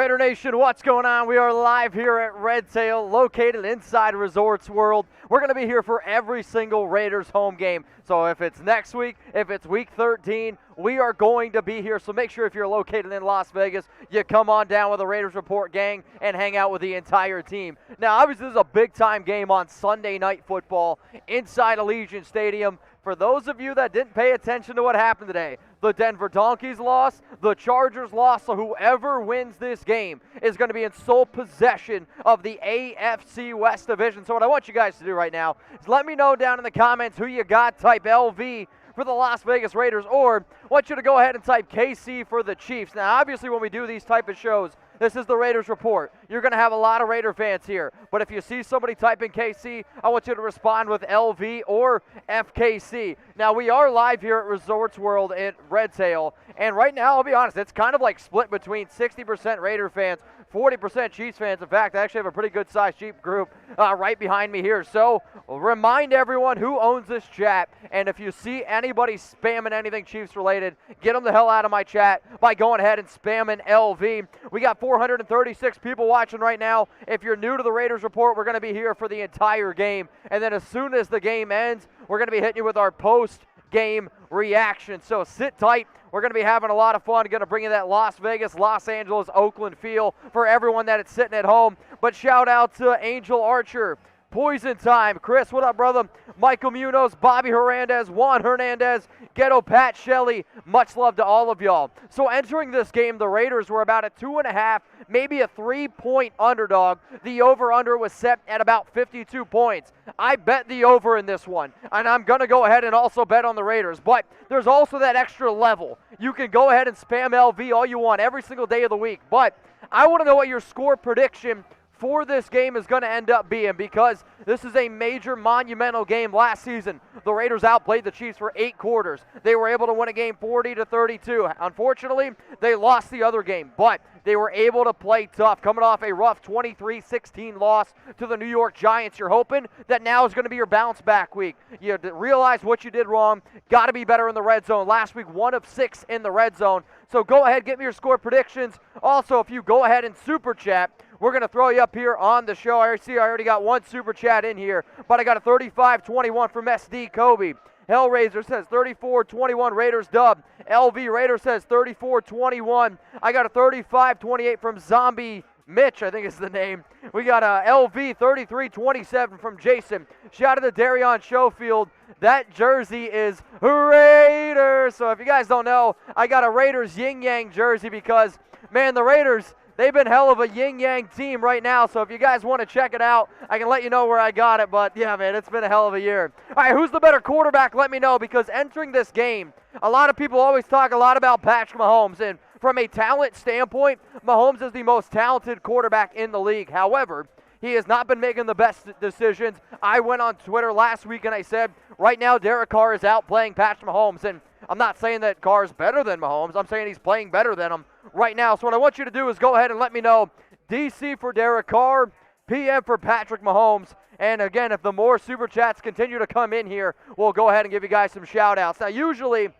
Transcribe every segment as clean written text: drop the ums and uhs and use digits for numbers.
Raider Nation, what's going on? We are live here at RedZone, located inside Resorts World. We're going to be here for every single Raiders home game. So if it's next week, if it's week 13, we are going to be here. So make sure if you're located in Las Vegas, you come on down with the Raiders Report gang and hang out with the entire team. Now, obviously, this is a big-time game on Sunday Night Football inside Allegiant Stadium. For those of you that didn't pay attention to what happened today, the Denver Donkeys lost, the Chargers lost, so whoever wins this game is going to be in sole possession of the AFC West Division. So what I want you guys to do right now is let me know down in the comments who you got. Type LV for the Las Vegas Raiders, or I want you to go ahead and type KC for the Chiefs. Now, obviously, when we do these type of shows, this is the Raiders Report. You're going to have a lot of Raider fans here. But if you see somebody typing KC, I want you to respond with LV or FKC. Now, we are live here at Resorts World at RedZone. And right now, I'll be honest, it's kind of like split between 60% Raider fans, 40% Chiefs fans. In fact, I actually have a pretty good-sized Chiefs group right behind me here. So remind everyone who owns this chat. And if you see anybody spamming anything Chiefs-related, get them the hell out of my chat by going ahead and spamming LV. We got 436 people watching right now. If you're new to the Raiders Report, we're going to be here for the entire game. And then as soon as the game ends, we're going to be hitting you with our post-game reaction. So sit tight. We're going to be having a lot of fun. Going to bring you that Las Vegas, Los Angeles, Oakland feel for everyone that is sitting at home. But shout out to Angel Archer, Poison Time, Chris, what up, brother? Michael Munoz, Bobby Hernandez, Juan Hernandez, Ghetto Pat Shelley. Much love to all of y'all. So entering this game, the Raiders were about a 2.5, maybe a 3-point underdog. The over-under was set at about 52 points. I bet the over in this one, and I'm going to go ahead and also bet on the Raiders. But there's also that extra level. You can go ahead and spam LV all you want every single day of the week. But I want to know what your score prediction for this game is going to end up being, because this is a major monumental game. Last season, the Raiders outplayed the Chiefs for 8 quarters. They were able to win a game 40-32. Unfortunately, they lost the other game, but they were able to play tough, coming off a rough 23-16 loss to the New York Giants. You're hoping that now is going to be your bounce back week. You realize what you did wrong, got to be better in the red zone. Last week, 1 of 6 in the red zone. So go ahead, get me your score predictions. Also, if you go ahead and super chat, we're going to throw you up here on the show. I see I already got 1 super chat in here, but I got a 35-21 from SD Kobe. Hellraiser says 34-21 Raiders dub. LV Raider says 34-21. I got a 35-28 from Zombie Mitch, I think is the name. We got a LV 33-27 from Jason. Shout out to Darion Schofield. That jersey is Raiders. So if you guys don't know, I got a Raiders yin-yang jersey because, man, the Raiders, they've been hell of a yin-yang team right now. So if you guys want to check it out, I can let you know where I got it. But, yeah, man, it's been a hell of a year. All right, who's the better quarterback? Let me know, because entering this game, a lot of people always talk a lot about Patrick Mahomes. And from a talent standpoint, Mahomes is the most talented quarterback in the league. However, he has not been making the best decisions. I went on Twitter last week and I said, right now Derek Carr is outplaying Patrick Mahomes. And I'm not saying that Carr is better than Mahomes. I'm saying he's playing better than him right now. So what I want you to do is go ahead and let me know DC for Derek Carr, PM for Patrick Mahomes. And again, if the more super chats continue to come in here, we'll go ahead and give you guys some shout outs. Now, usually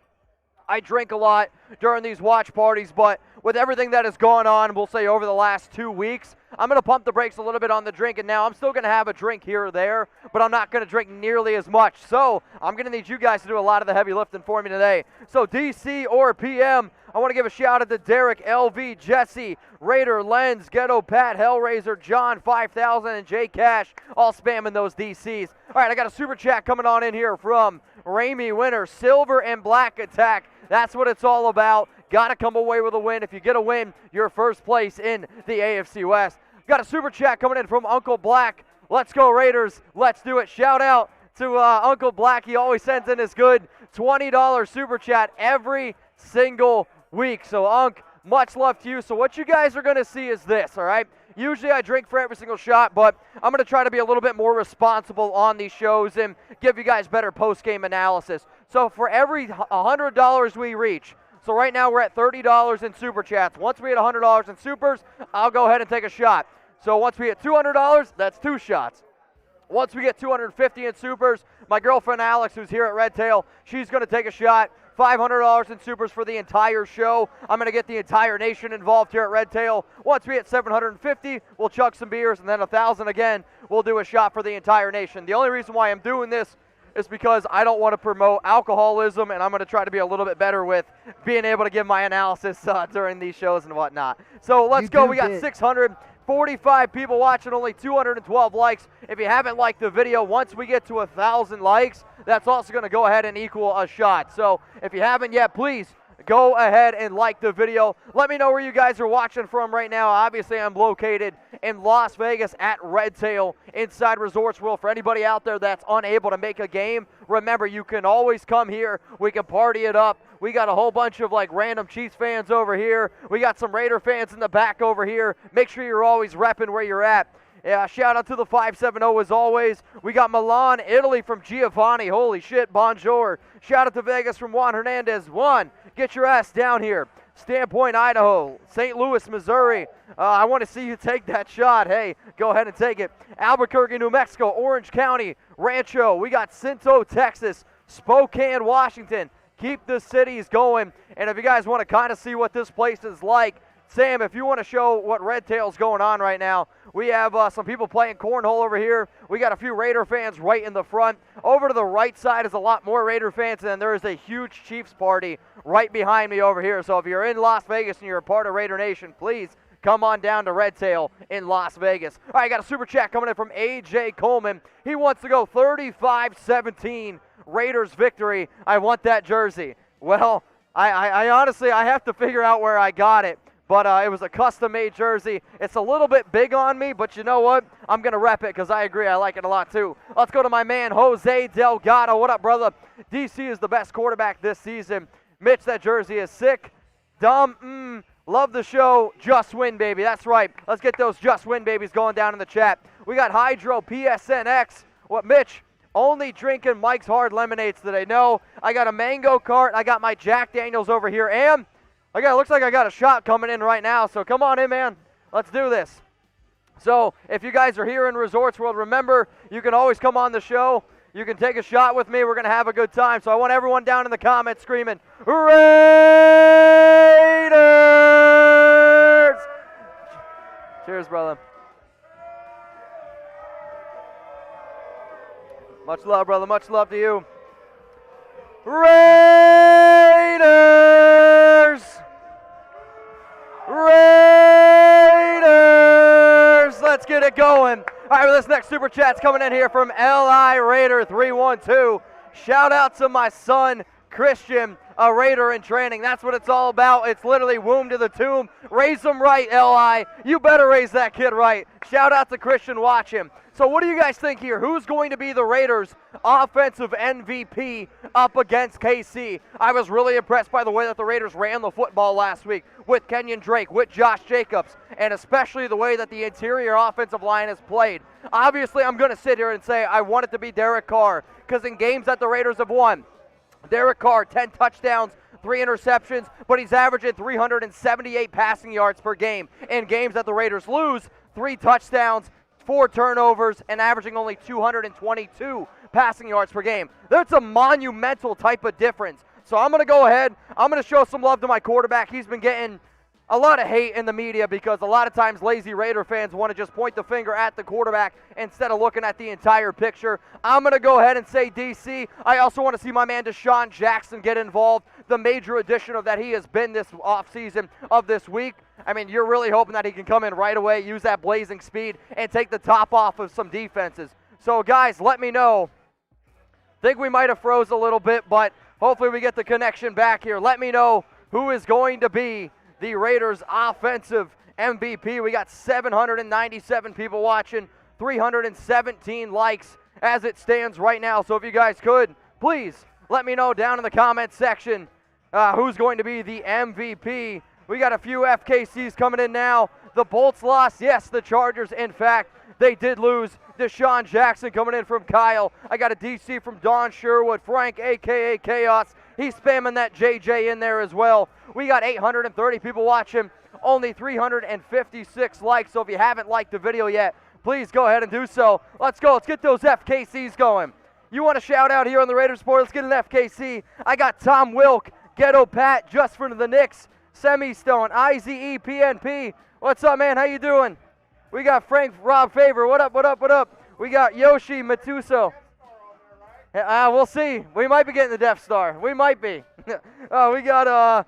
I drink a lot during these watch parties, but with everything that has gone on, we'll say over the last 2 weeks, I'm going to pump the brakes a little bit on the drink, and now I'm still going to have a drink here or there, but I'm not going to drink nearly as much. So I'm going to need you guys to do a lot of the heavy lifting for me today. So DC or PM, I want to give a shout out to Derek, LV, Jesse, Raider, Lenz, Ghetto Pat, Hellraiser, John 5000, and J Cash, all spamming those DCs. All right, I got a super chat coming on in here from Ramey Winner, Silver and Black Attack. That's what it's all about. Got to come away with a win. If you get a win, you're first place in the AFC West. Got a super chat coming in from Uncle Black. Let's go Raiders. Let's do it. Shout out to Uncle Black. He always sends in his good $20 super chat every single week. So, Unc, much love to you. So what you guys are going to see is this, all right? Usually I drink for every single shot, but I'm going to try to be a little bit more responsible on these shows and give you guys better post-game analysis. So for every $100 we reach, so right now we're at $30 in super chats. Once we hit $100 in supers, I'll go ahead and take a shot. So once we hit $200, that's 2 shots. Once we get $250 in supers, my girlfriend Alex, who's here at Red Tail, she's going to take a shot. $500 in supers for the entire show. I'm going to get the entire nation involved here at Red Tail. Once we hit 750, we'll chug some beers, and then 1,000 again, we'll do a shot for the entire nation. The only reason why I'm doing this is because I don't want to promote alcoholism, and I'm going to try to be a little bit better with being able to give my analysis during these shows and whatnot. So let's go. We got 645 people watching, only 212 likes. If you haven't liked the video, once we get to 1,000 likes, that's also going to go ahead and equal a shot. So if you haven't yet, please go ahead and like the video. Let me know where you guys are watching from right now. Obviously, I'm located in Las Vegas at Red Tail inside Resorts World. For anybody out there that's unable to make a game, remember, you can always come here. We can party it up. We got a whole bunch of like random Chiefs fans over here. We got some Raider fans in the back over here. Make sure you're always repping where you're at. Yeah, shout out to the 570 as always. We got Milan, Italy from Giovanni. Holy shit, bonjour. Shout out to Vegas from Juan Hernandez. Juan, get your ass down here. Standpoint, Idaho. St. Louis, Missouri. I want to see you take that shot. Hey, go ahead and take it. Albuquerque, New Mexico. Orange County, Rancho. We got Cinto, Texas. Spokane, Washington. Keep the cities going. And if you guys want to kind of see what this place is like, Sam, if you want to show what Red Tail's going on right now, we have some people playing cornhole over here. We got a few Raider fans right in the front. Over to the right side is a lot more Raider fans, and then there is a huge Chiefs party right behind me over here. So if you're in Las Vegas and you're a part of Raider Nation, please come on down to Red Tail in Las Vegas. All right, I got a super chat coming in from A.J. Coleman. He wants to go 35-17 Raiders victory. I want that jersey. Well, I honestly, I have to figure out where I got it. But it was a custom-made jersey. It's a little bit big on me, but you know what? I'm going to rep it because I agree. I like it a lot, too. Let's go to my man, Jose Delgado. What up, brother? DC is the best quarterback this season. Mitch, that jersey is sick. Dumb, love the show. Just win, baby. That's right. Let's get those just win babies going down in the chat. We got Hydro PSNX. What, Mitch? Only drinking Mike's Hard Lemonades today. No, I got a mango cart. I got my Jack Daniels over here, and looks like I got a shot coming in right now, so come on in, man. Let's do this. So if you guys are here in Resorts World, remember, you can always come on the show. You can take a shot with me. We're going to have a good time. So I want everyone down in the comments screaming, Raiders! Cheers, brother. Much love, brother. Much love to you. Raiders! Raiders! Let's get it going. All right, well, this next super chat's coming in here from LI Raider 312. Shout out to my son, Christian, a Raider in training. That's what it's all about. It's literally womb to the tomb. Raise them right, LI. You better raise that kid right. Shout out to Christian. Watch him. So what do you guys think here? Who's going to be the Raiders' offensive MVP up against KC? I was really impressed by the way that the Raiders ran the football last week with Kenyon Drake, with Josh Jacobs, and especially the way that the interior offensive line has played. Obviously, I'm going to sit here and say I want it to be Derek Carr, because in games that the Raiders have won, Derek Carr, 10 touchdowns, 3 interceptions, but he's averaging 378 passing yards per game. In games that the Raiders lose, 3 touchdowns, 4 turnovers, and averaging only 222 passing yards per game. That's a monumental type of difference. So I'm going to go ahead. I'm going to show some love to my quarterback. He's been getting a lot of hate in the media because a lot of times lazy Raider fans want to just point the finger at the quarterback instead of looking at the entire picture. I'm going to go ahead and say DC. I also want to see my man Deshaun Jackson get involved. The major addition of that he has been this offseason of this week. I mean, you're really hoping that he can come in right away, use that blazing speed, and take the top off of some defenses. So, guys, let me know. Think we might have froze a little bit, but hopefully we get the connection back here. Let me know who is going to be the Raiders' offensive MVP. We got 797 people watching, 317 likes as it stands right now. So if you guys could, please let me know down in the comments section who's going to be the MVP. We got a few FKCs coming in now. The Bolts lost. Yes, the Chargers, in fact, they did lose. Deshaun Jackson coming in from Kyle. I got a DC from Don Sherwood. Frank, a.k.a. Chaos. He's spamming that JJ in there as well. We got 830 people watching, only 356 likes. So if you haven't liked the video yet, please go ahead and do so. Let's go. Let's get those FKCs going. You want a shout out here on the Raiders Report? Let's get an FKC. I got Tom Wilk, Ghetto Pat, Just for the Knicks, Semistone, IZE, PNP. What's up, man? How you doing? We got Frank Rob Favor. What up, what up, what up? We got Yoshi Matuso. We'll see. We might be getting the Death Star. We might be. We got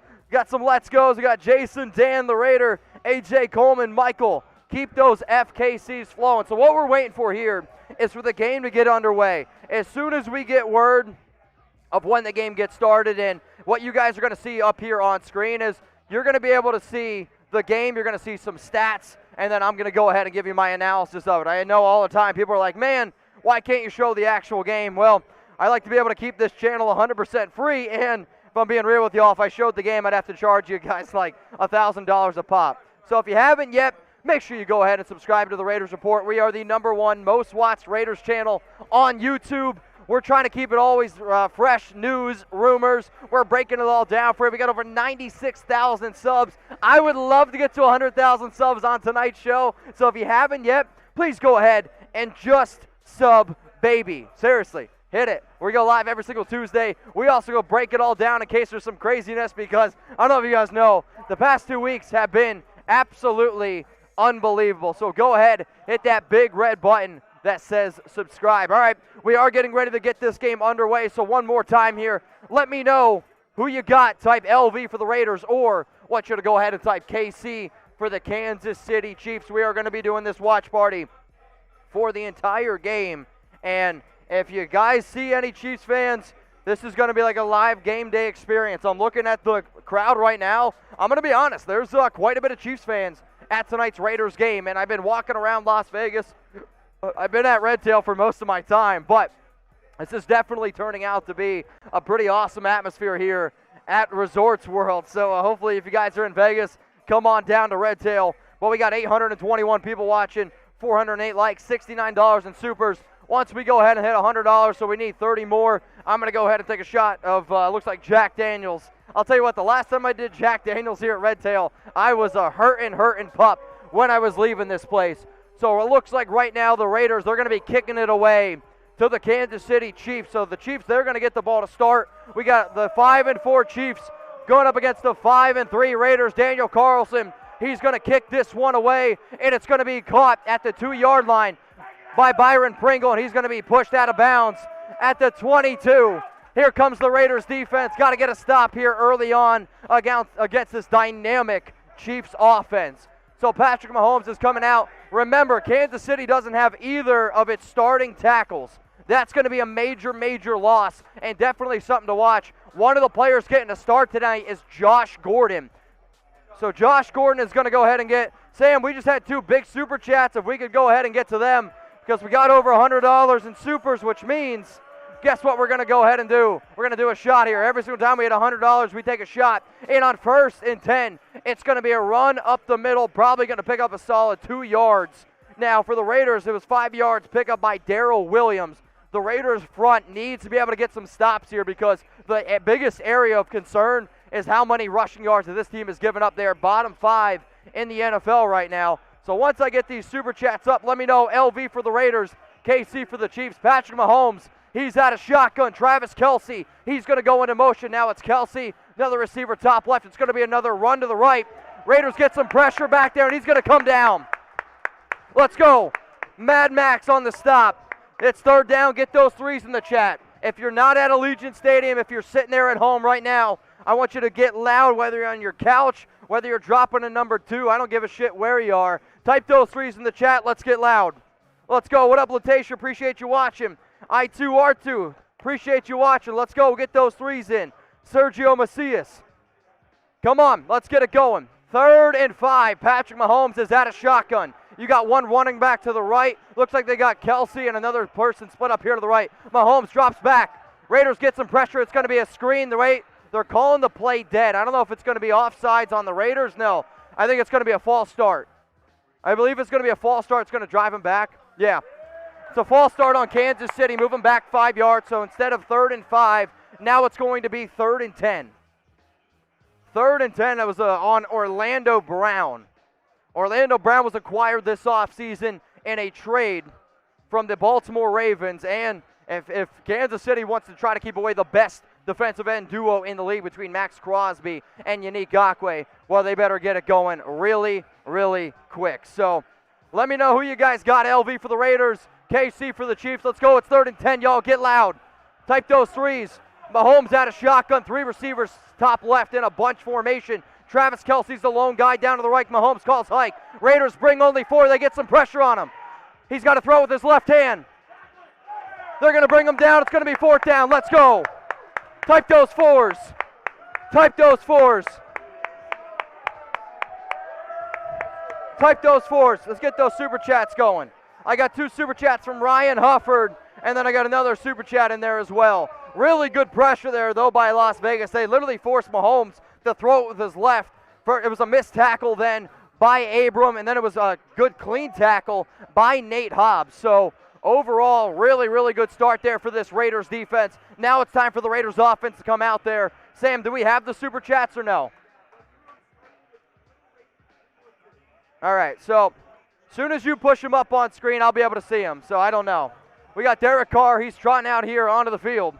some Let's Go's. We got Jason, Dan, the Raider, AJ Coleman, Michael. Keep those FKCs flowing. So what we're waiting for here is for the game to get underway. As soon as we get word of when the game gets started, and what you guys are going to see up here on screen is you're going to be able to see the game. You're going to see some stats, and then I'm going to go ahead and give you my analysis of it. I know all the time people are like, man, why can't you show the actual game? Well, I like to be able to keep this channel 100% free, and if I'm being real with y'all, if I showed the game, I'd have to charge you guys like $1,000 a pop. So if you haven't yet, make sure you go ahead and subscribe to the Raiders Report. We are the #1 most watched Raiders channel on YouTube. We're trying to keep it always fresh news, rumors. We're breaking it all down for you. We got over 96,000 subs. I would love to get to 100,000 subs on tonight's show. So if you haven't yet, please go ahead and just sub, baby. Seriously, hit it. We go live every single Tuesday. We also go break it all down in case there's some craziness, because I don't know if you guys know, the past 2 weeks have been absolutely unbelievable. So go ahead, hit that big red button that says subscribe. All right, we are getting ready to get this game underway. So one more time here, let me know who you got. Type LV for the Raiders, or want you to go ahead and type KC for the Kansas City Chiefs. We are going to be doing this watch party for the entire game. And if you guys see any Chiefs fans, this is going to be like a live game day experience. I'm looking at the crowd right now. I'm going to be honest, there's quite a bit of Chiefs fans at tonight's Raiders game, and I've been walking around Las Vegas. I've been at Red Tail for most of my time, but this is definitely turning out to be a pretty awesome atmosphere here at Resorts World. So hopefully if you guys are in Vegas, come on down to Red Tail. Well, we got 821 people watching, 408 likes, $69 in supers. Once we go ahead and hit $100, so we need 30 more, I'm going to go ahead and take a shot of, looks like Jack Daniels. I'll tell you what, the last time I did Jack Daniels here at Red Tail, I was a hurtin' pup when I was leaving this place. So it looks like right now the Raiders, they're going to be kicking it away to the Kansas City Chiefs. So the Chiefs, they're going to get the ball to start. We got the 5-4 Chiefs going up against the 5-3 Raiders. Daniel Carlson, he's going to kick this one away, and it's going to be caught at the 2-yard line by Byron Pringle, and he's going to be pushed out of bounds at the 22. Here comes the Raiders defense. Got to get a stop here early on against this dynamic Chiefs offense. So Patrick Mahomes is coming out. Remember, Kansas City doesn't have either of its starting tackles. That's going to be a major, major loss, and definitely something to watch. One of the players getting a start tonight is Josh Gordon. So Josh Gordon is going to go ahead and get, Sam, we just had 2 big super chats. If we could go ahead and get to them, because we got over $100 in supers, which means, guess what we're going to go ahead and do? We're going to do a shot here. Every single time we hit $100, we take a shot. And on 1st and 10, it's going to be a run up the middle, probably going to pick up a solid 2 yards. Now, for the Raiders, it was 5 yards pick up by Darrell Williams. The Raiders front needs to be able to get some stops here, because the biggest area of concern is how many rushing yards that this team has given up. They are bottom 5 in the NFL right now. So once I get these super chats up, let me know. LV for the Raiders, KC for the Chiefs. Patrick Mahomes, he's out of shotgun. Travis Kelce, he's going to go into motion. Now it's Kelce, another receiver top left. It's going to be another run to the right. Raiders get some pressure back there, and he's going to come down. Let's go. Mad Max on the stop. It's 3rd down. Get those 3s in the chat. If you're not at Allegiant Stadium, if you're sitting there at home right now, I want you to get loud, whether you're on your couch, whether you're dropping a number 2. I don't give a shit where you are. Type those 3s in the chat. Let's get loud. Let's go. What up, Latasha? Appreciate you watching. I2R2, appreciate you watching. Let's go. Get those 3s in. Sergio Macias. Come on. Let's get it going. 3rd and 5. Patrick Mahomes is out of shotgun. You got one running back to the right. Looks like they got Kelce and another person split up here to the right. Mahomes drops back. Raiders get some pressure. It's going to be a screen. They're calling the play dead. I don't know if it's going to be offsides on the Raiders. No, I think it's going to be a false start. I believe it's going to be a false start. It's going to drive him back. Yeah. It's a false start on Kansas City, moving back 5 yards. So instead of 3rd and 5, now it's going to be 3rd and 10. 3rd and 10, that was on Orlando Brown. Orlando Brown was acquired this offseason in a trade from the Baltimore Ravens. And If Kansas City wants to try to keep away the best defensive end duo in the league between Max Crosby and Yannick Ngakoue, well, they better get it going really, really quick. So let me know who you guys got. LV for the Raiders, KC for the Chiefs. Let's go. It's 3rd and 10. Y'all get loud. Type those threes. Mahomes out of shotgun. 3 receivers top left in a bunch formation. Travis Kelce's the lone guy down to the right. Mahomes calls hike. Raiders bring only 4. They get some pressure on him. He's got to throw with his left hand. They're going to bring him down. It's going to be 4th down. Let's go. Type those 4s. Type those 4s. Type those 4s. Let's get those super chats going. I got 2 super chats from Ryan Hufford, and then I got another super chat in there as well. Really good pressure there, though, by Las Vegas. They literally forced Mahomes to throw it with his left. It was a missed tackle then by Abram, and then it was a good clean tackle by Nate Hobbs. So overall, really, really good start there for this Raiders defense. Now it's time for the Raiders offense to come out there. Sam, do we have the super chats or no? All right, so as soon as you push him up on screen, I'll be able to see him, so I don't know. We got Derek Carr. He's trotting out here onto the field.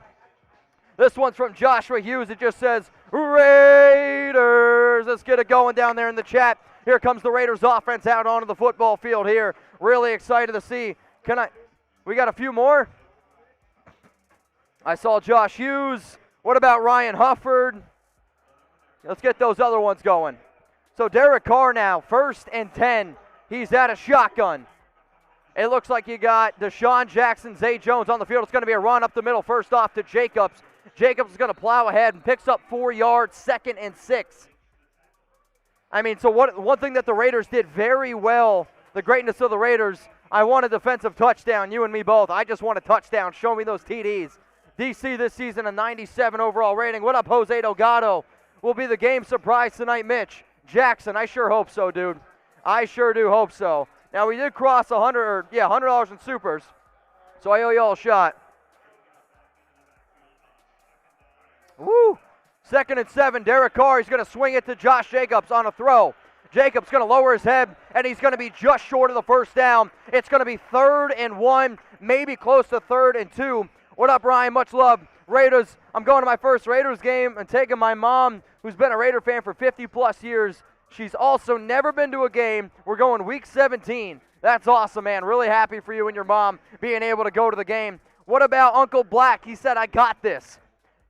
This one's from Joshua Hughes. It just says, Raiders. Let's get it going down there in the chat. Here comes the Raiders offense out onto the football field here. Really excited to see. We got a few more? I saw Josh Hughes. What about Ryan Hufford? Let's get those other ones going. So Derek Carr now, 1st and 10. He's at a shotgun. It looks like you got Deshaun Jackson, Zay Jones on the field. It's going to be a run up the middle, first off to Jacobs. Jacobs is going to plow ahead and picks up 4 yards, 2nd and 6. I mean, so one thing that the Raiders did very well, the greatness of the Raiders, I want a defensive touchdown, you and me both. I just want a touchdown. Show me those TDs. DC this season, a 97 overall rating. What up, Jose Delgado? Will be the game surprise tonight, Mitch. Jackson, I sure hope so, dude. I sure do hope so. Now, we did cross $100 in supers, so I owe you all a shot. Woo! 2nd and 7, Derek Carr. He's going to swing it to Josh Jacobs on a throw. Jacobs going to lower his head, and he's going to be just short of the 1st down. It's going to be 3rd and 1, maybe close to 3rd and 2. What up, Ryan? Much love. Raiders, I'm going to my first Raiders game and taking my mom, who's been a Raider fan for 50-plus years. She's also never been to a game. We're going week 17. That's awesome, man. Really happy for you and your mom being able to go to the game. What about Uncle Black? He said, I got this.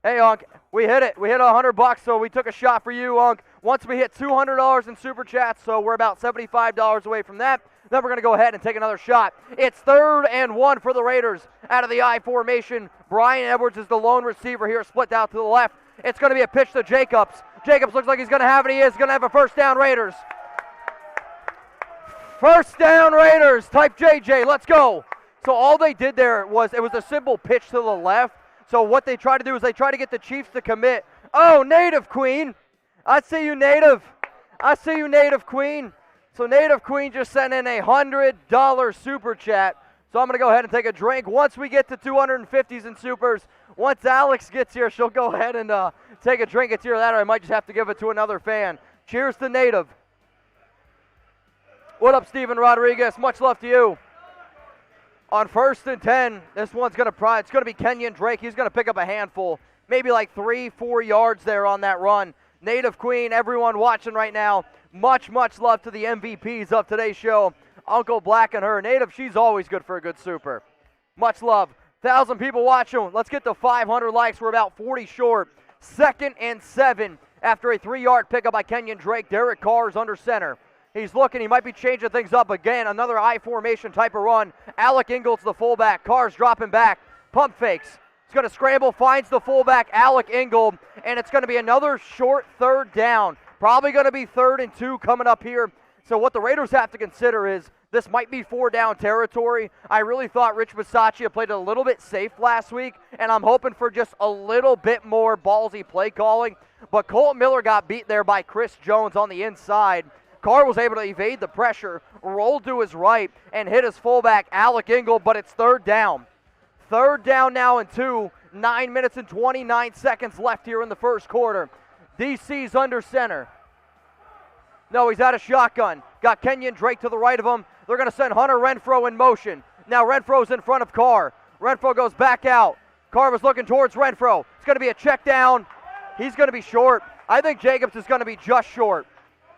Hey, Unc, we hit it. We hit $100, so we took a shot for you, Unc. Once we hit $200 in Super Chats, so we're about $75 away from that, then we're going to go ahead and take another shot. It's 3rd and 1 for the Raiders out of the I formation. Brian Edwards is the lone receiver here, split out to the left. It's going to be a pitch to Jacobs. Jacobs looks like he's going to have it. He is going to have a 1st down, Raiders. 1st down, Raiders. Type JJ. Let's go. So all they did there was it was a simple pitch to the left. So what they try to do is they try to get the Chiefs to commit. Oh, Native Queen. I see you, Native. I see you, Native Queen. So Native Queen just sent in a $100 super chat. So I'm going to go ahead and take a drink. Once we get to 250s in supers, once Alex gets here, she'll go ahead and take a drink. It's either that or I might just have to give it to another fan. Cheers to Native. What up, Steven Rodriguez? Much love to you. On 1st and 10, this one's going to it's going to be Kenyon Drake. He's going to pick up a handful, maybe like 3-4 yards there on that run. Native Queen, everyone watching right now, much, much love to the MVPs of today's show. Uncle Black and her. Native, she's always good for a good super. Much love. 1,000 people watching. Let's get to 500 likes. We're about 40 short. 2nd and 7 after a 3-yard pickup by Kenyon Drake. Derek Carr is under center. He's looking. He might be changing things up again. Another I formation type of run. Alec Ingold's the fullback. Carr's dropping back. Pump fakes. He's going to scramble. Finds the fullback, Alec Ingold. And it's going to be another short 3rd down. Probably going to be 3rd and 2 coming up here. So what the Raiders have to consider is this might be 4-down territory. I really thought Rich Bisaccia played a little bit safe last week, and I'm hoping for just a little bit more ballsy play calling. But Colt Miller got beat there by Chris Jones on the inside. Carr was able to evade the pressure, rolled to his right, and hit his fullback, Alec Ingold, but it's 3rd down. 3rd down now and 2. 9 minutes and 29 seconds left here in the 1st quarter. DC's under center. No, he's out of shotgun. Got Kenyon Drake to the right of him. They're going to send Hunter Renfrow in motion. Now Renfrow's in front of Carr. Renfro goes back out. Carr was looking towards Renfro. It's going to be a check down. He's going to be short. I think Jacobs is going to be just short.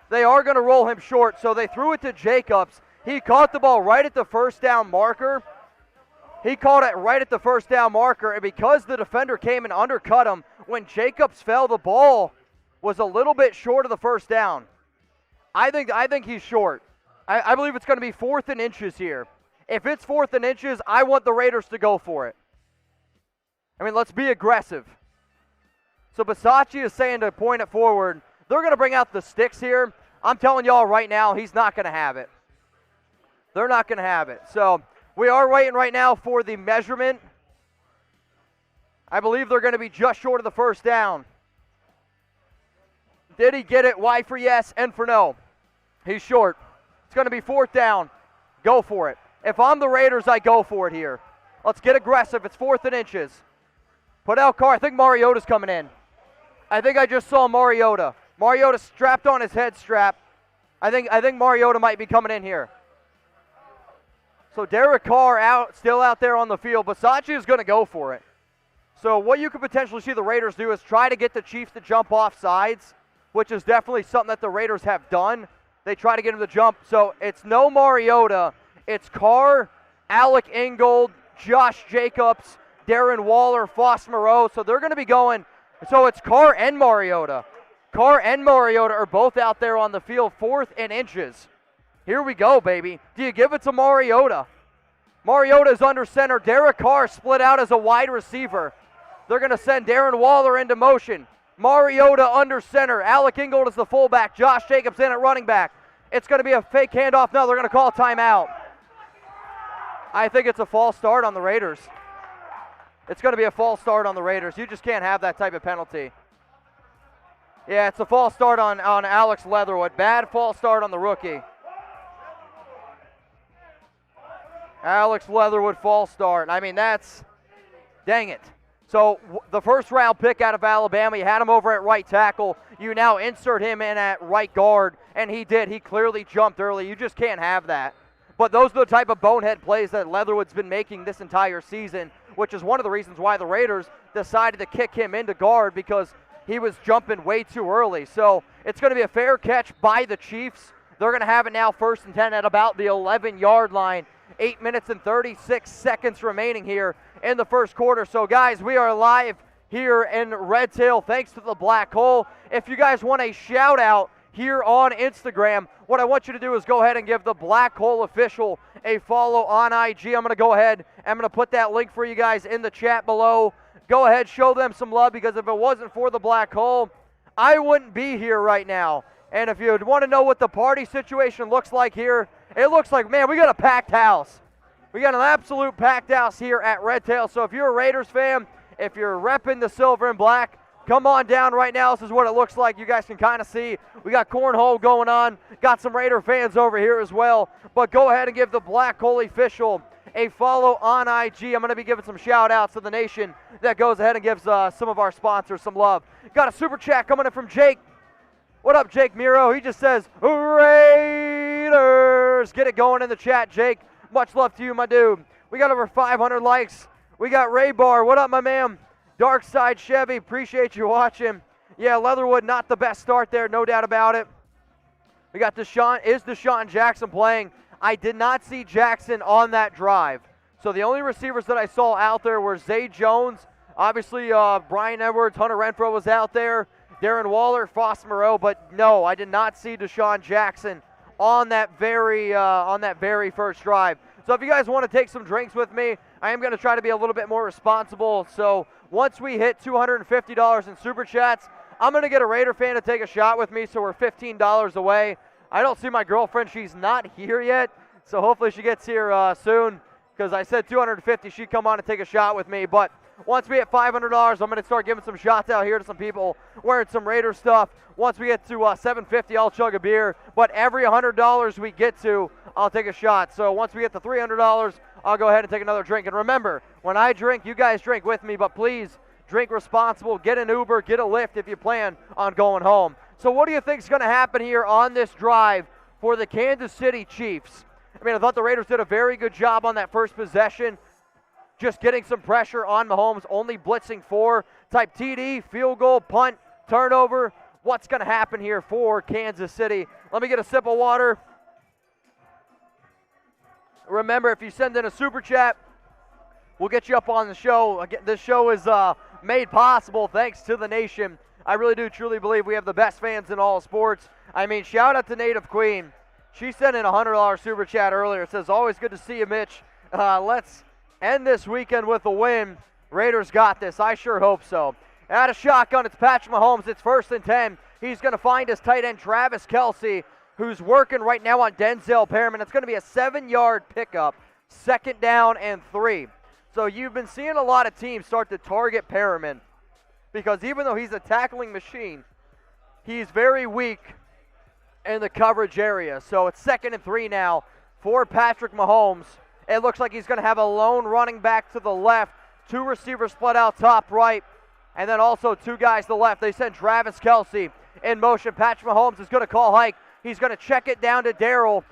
They are going to roll him short, so they threw it to Jacobs. He caught the ball right at the first down marker. He caught it right at the first down marker, and because the defender came and undercut him, when Jacobs fell, the ball was a little bit short of the first down. I think he's short. I believe it's going to be 4th and inches here. If it's 4th and inches, I want the Raiders to go for it. I mean, let's be aggressive. So Bisaccia is saying to point it forward. They're going to bring out the sticks here. I'm telling y'all right now, he's not going to have it. They're not going to have it. So we are waiting right now for the measurement. I believe they're going to be just short of the first down. Did he get it? Y for yes, N for no. He's short. It's going to be 4th down. Go for it. If I'm the Raiders, I go for it here. Let's get aggressive. It's 4th and inches. Put out Carr. I think Mariota's coming in. I think I just saw Mariota. Mariota strapped on his head strap. I think Mariota might be coming in here. So Derek Carr still out there on the field. Bisaccia is going to go for it. So what you could potentially see the Raiders do is try to get the Chiefs to jump off sides, which is definitely something that the Raiders have done. They try to get him to jump. So it's no Mariota. It's Carr, Alec Ingold, Josh Jacobs, Darren Waller, Foss Moreau. So they're going to be going. So it's Carr and Mariota. Carr and Mariota are both out there on the field, 4th and inches. Here we go, baby. Do you give it to Mariota? Mariota is under center. Derek Carr split out as a wide receiver. They're going to send Darren Waller into motion. Mariota under center. Alec Ingold is the fullback. Josh Jacobs in at running back. It's going to be a fake handoff. No, they're going to call timeout. I think it's a false start on the Raiders. It's going to be a false start on the Raiders. You just can't have that type of penalty. Yeah, it's a false start on Alex Leatherwood. Bad false start on the rookie. Alex Leatherwood false start. I mean, that's, dang it. So the first round pick out of Alabama, you had him over at right tackle. You now insert him in at right guard, and he did. He clearly jumped early. You just can't have that. But those are the type of bonehead plays that Leatherwood's been making this entire season, which is one of the reasons why the Raiders decided to kick him into guard, because he was jumping way too early. So it's going to be a fair catch by the Chiefs. They're going to have it now 1st and 10 at about the 11-yard line. 8 minutes and 36 seconds remaining here in the first quarter. So, guys, we are live here in Red Tail thanks to the Black Hole. If you guys want a shout-out here on Instagram, what I want you to do is go ahead and give the Black Hole Official a follow on IG. I'm going to go ahead. I'm going to put that link for you guys in the chat below. Go ahead, show them some love, because if it wasn't for the Black Hole, I wouldn't be here right now. And if you want to know what the party situation looks like here, it looks like, man, we got a packed house. We got an absolute packed house here at Red Tail. So if you're a Raiders fan, if you're repping the silver and black, come on down right now. This is what it looks like. You guys can kind of see. We got cornhole going on. Got some Raider fans over here as well. But go ahead and give the Black Hole Official a follow on IG. I'm going to be giving some shout-outs to the nation that goes ahead and gives some of our sponsors some love. Got a super chat coming in from Jake. What up, Jake Miro? He just says, Raiders. Get it going in the chat, Jake. Much love to you, my dude. We got over 500 likes. We got Ray Bar. What up, my man? Dark Side Chevy. Appreciate you watching. Yeah, Leatherwood, not the best start there, no doubt about it. We got Deshaun. Is Deshaun Jackson playing? I did not see Jackson on that drive. So the only receivers that I saw out there were Zay Jones. Obviously, Brian Edwards, Hunter Renfro was out there. Darren Waller, Foss Moreau, but no, I did not see Deshaun Jackson on that very first drive. So if you guys want to take some drinks with me, I am going to try to be a little bit more responsible. So once we hit $250 in Super Chats, I'm going to get a Raider fan to take a shot with me, so we're $15 away. I don't see my girlfriend. She's not here yet, so hopefully she gets here soon, because I said 250, she'd come on and take a shot with me. But once we hit $500, I'm going to start giving some shots out here to some people wearing some Raider stuff. Once we get to $750, I'll chug a beer. But every $100 we get to, I'll take a shot. So once we get to $300, I'll go ahead and take another drink. And remember, when I drink, you guys drink with me, but please drink responsible. Get an Uber, get a Lyft if you plan on going home. So what do you think is going to happen here on this drive for the Kansas City Chiefs? I mean, I thought the Raiders did a very good job on that first possession. just getting some pressure on Mahomes, only blitzing 4, type TD, field goal, punt, turnover. What's going to happen here for Kansas City? Let me get a sip of water. Remember, if you send in a super chat, we'll get you up on the show. Again, this show is made possible thanks to the nation. I really do truly believe we have the best fans in all sports. I mean, shout out to Native Queen. She sent in a $100 super chat earlier. It says, always good to see you, Mitch. Let's end this weekend with a win. Raiders got this. I sure hope so. Out of shotgun, it's Patrick Mahomes. It's 1st and 10. He's going to find his tight end, Travis Kelce, who's working right now on Denzel Perriman. It's going to be a 7-yard pickup, 2nd down and 3. So you've been seeing a lot of teams start to target Perriman because even though he's a tackling machine, he's very weak in the coverage area. So it's 2nd and 3 now for Patrick Mahomes. It looks like he's going to have a lone running back to the left, 2 receivers split out top right, and then also 2 guys to the left. They send Travis Kelce in motion. Patrick Mahomes is going to call hike. He's going to check it down to Darrell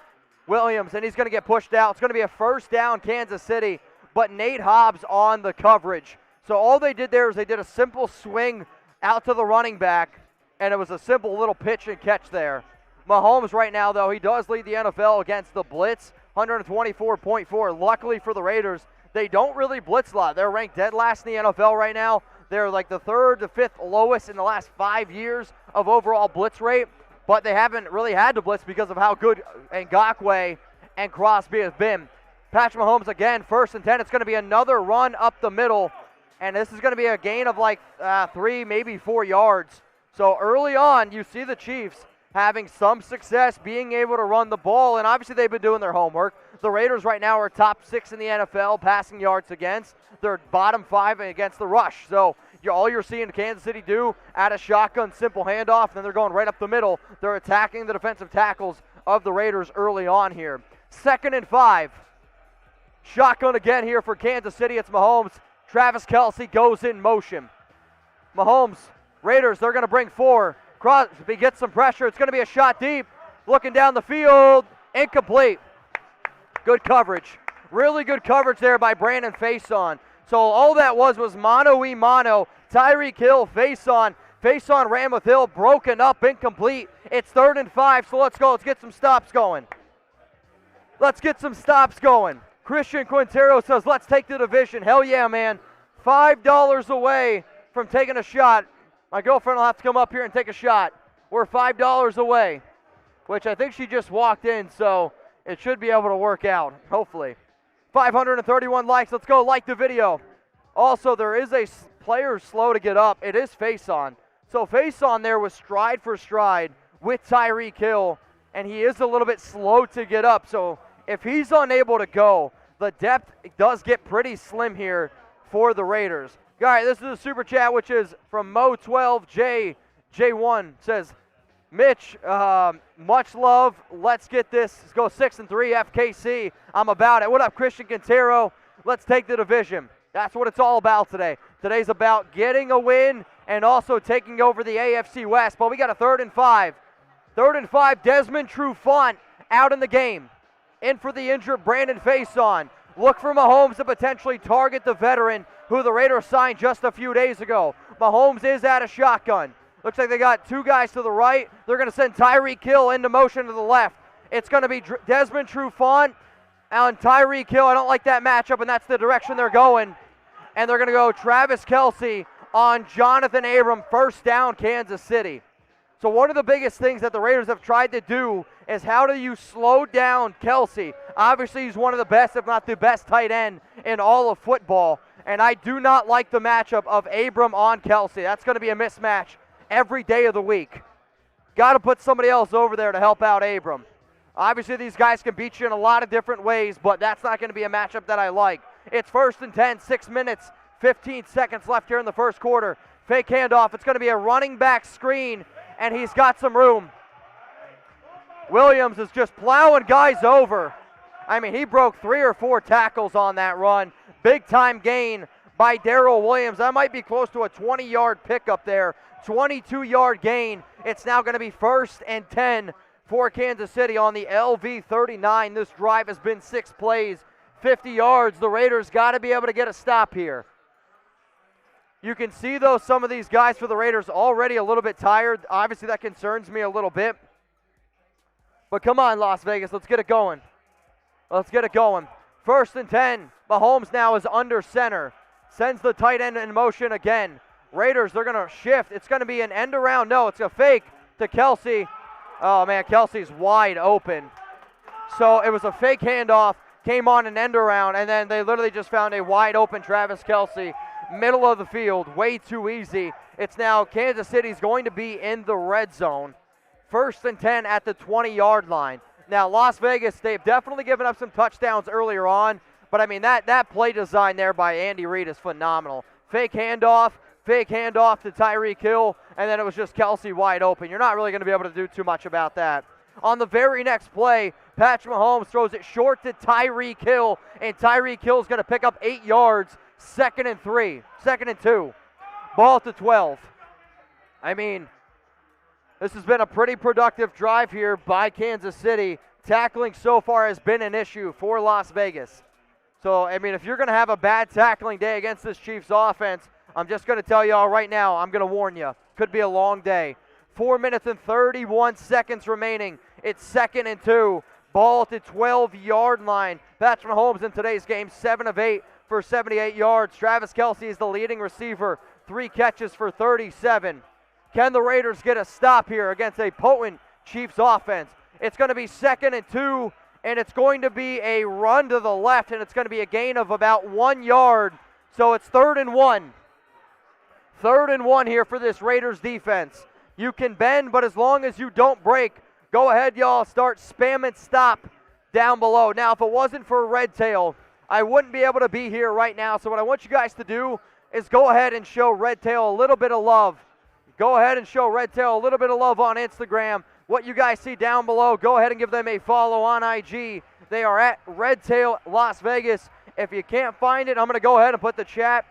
Williams, and he's going to get pushed out. It's going to be a 1st down Kansas City, but Nate Hobbs on the coverage. So all they did there is they did a simple swing out to the running back, and it was a simple little pitch and catch there. Mahomes right now, though, he does lead the NFL against the blitz, 124.4. Luckily for the Raiders, they don't really blitz a lot. They're ranked dead last in the NFL right now. They're like the 3rd to 5th lowest in the last 5 years of overall blitz rate, but they haven't really had to blitz because of how good Ngakoue and Crosby has been. Patrick Mahomes again, 1st and 10. It's going to be another run up the middle, and this is going to be a gain of like 3, maybe 4 yards. So early on, you see the Chiefs having some success being able to run the ball, and obviously they've been doing their homework. The Raiders right now are top 6 in the NFL passing yards against. They're bottom 5 against the rush. So all you're seeing Kansas City do out of shotgun, simple handoff, and then they're going right up the middle. They're attacking the defensive tackles of the Raiders early on here. 2nd and 5. Shotgun again here for Kansas City. It's Mahomes. Travis Kelce goes in motion. Mahomes, Raiders, they're going to bring 4. Crosby gets some pressure. It's going to be a shot deep. Looking down the field. Incomplete. Good coverage. Really good coverage there by Brandon Faison. So all that was mano-y-mano. Tyreek Hill, Faison. Faison ran with Hill. Broken up. Incomplete. It's 3rd and 5, so let's go. Let's get some stops going. Let's get some stops going. Christian Quintero says, let's take the division. Hell yeah, man. $5 away from taking a shot. My girlfriend will have to come up here and take a shot. We're $5 away, which I think she just walked in, so it should be able to work out, hopefully. 531 likes. Let's go like the video. Also, there is a player slow to get up. It is Faison. So Faison there was stride for stride with Tyreek Hill, and he is a little bit slow to get up. So if he's unable to go, the depth does get pretty slim here for the Raiders. All right, this is a super chat, which is from Mo12J. J1 says, Mitch, much love. Let's get this. Let's go 6 and 3 FKC. I'm about it. What up, Christian Quintero? Let's take the division. That's what it's all about today. Today's about getting a win and also taking over the AFC West. But we got a 3rd and 5. 3rd and 5, Desmond Trufant out in the game. In for the injured Brandon Faison. Look for Mahomes to potentially target the veteran who the Raiders signed just a few days ago. Mahomes is out of shotgun. Looks like they got 2 guys to the right. They're going to send Tyreek Hill into motion to the left. It's going to be Desmond Trufant and Tyreek Hill. I don't like that matchup, and that's the direction they're going. And they're going to go Travis Kelce on Jonathan Abram. 1st down, Kansas City. So one of the biggest things that the Raiders have tried to do is how do you slow down Kelce? Obviously, he's one of the best, if not the best tight end in all of football. And I do not like the matchup of Abram on Kelce. That's going to be a mismatch every day of the week. Got to put somebody else over there to help out Abram. Obviously, these guys can beat you in a lot of different ways, but that's not going to be a matchup that I like. It's 1st and 10, 6 minutes, 15 seconds left here in the first quarter. Fake handoff. It's going to be a running back screen, and he's got some room. Williams is just plowing guys over. I mean, he broke 3 or 4 tackles on that run. Big time gain by Darrell Williams. That might be close to a 20-yard pickup there. 22-yard gain. It's now going to be 1st and 10 for Kansas City on the LV39. This drive has been 6 plays, 50 yards. The Raiders got to be able to get a stop here. You can see, though, some of these guys for the Raiders already a little bit tired. Obviously, that concerns me a little bit. But come on, Las Vegas. Let's get it going. Let's get it going. 1st and 10. Mahomes now is under center. Sends the tight end in motion again. Raiders, they're going to shift. It's going to be an end around. No, it's a fake to Kelsey. Oh, man, Kelsey's wide open. So it was a fake handoff. Came on an end around, and then they literally just found a wide open Travis Kelsey. Middle of the field, way too easy. It's now Kansas City's going to be in the red zone. 1st and 10 at the 20-yard line. Now, Las Vegas, they've definitely given up some touchdowns earlier on, but I mean, that play design there by Andy Reid is phenomenal. Fake handoff to Tyreek Hill, and then it was just Kelsey wide open. You're not really going to be able to do too much about that. On the very next play, Patrick Mahomes throws it short to Tyreek Hill, and Tyreek Hill is going to pick up 8 yards. 2nd and 3, 2nd and 2. Ball at the 12. I mean, this has been a pretty productive drive here by Kansas City. Tackling so far has been an issue for Las Vegas. So, I mean, if you're going to have a bad tackling day against this Chiefs offense, I'm just going to tell you all right now, I'm going to warn you. Could be a long day. 4 minutes and 31 seconds remaining. It's 2nd and 2. Ball at the 12-yard line. Patrick Mahomes in today's game, 7 of 8. For 78 yards. Travis Kelsey is the leading receiver. 3 catches for 37. Can the Raiders get a stop here against a potent Chiefs offense? It's going to be 2nd and 2, and it's going to be a run to the left, and it's going to be a gain of about 1 yard. So it's 3rd and 1. 3rd and 1 here for this Raiders defense. You can bend, but as long as you don't break, go ahead, y'all. Start spamming stop down below. Now, if it wasn't for Red Tail, I wouldn't be able to be here right now. So what I want you guys to do is go ahead and show Red Tail a little bit of love. Go ahead and show Red Tail a little bit of love on Instagram. What you guys see down below, go ahead and give them a follow on IG. They are at Red Tail Las Vegas. If you can't find it, I'm going to go ahead and put the chat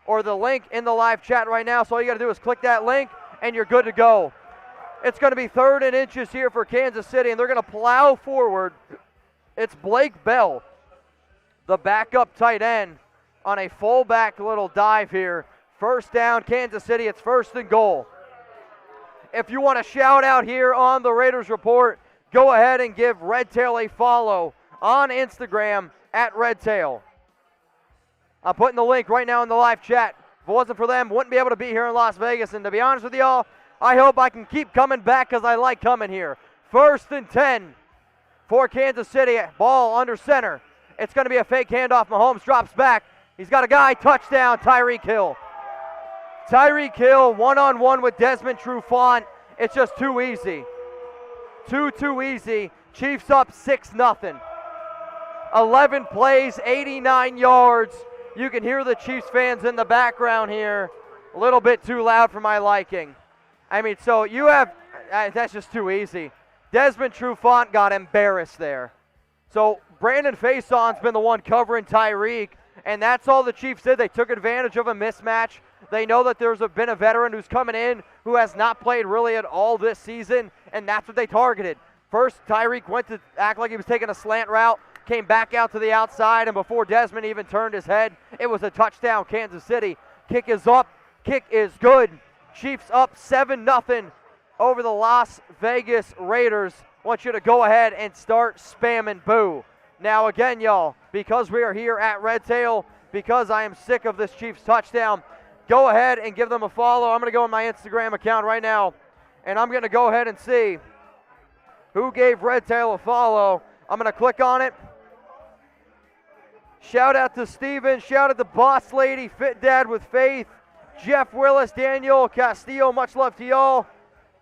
or the link in the live chat right now. So all you got to do is click that link, and you're good to go. It's going to be 3rd and inches here for Kansas City, and they're going to plow forward. It's Blake Bell, the backup tight end, on a fullback little dive here. 1st down, Kansas City. It's 1st and goal. If you want to shout out here on the Raiders Report, go ahead and give Red Tail a follow on Instagram at Red Tail. I'm putting the link right now in the live chat. If it wasn't for them, wouldn't be able to be here in Las Vegas. And to be honest with y'all, I hope I can keep coming back because I like coming here. 1st and 10 for Kansas City. Ball under center. It's going to be a fake handoff. Mahomes drops back. He's got a guy. Touchdown, Tyreek Hill. Tyreek Hill one-on-one with Desmond Trufant. It's just too easy. Too easy. Chiefs up 6-0. 11 plays, 89 yards. You can hear the Chiefs fans in the background here. A little bit too loud for my liking. I mean, so you have, that's just too easy. Desmond Trufant got embarrassed there. So Brandon Faison's been the one covering Tyreek, and that's all the Chiefs did. They took advantage of a mismatch. They know that there's been a veteran who's coming in who has not played really at all this season, and that's what they targeted. First, Tyreek went to act like he was taking a slant route, came back out to the outside, and before Desmond even turned his head, it was a touchdown, Kansas City. Kick is up. Kick is good. Chiefs up 7-0 over the Las Vegas Raiders. I want you to go ahead and start spamming boo. Now again, y'all, because we are here at Red Tail, because I am sick of this Chiefs touchdown, go ahead and give them a follow. I'm going to go on my Instagram account right now, and I'm going to go ahead and see who gave Red Tail a follow. I'm going to click on it. Shout out to Steven. Shout out to Boss Lady, Fit Dad with Faith, Jeff Willis, Daniel Castillo. Much love to y'all.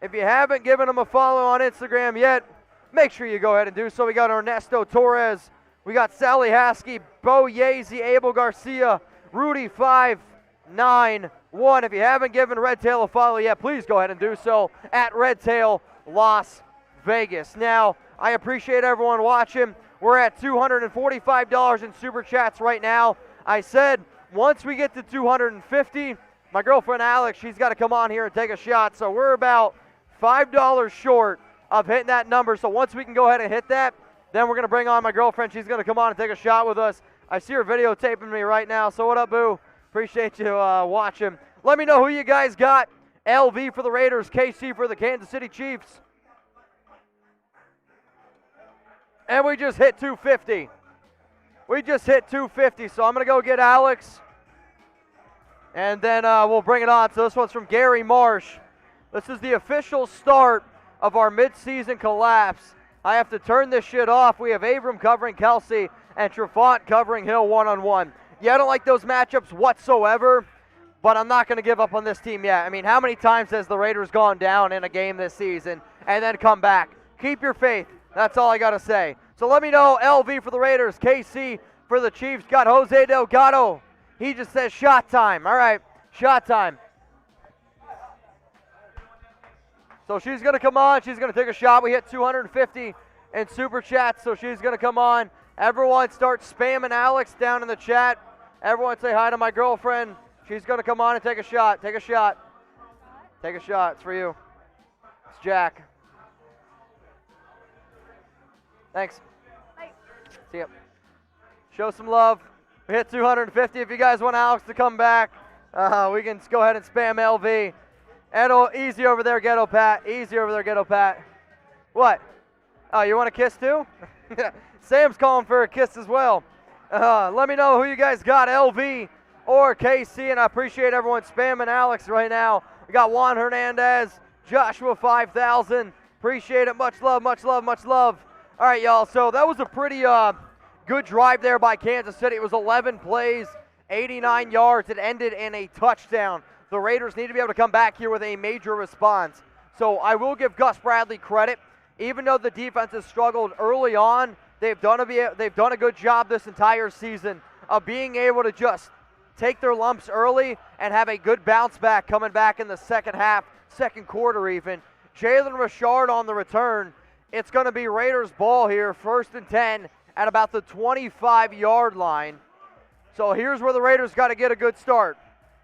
If you haven't given them a follow on Instagram yet, make sure you go ahead and do so. We got Ernesto Torres. We got Sally Haskey, Bo Yazy, Abel Garcia, Rudy 591. If you haven't given Red Tail a follow yet, please go ahead and do so at Red Tail Las Vegas. Now, I appreciate everyone watching. We're at $245 in Super Chats right now. I said once we get to 250, my girlfriend Alex, she's got to come on here and take a shot. So we're about $5 short of hitting that number. So once we can go ahead and hit that, then we're going to bring on my girlfriend. She's going to come on and take a shot with us. I see her videotaping me right now. So what up, Boo? Appreciate you watching. Let me know who you guys got. LV for the Raiders, KC for the Kansas City Chiefs. And we just hit 250. We just hit 250, so I'm going to go get Alex. And then we'll bring it on. So this one's from Gary Marsh. This is the official start of our midseason collapse. I have to turn this shit off. We have Abram covering Kelsey and Trefont covering Hill one-on-one. Yeah, I don't like those matchups whatsoever, but I'm not going to give up on this team yet. I mean, how many times has the Raiders gone down in a game this season and then come back? Keep your faith. That's all I got to say. So let me know, LV for the Raiders, KC for the Chiefs. Got Jose Delgado. He just says shot time. All right, shot time. So she's going to come on. She's going to take a shot. We hit 250 in Super Chats, so she's going to come on. Everyone start spamming Alex down in the chat. Everyone say hi to my girlfriend. She's going to come on and take a shot. Take a shot. Take a shot. It's for you. It's Jack. Thanks. Bye. See ya. Show some love. We hit 250. If you guys want Alex to come back, we can go ahead and spam LV. Edo, easy over there, Ghetto Pat. Easy over there, Ghetto Pat. What? Oh, you want a kiss too? Sam's calling for a kiss as well. Let me know who you guys got, LV or KC, and I appreciate everyone spamming Alex right now. We got Juan Hernandez, Joshua 5000. Appreciate it. Much love, much love, much love. All right, y'all. So that was a pretty good drive there by Kansas City. It was 11 plays, 89 yards. It ended in a touchdown. The Raiders need to be able to come back here with a major response. So I will give Gus Bradley credit. Even though the defense has struggled early on, they've done a good job this entire season of being able to just take their lumps early and have a good bounce back coming back in the second half, second quarter even. Jalen Richard on the return. It's going to be Raiders ball here, 1st and 10 at about the 25-yard line. So here's where the Raiders got to get a good start.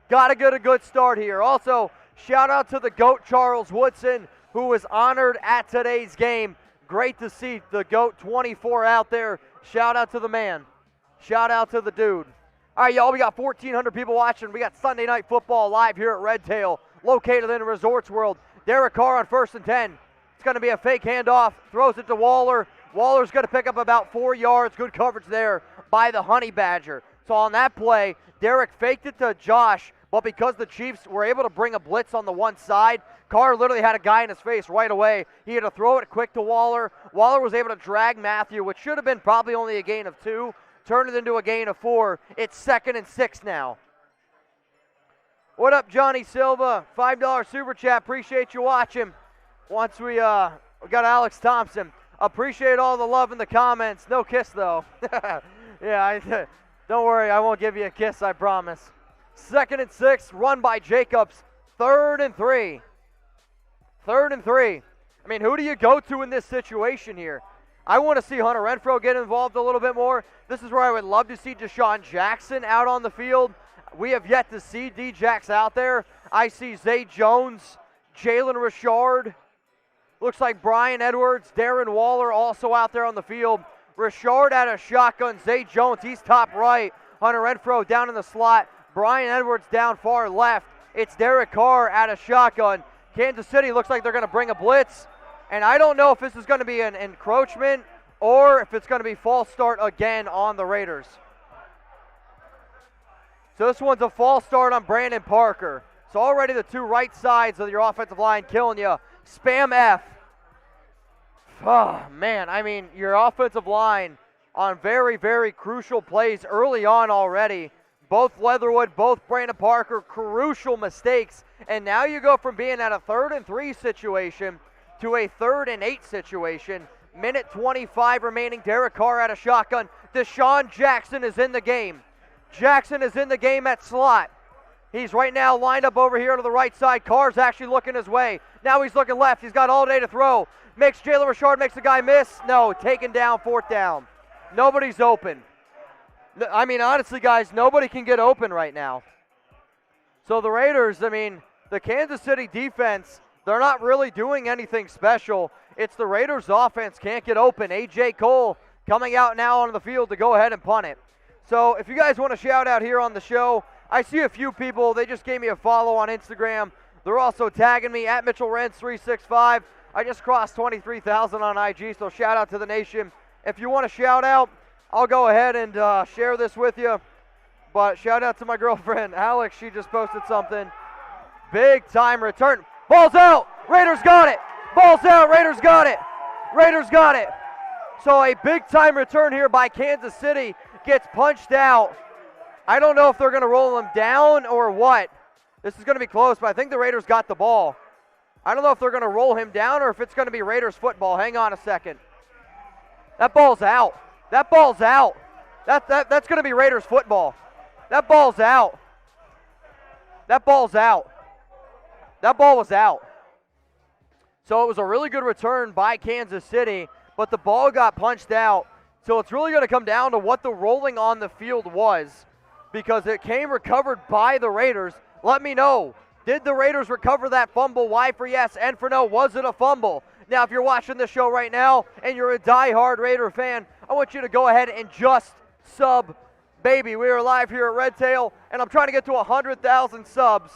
Got to get a good start here. Also, shout out to the GOAT, Charles Woodson, who was honored at today's game. Great to see the GOAT 24 out there. Shout out to the man. Shout out to the dude. All right, y'all, we got 1,400 people watching. We got Sunday Night Football live here at Red Tail, located in Resorts World. Derek Carr on 1st and 10. It's going to be a fake handoff. Throws it to Waller. Waller's going to pick up about 4 yards. Good coverage there by the Honey Badger. So on that play, Derek faked it to Josh, but because the Chiefs were able to bring a blitz on the one side, Carr literally had a guy in his face right away. He had to throw it quick to Waller. Waller was able to drag Matthew, which should have been probably only a gain of 2, turn it into a gain of 4. It's 2nd and 6 now. What up, Johnny Silva? $5 super chat. Appreciate you watching. Once we got Alex Thompson. Appreciate all the love in the comments. No kiss, though. Yeah, don't worry. I won't give you a kiss, I promise. 2nd and 6, run by Jacobs. 3rd and 3. 3rd and 3. I mean, who do you go to in this situation here? I want to see Hunter Renfrow get involved a little bit more. This is where I would love to see Deshaun Jackson out on the field. We have yet to see D-Jax out there. I see Zay Jones, Jalen Richard. Looks like Brian Edwards, Darren Waller also out there on the field. Richard out of shotgun. Zay Jones, he's top right. Hunter Renfrow down in the slot. Brian Edwards down far left. It's Derek Carr out of shotgun. Kansas City looks like they're going to bring a blitz. And I don't know if this is going to be an encroachment or if it's going to be false start again on the Raiders. So this one's a false start on Brandon Parker. So already the 2 right sides of your offensive line killing you. Spam F. Oh, man, I mean, your offensive line on very, very crucial plays early on already. Both Leatherwood, both Brandon Parker, crucial mistakes. And now you go from being at a 3rd and 3 situation to a 3rd and 8 situation. Minute 25 remaining. Derek Carr out of shotgun. Deshaun Jackson is in the game. Jackson is in the game at slot. He's right now lined up over here to the right side. Carr's actually looking his way. Now he's looking left. He's got all day to throw. Makes Jalen Richard, makes the guy miss. No, taken down, 4th down. Nobody's open. I mean, honestly, guys, nobody can get open right now. So the Raiders, I mean, the Kansas City defense, they're not really doing anything special. It's the Raiders' offense can't get open. A.J. Cole coming out now on the field to go ahead and punt it. So if you guys want to shout out here on the show, I see a few people. They just gave me a follow on Instagram. They're also tagging me at Mitchell Renz 365. I just crossed 23,000 on IG, so shout out to the nation. If you want to shout out, I'll go ahead and share this with you. But shout out to my girlfriend, Alex. She just posted something. Big time return. Ball's out. Raiders got it. Ball's out. Raiders got it. Raiders got it. So a big time return here by Kansas City gets punched out. I don't know if they're going to roll him down or what. This is going to be close, but I think the Raiders got the ball. I don't know if they're going to roll him down or if it's going to be Raiders football. Hang on a second. That ball's out. That ball's out. That's going to be Raiders football. That ball's out. That ball's out. That ball was out. So it was a really good return by Kansas City, but the ball got punched out. So it's really going to come down to what the rolling on the field was, because it came recovered by the Raiders. Let me know. Did the Raiders recover that fumble? Y for yes, N for no. Was it a fumble? Now, if you're watching this show right now and you're a diehard Raider fan, I want you to go ahead and just sub, baby. We are live here at Red Tail, and I'm trying to get to 100,000 subs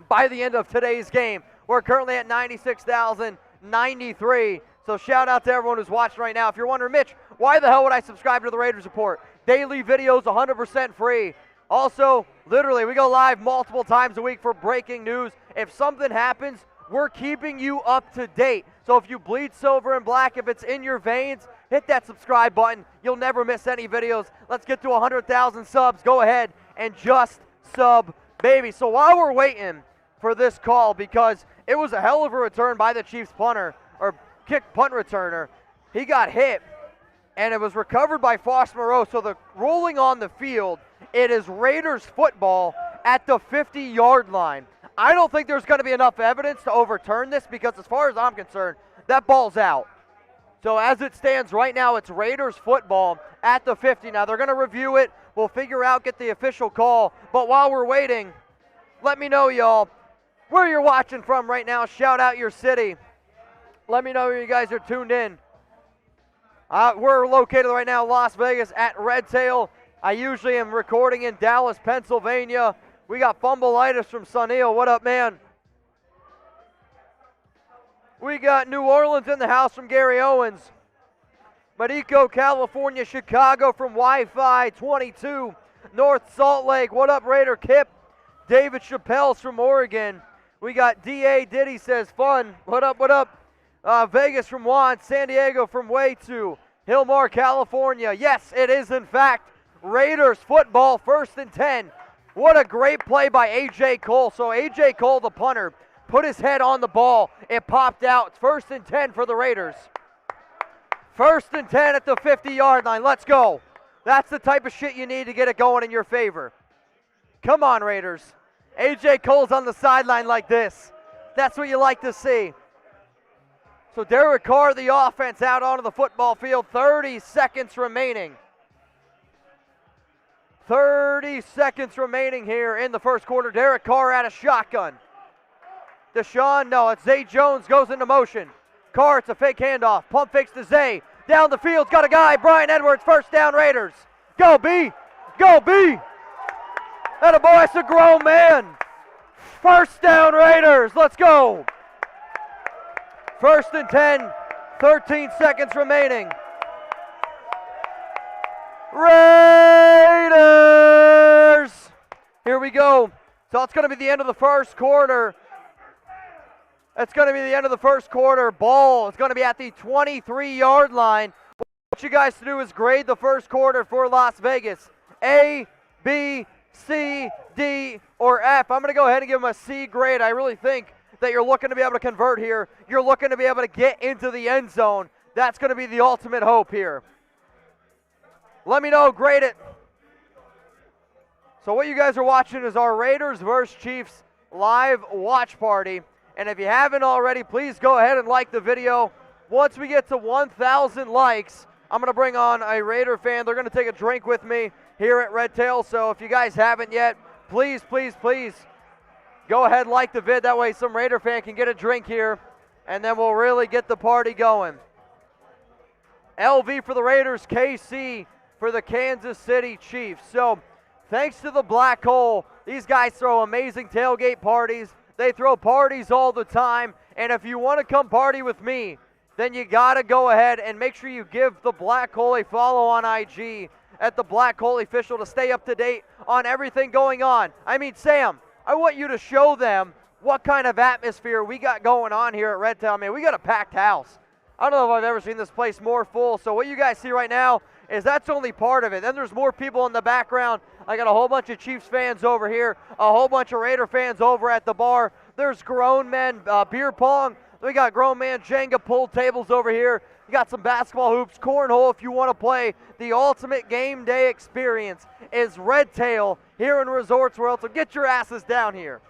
by the end of today's game. We're currently at 96,093. So shout out to everyone who's watching right now. If you're wondering, Mitch, why the hell would I subscribe to the Raiders Report? Daily videos, 100% free. Also, literally, we go live multiple times a week for breaking news. If something happens, we're keeping you up to date. So if you bleed silver and black, if it's in your veins, hit that subscribe button. You'll never miss any videos. Let's get to 100,000 subs. Go ahead and just sub, baby. So while we're waiting for this call, because it was a hell of a return by the Chiefs punter, or kick punt returner, he got hit, and it was recovered by Foster Moreau. So the rolling on the field, it is Raiders football at the 50-yard line. I don't think there's going to be enough evidence to overturn this, because as far as I'm concerned, that ball's out. So as it stands right now, it's Raiders football at the 50. Now they're going to review it. We'll figure out, get the official call. But while we're waiting, let me know, y'all, where you're watching from right now. Shout out your city. Let me know where you guys are tuned in. We're located right now in Las Vegas at Red Tail. I usually am recording in Dallas, Pennsylvania. We got Fumbleitis from Sunil. What up, man? We got New Orleans in the house from Gary Owens. Marico, California, Chicago from Wi-Fi 22. North Salt Lake. What up, Raider Kip? David Chappelle's from Oregon. We got D.A. Diddy says fun. What up, what up? Vegas from Juan. San Diego from Way 2. Hillmore, California. Yes, it is in fact Raiders football, 1st and 10. What a great play by A.J. Cole. So A.J. Cole, the punter, put his head on the ball. It popped out. It's 1st and 10 for the Raiders. 1st and 10 at the 50-yard line. Let's go. That's the type of shit you need to get it going in your favor. Come on, Raiders. A.J. Cole's on the sideline like this. That's what you like to see. So Derek Carr, the offense, out onto the football field. 30 seconds remaining. 30 seconds remaining here in the first quarter. Derek Carr out of shotgun. Deshaun, no, it's Zay Jones goes into motion. Carr, it's a fake handoff. Pump fakes to Zay. Down the field, got a guy. Brian Edwards, 1st down Raiders. Go, B. Go, B. Atta boy, that's a grown man. 1st down Raiders. Let's go. 1st and 10. 13 seconds remaining. Raiders! Here we go. So it's going to be the end of the first quarter. It's going to be the end of the first quarter. Ball is going to be at the 23-yard line. What you guys to do is grade the first quarter for Las Vegas. A, B, C, D, or F. I'm going to go ahead and give them a C grade. I really think that you're looking to be able to convert here. You're looking to be able to get into the end zone. That's going to be the ultimate hope here. Let me know, grade it. So what you guys are watching is our Raiders versus Chiefs live watch party. And if you haven't already, please go ahead and like the video. Once we get to 1,000 likes, I'm going to bring on a Raider fan. They're going to take a drink with me here at Red Tail. So if you guys haven't yet, please, please, please go ahead and like the vid. That way some Raider fan can get a drink here, and then we'll really get the party going. LV for the Raiders, KC for the Kansas City Chiefs. So thanks to the Black Hole, these guys throw amazing tailgate parties. They throw parties all the time. And if you want to come party with me, then you got to go ahead and make sure you give the Black Hole a follow on IG at the Black Hole Official to stay up to date on everything going on. I mean, Sam, I want you to show them what kind of atmosphere we got going on here at RedZone. Man, we got a packed house. I don't know if I've ever seen this place more full. So what you guys see right now is that's only part of it. Then there's more people in the background. I got a whole bunch of Chiefs fans over here, a whole bunch of Raider fans over at the bar. There's grown men, beer pong. We got grown man Jenga pool tables over here. You got some basketball hoops, cornhole if you want to play. The ultimate game day experience is RedTail here in Resorts World, so get your asses down here.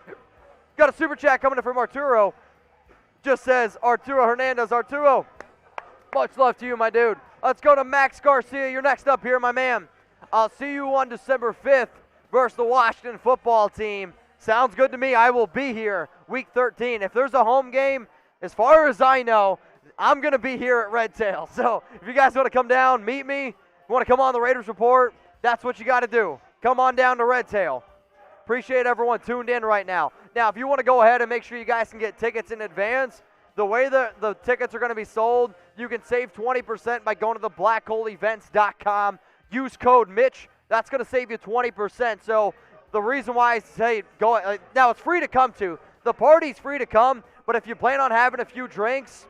Got a super chat coming in from Arturo. Just says, Arturo Hernandez. Arturo, much love to you, my dude. Let's go to Max Garcia. You're next up here, my man. I'll see you on December 5th versus the Washington football team. Sounds good to me. I will be here week 13. If there's a home game, as far as I know, I'm going to be here at RedTail. So if you guys want to come down, meet me, you want to come on the Raiders Report, that's what you got to do. Come on down to RedTail. Appreciate everyone tuned in right now. Now, if you want to go ahead and make sure you guys can get tickets in advance, the way the tickets are going to be sold, you can save 20% by going to the blackholeevents.com. Use code Mitch. That's going to save you 20%. So the reason why I say go now, it's free to come to. The party's free to come, but if you plan on having a few drinks,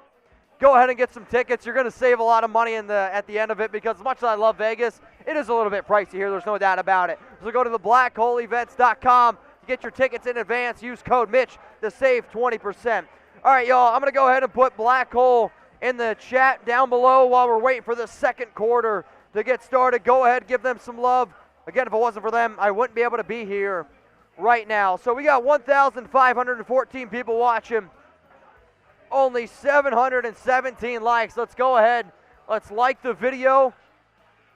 go ahead and get some tickets. You're going to save a lot of money at the end of it because as much as I love Vegas, it is a little bit pricey here. There's no doubt about it. So go to the blackholeevents.com. Get your tickets in advance. Use code Mitch to save 20%. All right, y'all, I'm going to go ahead and put Black Hole in the chat down below while we're waiting for the second quarter to get started. Go ahead, give them some love. Again, if it wasn't for them, I wouldn't be able to be here right now. So we got 1,514 people watching. Only 717 likes. Let's go ahead. Let's like the video.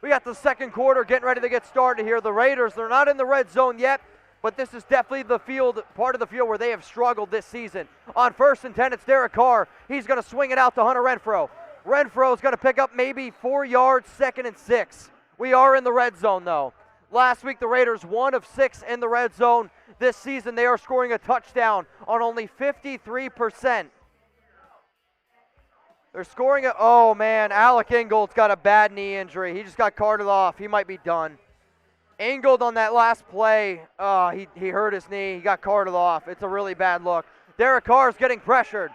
We got the second quarter getting ready to get started here. The Raiders, they're not in the red zone yet, but this is definitely the field, part of the field where they have struggled this season. On 1st and 10, it's Derek Carr. He's going to swing it out to Hunter Renfrow. Renfrow is going to pick up maybe 4 yards, 2nd and 6. We are in the red zone, though. Last week, the Raiders 1 of 6 in the red zone. This season, they are scoring a touchdown on only 53%. They're scoring it. Oh, man, Alec Ingold's got a bad knee injury. He just got carted off. He might be done. Ingold on that last play, he hurt his knee. He got carted off. It's a really bad look. Derek Carr's getting pressured.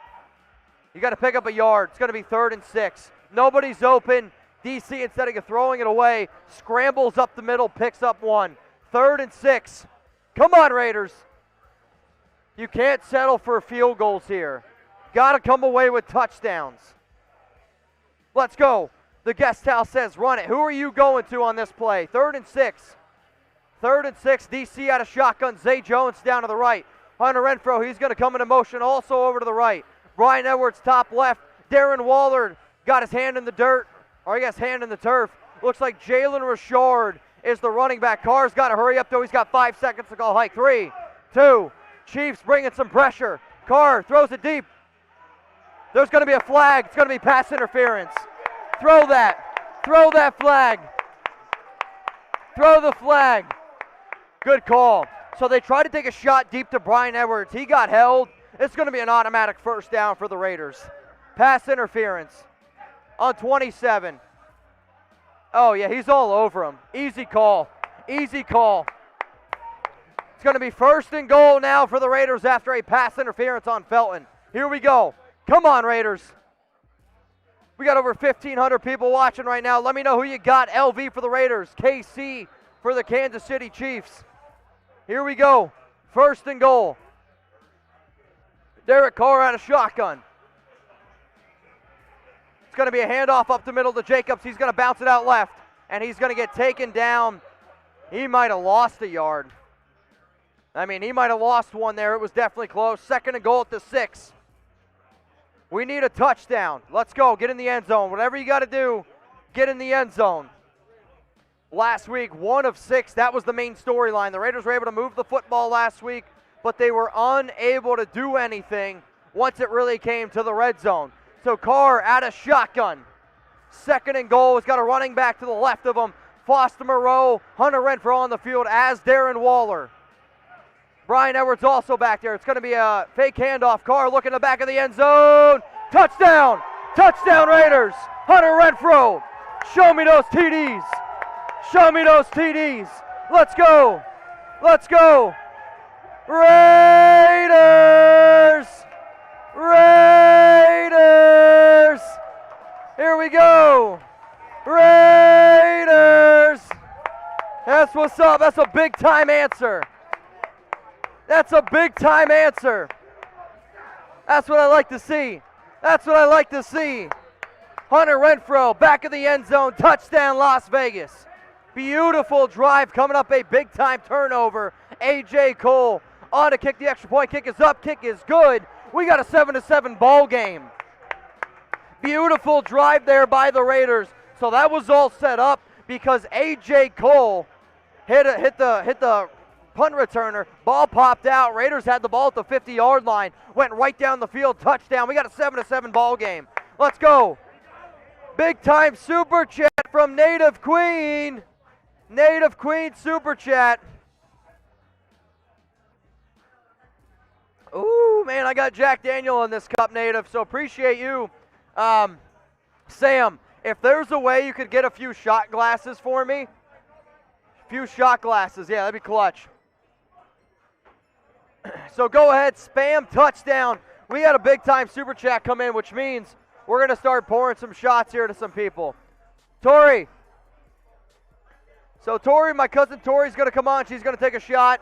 You got to pick up a yard. It's going to be 3rd and 6. Nobody's open. DC, instead of throwing it away, scrambles up the middle, picks up 1. 3rd and 6. Come on, Raiders. You can't settle for field goals here. Got to come away with touchdowns. Let's go. The guest house says run it. Who are you going to on this play? 3rd and 6. 3rd and 6. DC out of shotgun. Zay Jones down to the right. Hunter Renfrow, he's going to come into motion also over to the right. Brian Edwards top left. Darren Waller got his hand in the dirt. Or I guess hand in the turf. Looks like Jalen Richard is the running back. Carr's got to hurry up though. He's got 5 seconds to go. Hike. 3, 2. Chiefs bringing some pressure. Carr throws it deep. There's going to be a flag. It's going to be pass interference. Throw that. Throw that flag. Throw the flag. Good call. So they tried to take a shot deep to Brian Edwards. He got held. It's going to be an automatic first down for the Raiders. Pass interference on 27. Oh, yeah, he's all over him. Easy call. Easy call. It's going to be 1st and goal now for the Raiders after a pass interference on Felton. Here we go. Come on, Raiders. We got over 1,500 people watching right now. Let me know who you got. LV for the Raiders. KC for the Kansas City Chiefs. Here we go. 1st and goal. Derek Carr out of shotgun. It's going to be a handoff up the middle to Jacobs. He's going to bounce it out left, and he's going to get taken down. He might have lost a yard. I mean, he might have lost one there. It was definitely close. 2nd and goal at the 6. We need a touchdown. Let's go. Get in the end zone. Whatever you got to do, get in the end zone. Last week, 1 of 6. That was the main storyline. The Raiders were able to move the football last week, but they were unable to do anything once it really came to the red zone. So Carr out of shotgun. 2nd and goal. He's got a running back to the left of him. Foster Moreau, Hunter Renfro on the field as Darren Waller. Brian Edwards also back there. It's going to be a fake handoff. Carr looking in the back of the end zone. Touchdown! Touchdown Raiders! Hunter Renfro. Show me those TDs. Show me those TDs. Let's go. Let's go. Raiders! Raiders! Here we go. Raiders! That's what's up. That's a big time answer. That's a big time answer. That's what I like to see. That's what I like to see. Hunter Renfro, back of the end zone, touchdown Las Vegas. Beautiful drive, coming up a big time turnover. A.J. Cole on to kick the extra point. Kick is up, kick is good. We got a 7-7 ball game. Beautiful drive there by the Raiders. So that was all set up because A.J. Cole hit the punt returner, ball popped out. Raiders had the ball at the 50-yard line, went right down the field, touchdown. We got a 7-7 ball game. Let's go. Big time super chat from Native Queen. Native Queen super chat. Ooh, man, I got Jack Daniel in this cup, Native, so appreciate you. Sam, if there's a way you could get a few shot glasses for me, few shot glasses, yeah, that'd be clutch. So go ahead, spam touchdown. We had a big time super chat come in, which means we're going to start pouring some shots here to some people. Tori. So Tori, my cousin Tori's going to come on. She's going to take a shot.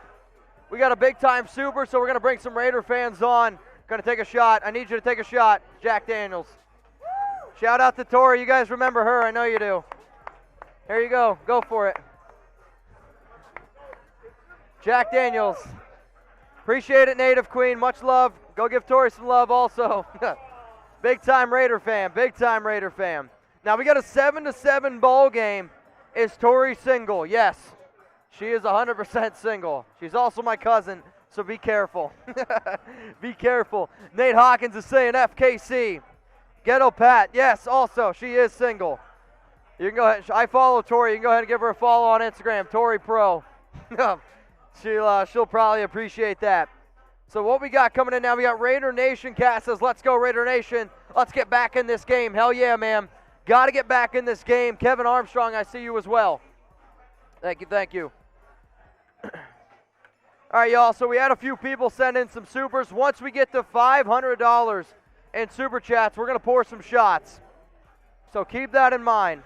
We got a big time super, so we're going to bring some Raider fans on. Going to take a shot. I need you to take a shot, Jack Daniels. Shout out to Tori. You guys remember her. I know you do. Here you go. Go for it. Jack Daniels. Appreciate it, Native Queen. Much love. Go give Tori some love also. Big time Raider fan. Big time Raider fan. Now we got a 7-7 ball game. Is Tori single? Yes. She is 100% single. She's also my cousin, so be careful. Be careful. Nate Hawkins is saying FKC. Ghetto Pat. Yes, also, she is single. You can go ahead. I follow Tori. You can go ahead and give her a follow on Instagram. Tori Pro. She'll probably appreciate that. So what we got coming in now, we got Raider Nation. Cass says, let's go Raider Nation. Let's get back in this game. Hell yeah, man. Got to get back in this game. Kevin Armstrong, I see you as well. Thank you, thank you. All right, y'all, so we had a few people send in some supers. Once we get to $500 in super chats, we're going to pour some shots. So keep that in mind.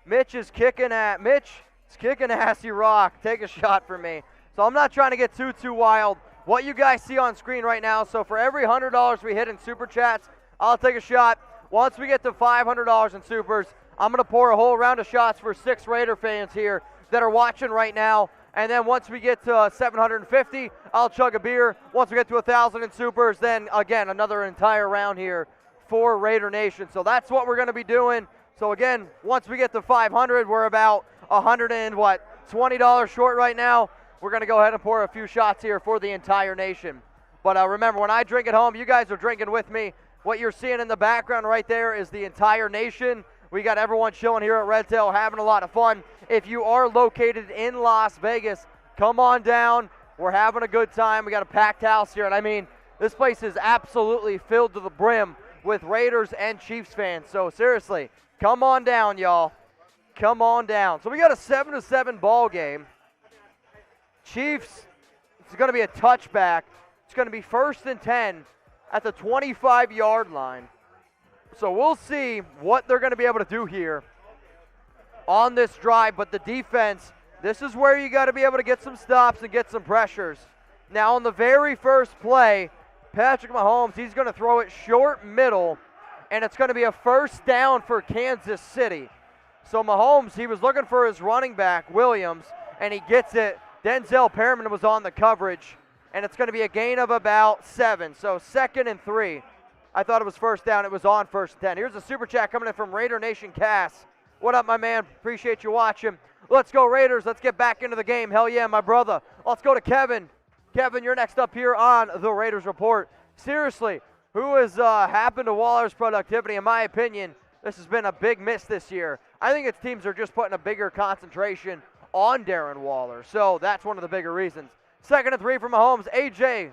Mitch is kicking ass, you rock. Take a shot for me. So I'm not trying to get too wild. What you guys see on screen right now, so for every $100 we hit in super chats, I'll take a shot. Once we get to $500 in supers, I'm going to pour a whole round of shots for 6 Raider fans here that are watching right now. And then once we get to 750, I'll chug a beer. Once we get to 1,000 in supers, then again, another entire round here for Raider Nation. So that's what we're going to be doing. So again, once we get to 500, we're about $20 short right now. We're going to go ahead and pour a few shots here for the entire nation. But remember, when I drink at home, you guys are drinking with me. What you're seeing in the background right there is the entire nation. We got everyone chilling here at RedZone, having a lot of fun. If you are located in Las Vegas, come on down. We're having a good time. We got a packed house here. And I mean, this place is absolutely filled to the brim with Raiders and Chiefs fans. So seriously, come on down, y'all. Come on down. So we got a 7-7 ball game. Chiefs, it's going to be a touchback. It's going to be 1st and 10 at the 25-yard line. So we'll see what they're going to be able to do here on this drive. But the defense, this is where you got to be able to get some stops and get some pressures. Now on the very first play, Patrick Mahomes, he's going to throw it short middle, and it's going to be a 1st down for Kansas City. So Mahomes, he was looking for his running back, Williams, and he gets it. Denzel Perriman was on the coverage, and it's going to be a gain of about 7. So 2nd and 3. I thought it was 1st down. It was on 1st and 10. Here's a super chat coming in from Raider Nation Cass. What up, my man? Appreciate you watching. Let's go Raiders. Let's get back into the game. Hell yeah, my brother. Let's go to Kevin. Kevin, you're next up here on the Raiders Report. Seriously, who has happened to Waller's productivity? In my opinion, This has been a big miss this year. I think its teams are just putting a bigger concentration on Darren Waller. So that's one of the bigger reasons. 2nd and 3 for Mahomes. AJ,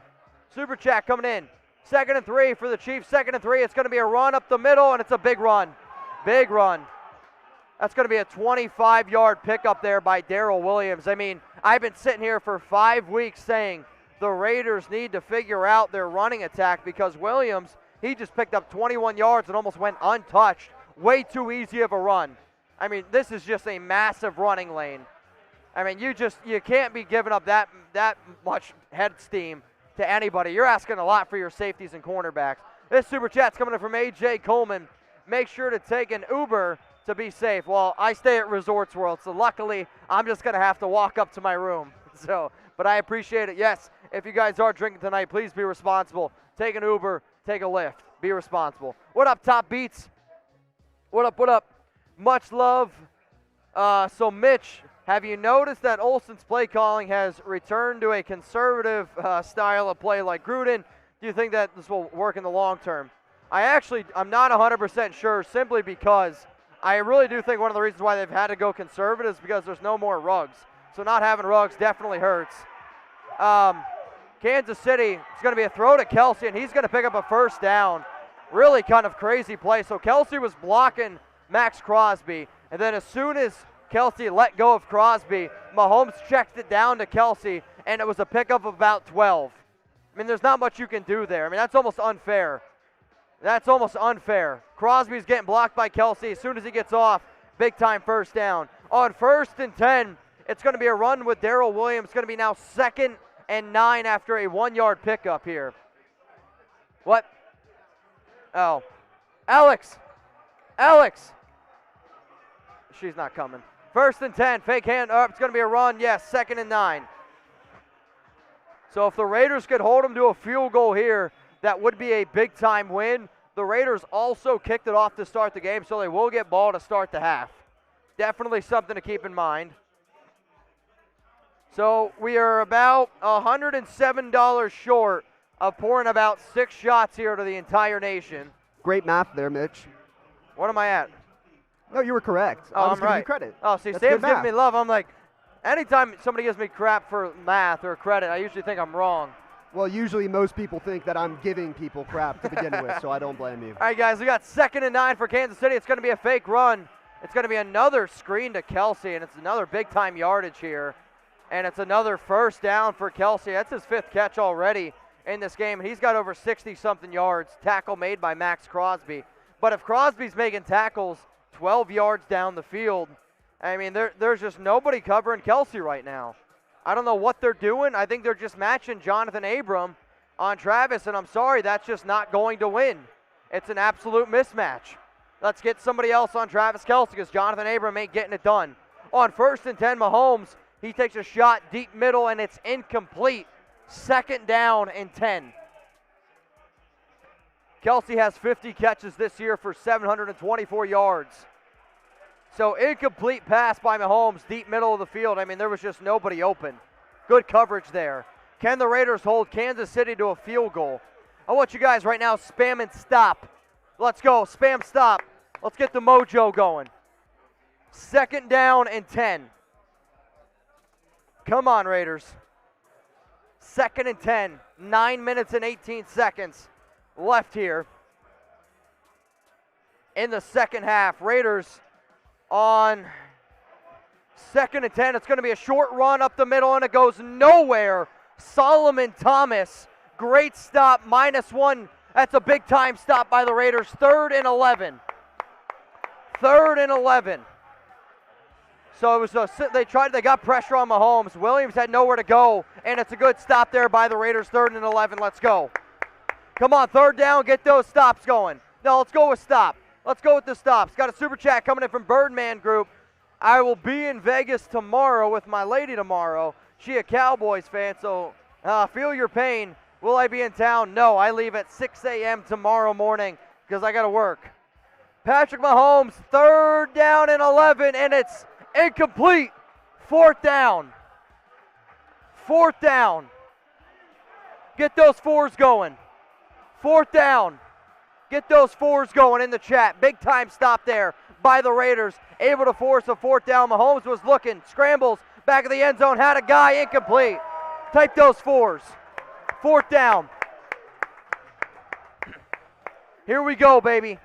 Super Chat coming in. 2nd and 3 for the Chiefs. 2nd and 3. It's going to be a run up the middle, and it's a big run. Big run. That's going to be a 25-yard pickup there by Darrell Williams. I mean, I've been sitting here for 5 weeks saying the Raiders need to figure out their running attack because Williams, he just picked up 21 yards and almost went untouched. Way too easy of a run. I mean, this is just a massive running lane. I mean, you can't be giving up that much head steam to anybody. You're asking a lot for your safeties and cornerbacks. This Super Chat's coming in from A.J. Coleman. Make sure to take an Uber to be safe. Well, I stay at Resorts World, so luckily I'm just going to have to walk up to my room. But I appreciate it. Yes, if you guys are drinking tonight, please be responsible. Take an Uber, take a Lyft. Be responsible. What up, Top Beats? What up, what up? Much love. So, Mitch, have you noticed that Olsen's play calling has returned to a conservative style of play like Gruden? Do you think that this will work in the long term? I'm not 100% sure simply because I really do think one of the reasons why they've had to go conservative is because there's no more Ruggs. So not having Ruggs definitely hurts. Kansas City, it's going to be a throw to Kelsey, and he's going to pick up a first down. Really kind of crazy play. So Kelsey was blocking Max Crosby, and then as soon as Kelsey let go of Crosby, Mahomes checked it down to Kelsey, and it was a pickup of about 12. I mean, there's not much you can do there. I mean, that's almost unfair. That's almost unfair. Crosby's getting blocked by Kelsey. As soon as he gets off, big-time first down. On 1st and 10, it's going to be a run with Darrell Williams. It's going to be now 2nd and 9 after a 1-yard pickup here. What? Oh. Alex. She's not coming. 1st and 10, fake hand up. It's going to be a run. Yes, 2nd and 9. So if the Raiders could hold them to a field goal here, that would be a big-time win. The Raiders also kicked it off to start the game, so they will get ball to start the half. Definitely something to keep in mind. So we are about $107 short of pouring about 6 shots here to the entire nation. Great math there, Mitch. What am I at? No, you were correct. Oh, I was I'm right. giving you credit. Oh, see, That's Sam's good math. giving me love. I'm like, anytime somebody gives me crap for math or credit, I usually think I'm wrong. Well, usually most people think that I'm giving people crap to begin with, so I don't blame you. All right, guys, we got 2nd and 9 for Kansas City. It's going to be a fake run. It's going to be another screen to Kelsey, and it's another big-time yardage here. And it's another first down for Kelsey. That's his 5th catch already in this game, and he's got over 60-something yards. Tackle made by Max Crosby. But if Crosby's making tackles 12 yards down the field, I mean, there's just nobody covering Kelsey right now. I don't know what they're doing. I think they're just matching Jonathan Abram on Travis, and I'm sorry, that's just not going to win. It's an absolute mismatch. Let's get somebody else on Travis Kelce because Jonathan Abram ain't getting it done. On 1st and 10, Mahomes, he takes a shot deep middle, and it's incomplete. 2nd down and 10. Kelce has 50 catches this year for 724 yards. So incomplete pass by Mahomes, deep middle of the field. I mean, there was just nobody open. Good coverage there. Can the Raiders hold Kansas City to a field goal? I want you guys right now spam and stop. Let's go, spam stop. Let's get the mojo going. 2nd down and 10. Come on, Raiders. 2nd and 10. 9 minutes and 18 seconds left here in the second half. Raiders on 2nd and 10. It's going to be a short run up the middle, and it goes nowhere. Solomon Thomas, great stop, -1. That's a big-time stop by the Raiders. 3rd and 11. 3rd and 11. So it was they got pressure on Mahomes. Williams had nowhere to go, and it's a good stop there by the Raiders. 3rd and 11. Let's go. Come on, 3rd down. Get those stops going. No, let's go with stop. Let's go with the stops. Got a super chat coming in from Birdman Group. I will be in Vegas tomorrow with my lady tomorrow. She a Cowboys fan, so feel your pain. Will I be in town? No, I leave at 6 a.m. tomorrow morning because I got to work. Patrick Mahomes, 3rd down and 11, and it's incomplete. 4th down. 4th down. Get those 4s going. 4th down. Get those fours going in the chat. Big time stop there by the Raiders. Able to force a fourth down. Mahomes was looking, scrambles, back of the end zone, had a guy, incomplete. Type those fours. Fourth down. Here we go, baby.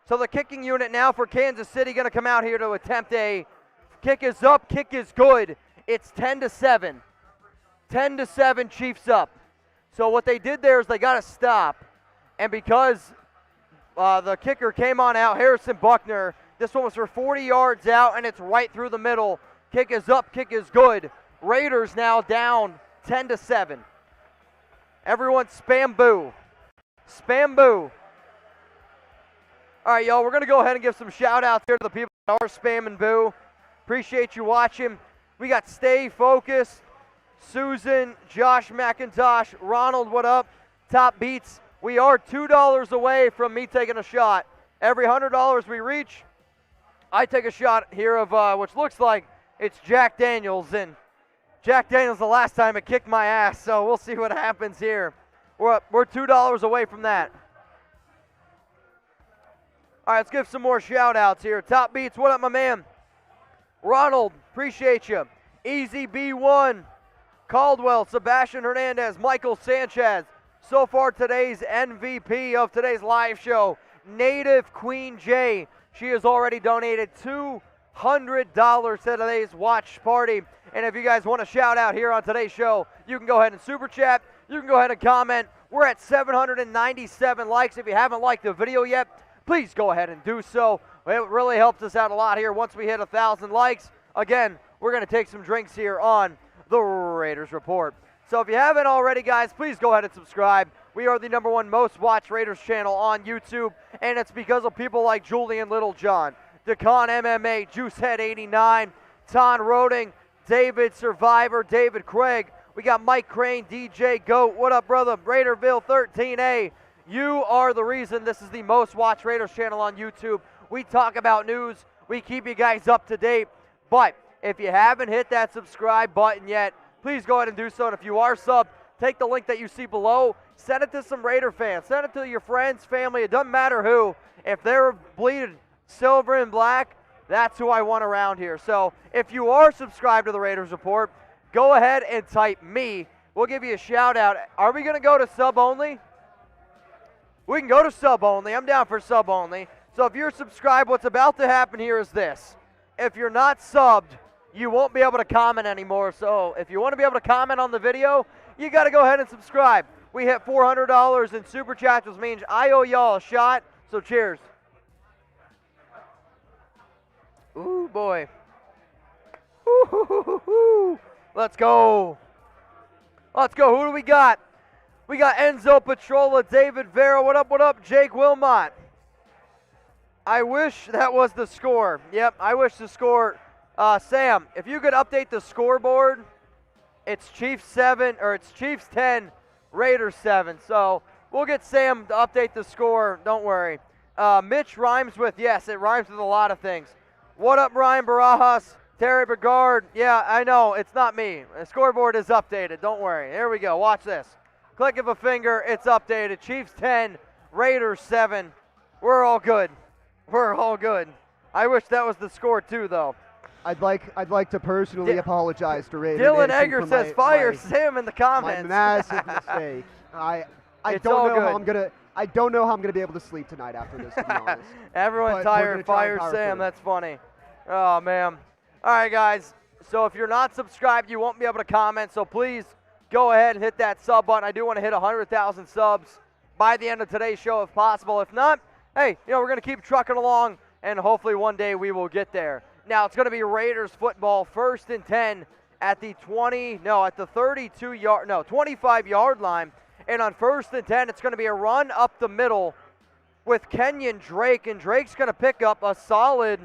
So the kicking unit now for Kansas City going to come out here to attempt a kick is up, kick is good. It's 10-7. 10-7, Chiefs up. So what they did there is they got to stop. And because the kicker came on out, Harrison Buckner, this one was for 40 yards out, and it's right through the middle. Kick is up, kick is good. Raiders now down 10-7. Everyone spam boo. Spam boo. All right, y'all, we're going to go ahead and give some shout-outs here to the people that are spamming boo. Appreciate you watching. We got Stay Focused, Susan, Josh McIntosh, Ronald, what up? Top Beats. We are $2 away from me taking a shot. Every $100 we reach, I take a shot here of which looks like it's Jack Daniels. And Jack Daniels the last time it kicked my ass, so we'll see what happens here. We're $2 away from that. All right, let's give some more shout-outs here. Top Beats, what up, my man? Ronald, appreciate you. Easy B1, Caldwell, Sebastian Hernandez, Michael Sanchez. So far, today's MVP of today's live show, Native Queen J. She has already donated $200 to today's watch party. And if you guys want to shout out here on today's show, you can go ahead and super chat. You can go ahead and comment. We're at 797 likes. If you haven't liked the video yet, please go ahead and do so. It really helps us out a lot here once we hit 1,000 likes. Again, we're going to take some drinks here on the Raiders Report. So if you haven't already, guys, please go ahead and subscribe. We are the #1 most watched Raiders channel on YouTube, and it's because of people like Julian Littlejohn, Decon MMA, Juicehead89, Ton Roding, David Survivor, David Craig. We got Mike Crane, DJ Goat. What up, brother? Raiderville 13A. You are the reason this is the most watched Raiders channel on YouTube. We talk about news. We keep you guys up to date. But if you haven't hit that subscribe button yet, please go ahead and do so. And if you are subbed, take the link that you see below. Send it to some Raider fans. Send it to your friends, family. It doesn't matter who. If they're bleeding silver and black, that's who I want around here. So if you are subscribed to the Raiders Report, go ahead and type me. We'll give you a shout out. Are we going to go to sub only? We can go to sub only. I'm down for sub only. So if you're subscribed, what's about to happen here is this. If you're not subbed, you won't be able to comment anymore. So if you want to be able to comment on the video, you got to go ahead and subscribe. We hit $400 in super chats, which means I owe y'all a shot. So cheers. Ooh, boy. Ooh, let's go. Let's go. Who do we got? We got Enzo Petrola, David Vera. What up, what up? Jake Wilmot. I wish that was the score. Yep, I wish the score. Sam, if you could update the scoreboard, it's Chiefs 7, or it's Chiefs 10, Raiders 7. So we'll get Sam to update the score. Don't worry. Mitch rhymes with, yes, it rhymes with a lot of things. What up, Ryan Barajas? Terry Begard. Yeah, I know, it's not me. The scoreboard is updated. Don't worry. Here we go. Watch this. Click of a finger, it's updated. Chiefs 10, Raiders 7. We're all good. We're all good. I wish that was the score too, though. I'd like to personally apologize to Raiders. Dylan Egger says fire Sam in the comments. My massive mistake. I don't know how I'm gonna be able to sleep tonight after this, to be honest. Everyone tired, fire Sam. That's funny. Oh man. All right, guys. So if you're not subscribed, you won't be able to comment. So please go ahead and hit that sub button. I do want to hit 100,000 subs by the end of today's show if possible. If not, hey, we're going to keep trucking along, and hopefully one day we will get there. Now, it's going to be Raiders football, 1st and 10 at the 25-yard line. And on 1st and 10, it's going to be a run up the middle with Kenyon Drake. And Drake's going to pick up a solid,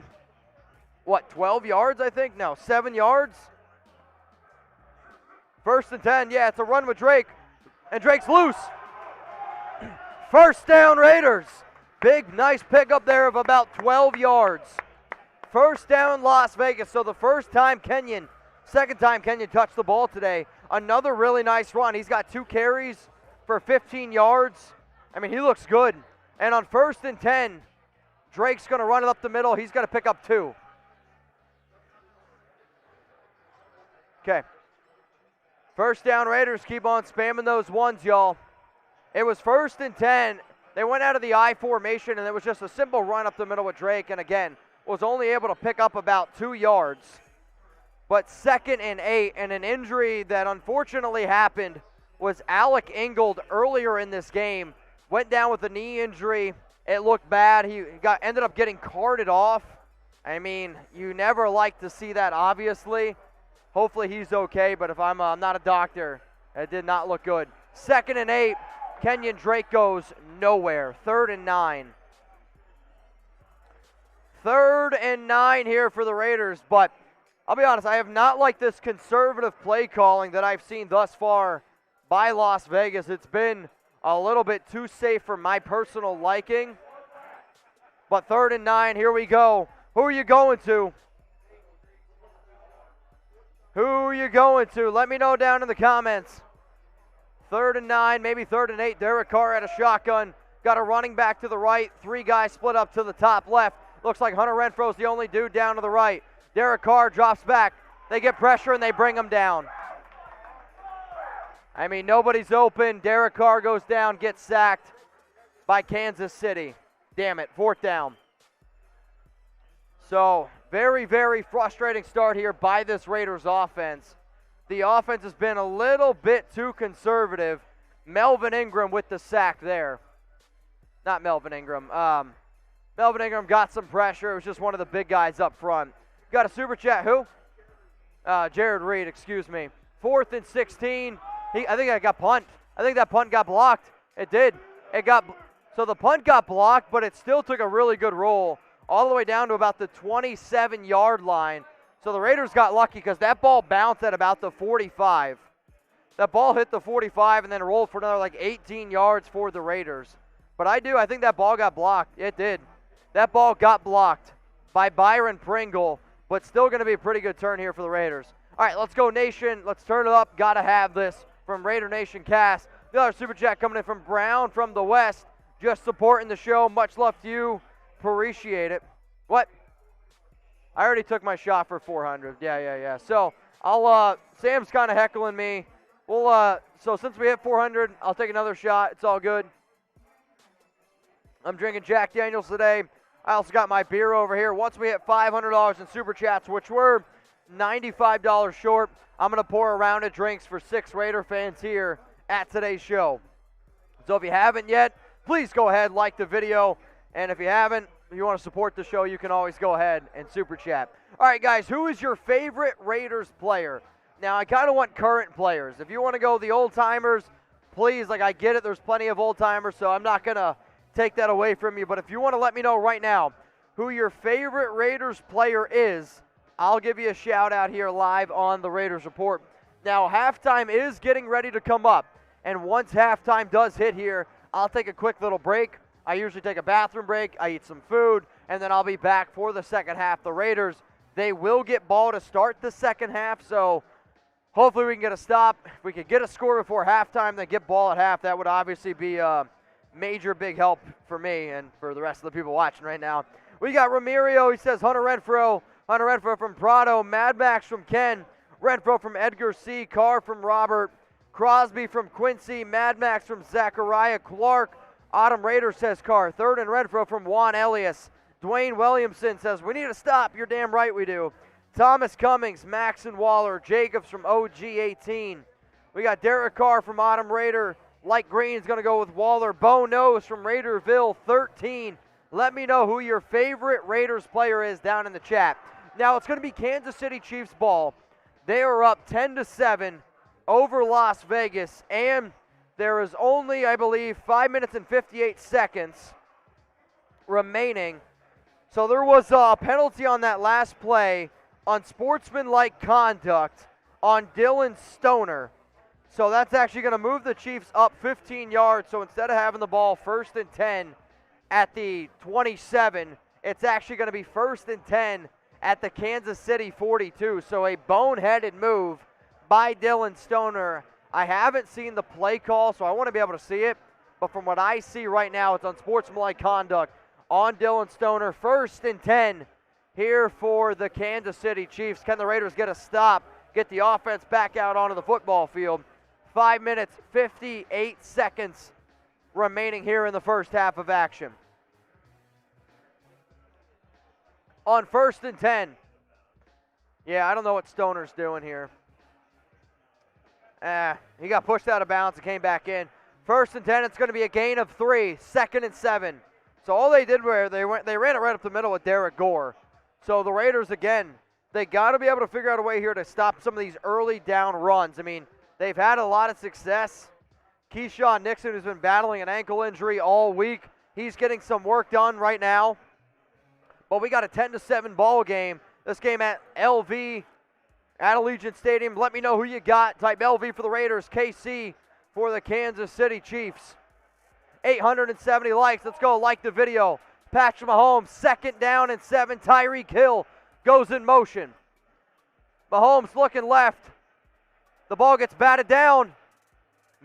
12 yards, I think? No, 7 yards. 1st and 10, yeah, it's a run with Drake. And Drake's loose. First down, Raiders. Big, nice pickup there of about 12 yards. First down, Las Vegas. So the second time Kenyon touched the ball today. Another really nice run. He's got 2 carries for 15 yards. I mean, he looks good. And on 1st and 10, Drake's going to run it up the middle. He's going to pick up 2. Okay. First down, Raiders. Keep on spamming those ones, y'all. It was 1st and 10. They went out of the I formation, and it was just a simple run up the middle with Drake. And again, was only able to pick up about 2 yards. But 2nd and 8, and an injury that unfortunately happened was Alec Ingold earlier in this game. Went down with a knee injury. It looked bad. He ended up getting carted off. I mean, you never like to see that, obviously. Hopefully he's okay, but if I'm not a doctor, it did not look good. 2nd and 8, Kenyon Drake goes nowhere. 3rd and 9. 3rd and 9 here for the Raiders, but I'll be honest, I have not liked this conservative play calling that I've seen thus far by Las Vegas. It's been a little bit too safe for my personal liking. But 3rd and 9, here we go. Who are you going to? Who are you going to? Let me know down in the comments. 3rd and 9, maybe 3rd and 8. Derek Carr at a shotgun. Got a running back to the right. 3 guys split up to the top left. Looks like Hunter Renfro's the only dude down to the right. Derek Carr drops back. They get pressure and they bring him down. I mean, nobody's open. Derek Carr goes down, gets sacked by Kansas City. Damn it, 4th down. So, very, very frustrating start here by this Raiders offense. The offense has been a little bit too conservative. Melvin Ingram with the sack there. Not Melvin Ingram. Melvin Ingram got some pressure. It was just one of the big guys up front. Got a super chat. Who? Jared Reed, excuse me. 4th and 16. I think I got punt. I think that punt got blocked. It did. So the punt got blocked, but it still took a really good roll all the way down to about the 27-yard line. So the Raiders got lucky because that ball bounced at about the 45. That ball hit the 45 and then rolled for another like 18 yards for the Raiders. But I think that ball got blocked. It did. That ball got blocked by Byron Pringle, but still going to be a pretty good turn here for the Raiders. All right, let's go, Nation. Let's turn it up. Got to have this from Raider Nation Cast. The other super chat coming in from Brown from the West. Just supporting the show. Much love to you. Appreciate it. What? I already took my shot for 400. Yeah. So Sam's kind of heckling me. So since we hit 400, I'll take another shot. It's all good. I'm drinking Jack Daniels today. I also got my beer over here. Once we hit $500 in super chats, which we're $95 short, I'm going to pour a round of drinks for 6 Raider fans here at today's show. So if you haven't yet, please go ahead, like the video. And if you haven't, if you want to support the show, you can always go ahead and super chat. All right, guys, who is your favorite Raiders player? Now, I kind of want current players. If you want to go the old-timers, please, I get it. There's plenty of old-timers, so I'm not going to take that away from you. But if you want to let me know right now who your favorite Raiders player is, I'll give you a shout-out here live on the Raiders Report. Now, halftime is getting ready to come up. And once halftime does hit here, I'll take a quick little break. I usually take a bathroom break, I eat some food, and then I'll be back for the second half. The Raiders, they will get ball to start the second half, so hopefully we can get a stop. If we could get a score before halftime, then get ball at half, that would obviously be a major big help for me and for the rest of the people watching right now. We got Ramirio, he says Hunter Renfro from Prado, Mad Max from Ken, Renfro from Edgar C., Carr from Robert, Crosby from Quincy, Mad Max from Zachariah Clark, Autumn Raider says Carr, 3rd and Renfro from Juan Elias. Dwayne Williamson says, we need to stop. You're damn right we do. Thomas Cummings, Max and Waller, Jacobs from OG18. We got Derek Carr from Autumn Raider. Light Green's going to go with Waller. Bo Knows from Raiderville, 13. Let me know who your favorite Raiders player is down in the chat. Now, it's going to be Kansas City Chiefs ball. They are up 10-7 over Las Vegas, and there is only, I believe, 5 minutes and 58 seconds remaining. So there was a penalty on that last play on sportsmanlike conduct on Dylan Stoner. So that's actually going to move the Chiefs up 15 yards. So instead of having the ball 1st and 10 at the 27, it's actually going to be 1st and 10 at the Kansas City 42. So a boneheaded move by Dylan Stoner. I haven't seen the play call, so I want to be able to see it. But from what I see right now, it's unsportsmanlike conduct on Dylan Stoner. 1st and 10 here for the Kansas City Chiefs. Can the Raiders get a stop, get the offense back out onto the football field? 5 minutes, 58 seconds remaining here in the first half of action. On 1st and 10. Yeah, I don't know what Stoner's doing here. He got pushed out of bounds and came back in. 1st and 10, it's going to be a gain of 3. 2nd and 7. So all they did was they ran it right up the middle with Derek Gore. So the Raiders, again, they got to be able to figure out a way here to stop some of these early down runs. I mean, they've had a lot of success. Keyshawn Nixon, who's been battling an ankle injury all week, he's getting some work done right now. But we got a 10-7 ball game. This game at LV at Allegiant Stadium. Let me know who you got. Type LV for the Raiders, KC for the Kansas City Chiefs. 870 likes. Let's go like the video. Patrick Mahomes, 2nd down and 7. Tyreek Hill goes in motion. Mahomes looking left. The ball gets batted down.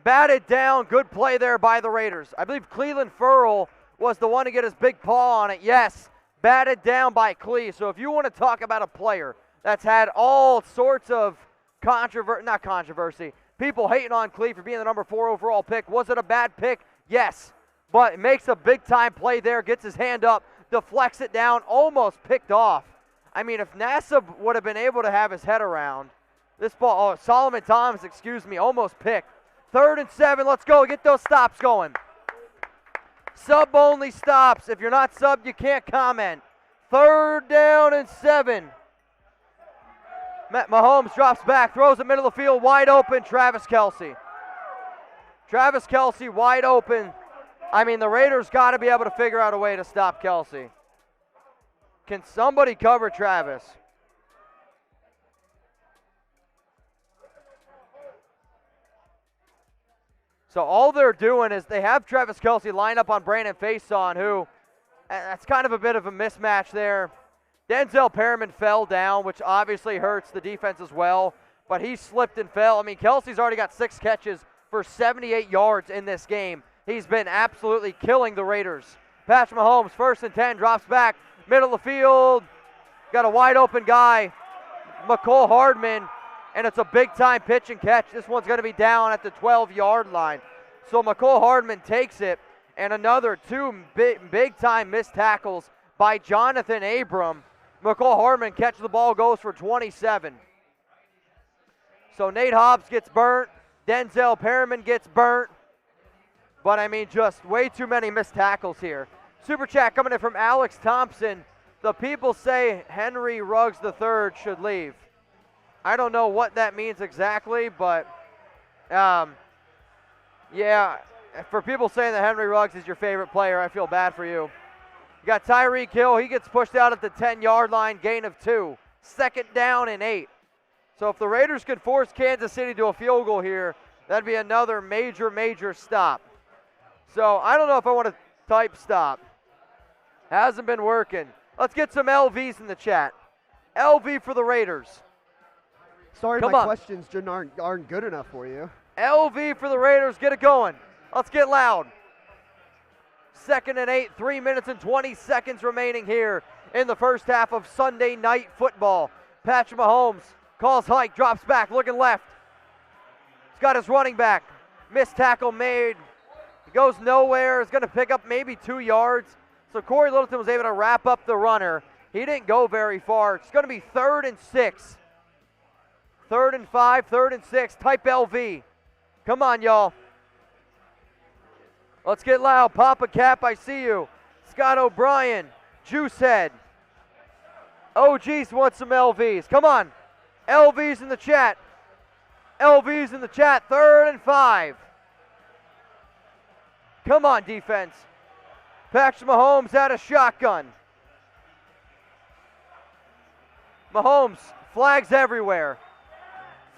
Batted down. Good play there by the Raiders. I believe Cleveland Ferrell was the one to get his big paw on it. Yes, batted down by Clee. So if you want to talk about a player that's had all sorts of controversy, people hating on Clee for being the number 4 overall pick. Was it a bad pick? Yes. But it makes a big-time play there, gets his hand up, deflects it down, almost picked off. I mean, if NASA would have been able to have his head around, this ball, Solomon Thomas, almost picked. 3rd and 7, let's go, get those stops going. Sub-only stops. If you're not subbed, you can't comment. 3rd down and 7. Mahomes drops back, throws it middle of the field, wide open, Travis Kelce. Travis Kelce wide open. I mean, the Raiders got to be able to figure out a way to stop Kelce. Can somebody cover Travis? So all they're doing is they have Travis Kelce line up on Brandon Faison, who, that's kind of a bit of a mismatch there. Denzel Perriman fell down, which obviously hurts the defense as well, but he slipped and fell. I mean, Kelce's already got 6 catches for 78 yards in this game. He's been absolutely killing the Raiders. Patrick Mahomes, 1st and 10, drops back, middle of the field. Got a wide open guy, McCole Hardman, and it's a big-time pitch and catch. This one's going to be down at the 12-yard line. So McCole Hardman takes it, and another 2 big-time missed tackles by Jonathan Abram. McCole Hardman catches the ball, goes for 27. So Nate Hobbs gets burnt. Denzel Perriman gets burnt. But, I mean, just way too many missed tackles here. Super chat coming in from Alex Thompson. The people say Henry Ruggs III should leave. I don't know what that means exactly, but, yeah, for people saying that Henry Ruggs is your favorite player, I feel bad for you. You got Tyreek Hill. He gets pushed out at the 10-yard line, gain of 2. 2nd down and 8. So if the Raiders could force Kansas City to a field goal here, that'd be another major, major stop. So I don't know if I want to type stop. Hasn't been working. Let's get some LVs in the chat. LV for the Raiders. Sorry, my questions aren't good enough for you. LV for the Raiders. Get it going. Let's get loud. 2nd and 8. 3 minutes and 20 seconds remaining here in the first half of Sunday Night Football. Patrick Mahomes calls hike, drops back, looking left. He's got his running back. Missed tackle made. He goes nowhere. He's going to pick up maybe 2 yards. So Corey Littleton was able to wrap up the runner. He didn't go very far. It's going to be 3rd and 6. 3rd and 5, 3rd and 6. Type LV. Come on, y'all. Let's get loud. Papa Cap, I see you. Scott O'Brien. Juicehead. OGs want some LVs. Come on. LVs in the chat. LVs in the chat. 3rd and 5. Come on, defense. Patrick Mahomes out of shotgun. Mahomes, flags everywhere.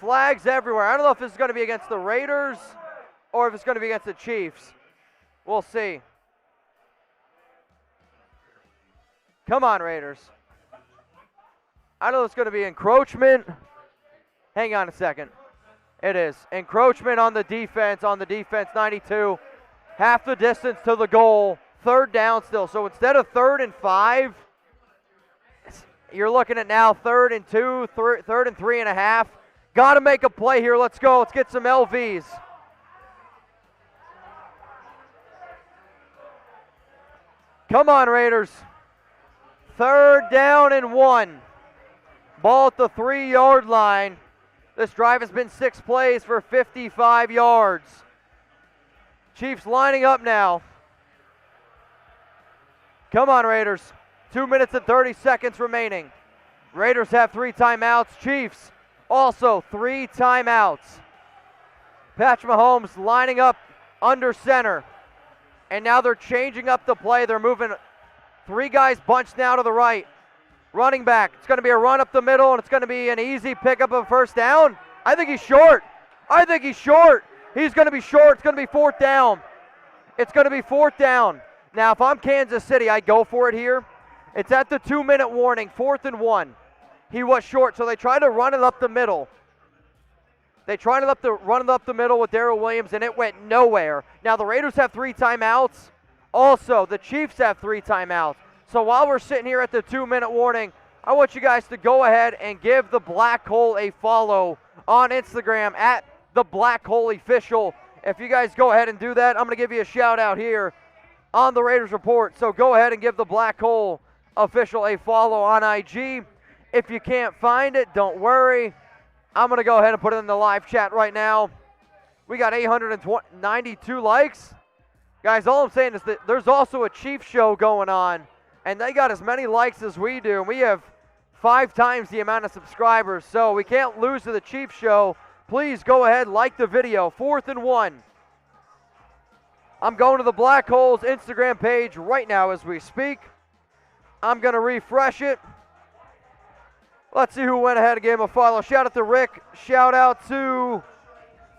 Flags everywhere. I don't know if this is going to be against the Raiders or if it's going to be against the Chiefs. We'll see. Come on, Raiders. I know it's going to be encroachment. Hang on a second. It is. Encroachment on the defense, 92. half the distance to the goal, 3rd down still. So instead of 3rd and 5, you're looking at now 3rd and 2, 3rd and 3.5. Got to make a play here. Let's go. Let's get some LVs. Come on, Raiders. 3rd down and 1. Ball at the 3-yard line. This drive has been 6 plays for 55 yards. Chiefs lining up now. Come on, Raiders. 2 minutes and 30 seconds remaining. Raiders have 3 timeouts. Chiefs also 3 timeouts. Patrick Mahomes lining up under center. And now they're changing up the play. They're moving 3 guys bunched now to the right. Running back. It's going to be a run up the middle, and it's going to be an easy pickup of 1st down. I think he's short. He's going to be short. It's going to be 4th down. It's going to be 4th down. Now, if I'm Kansas City, I go for it here. It's at the 2-minute warning, 4th and 1. He was short, so they try to run it up the middle. They tried to run it up the middle with Darrell Williams, and it went nowhere. Now, the Raiders have 3 timeouts. Also, the Chiefs have 3 timeouts. So while we're sitting here at the 2-minute warning, I want you guys to go ahead and give the Black Hole a follow on Instagram at the Black Hole Official. If you guys go ahead and do that, I'm going to give you a shout out here on the Raiders Report. So go ahead and give the Black Hole Official a follow on IG. If you can't find it, don't worry. I'm going to go ahead and put it in the live chat right now. We got 892 likes. Guys, all I'm saying is that there's also a Chiefs show going on, and they got as many likes as we do. We have 5 times the amount of subscribers, so we can't lose to the Chiefs show. Please go ahead, like the video. 4th and 1. I'm going to the Black Hole's Instagram page right now as we speak. I'm going to refresh it. Let's see who went ahead and gave him a follow. Shout out to Rick. Shout out to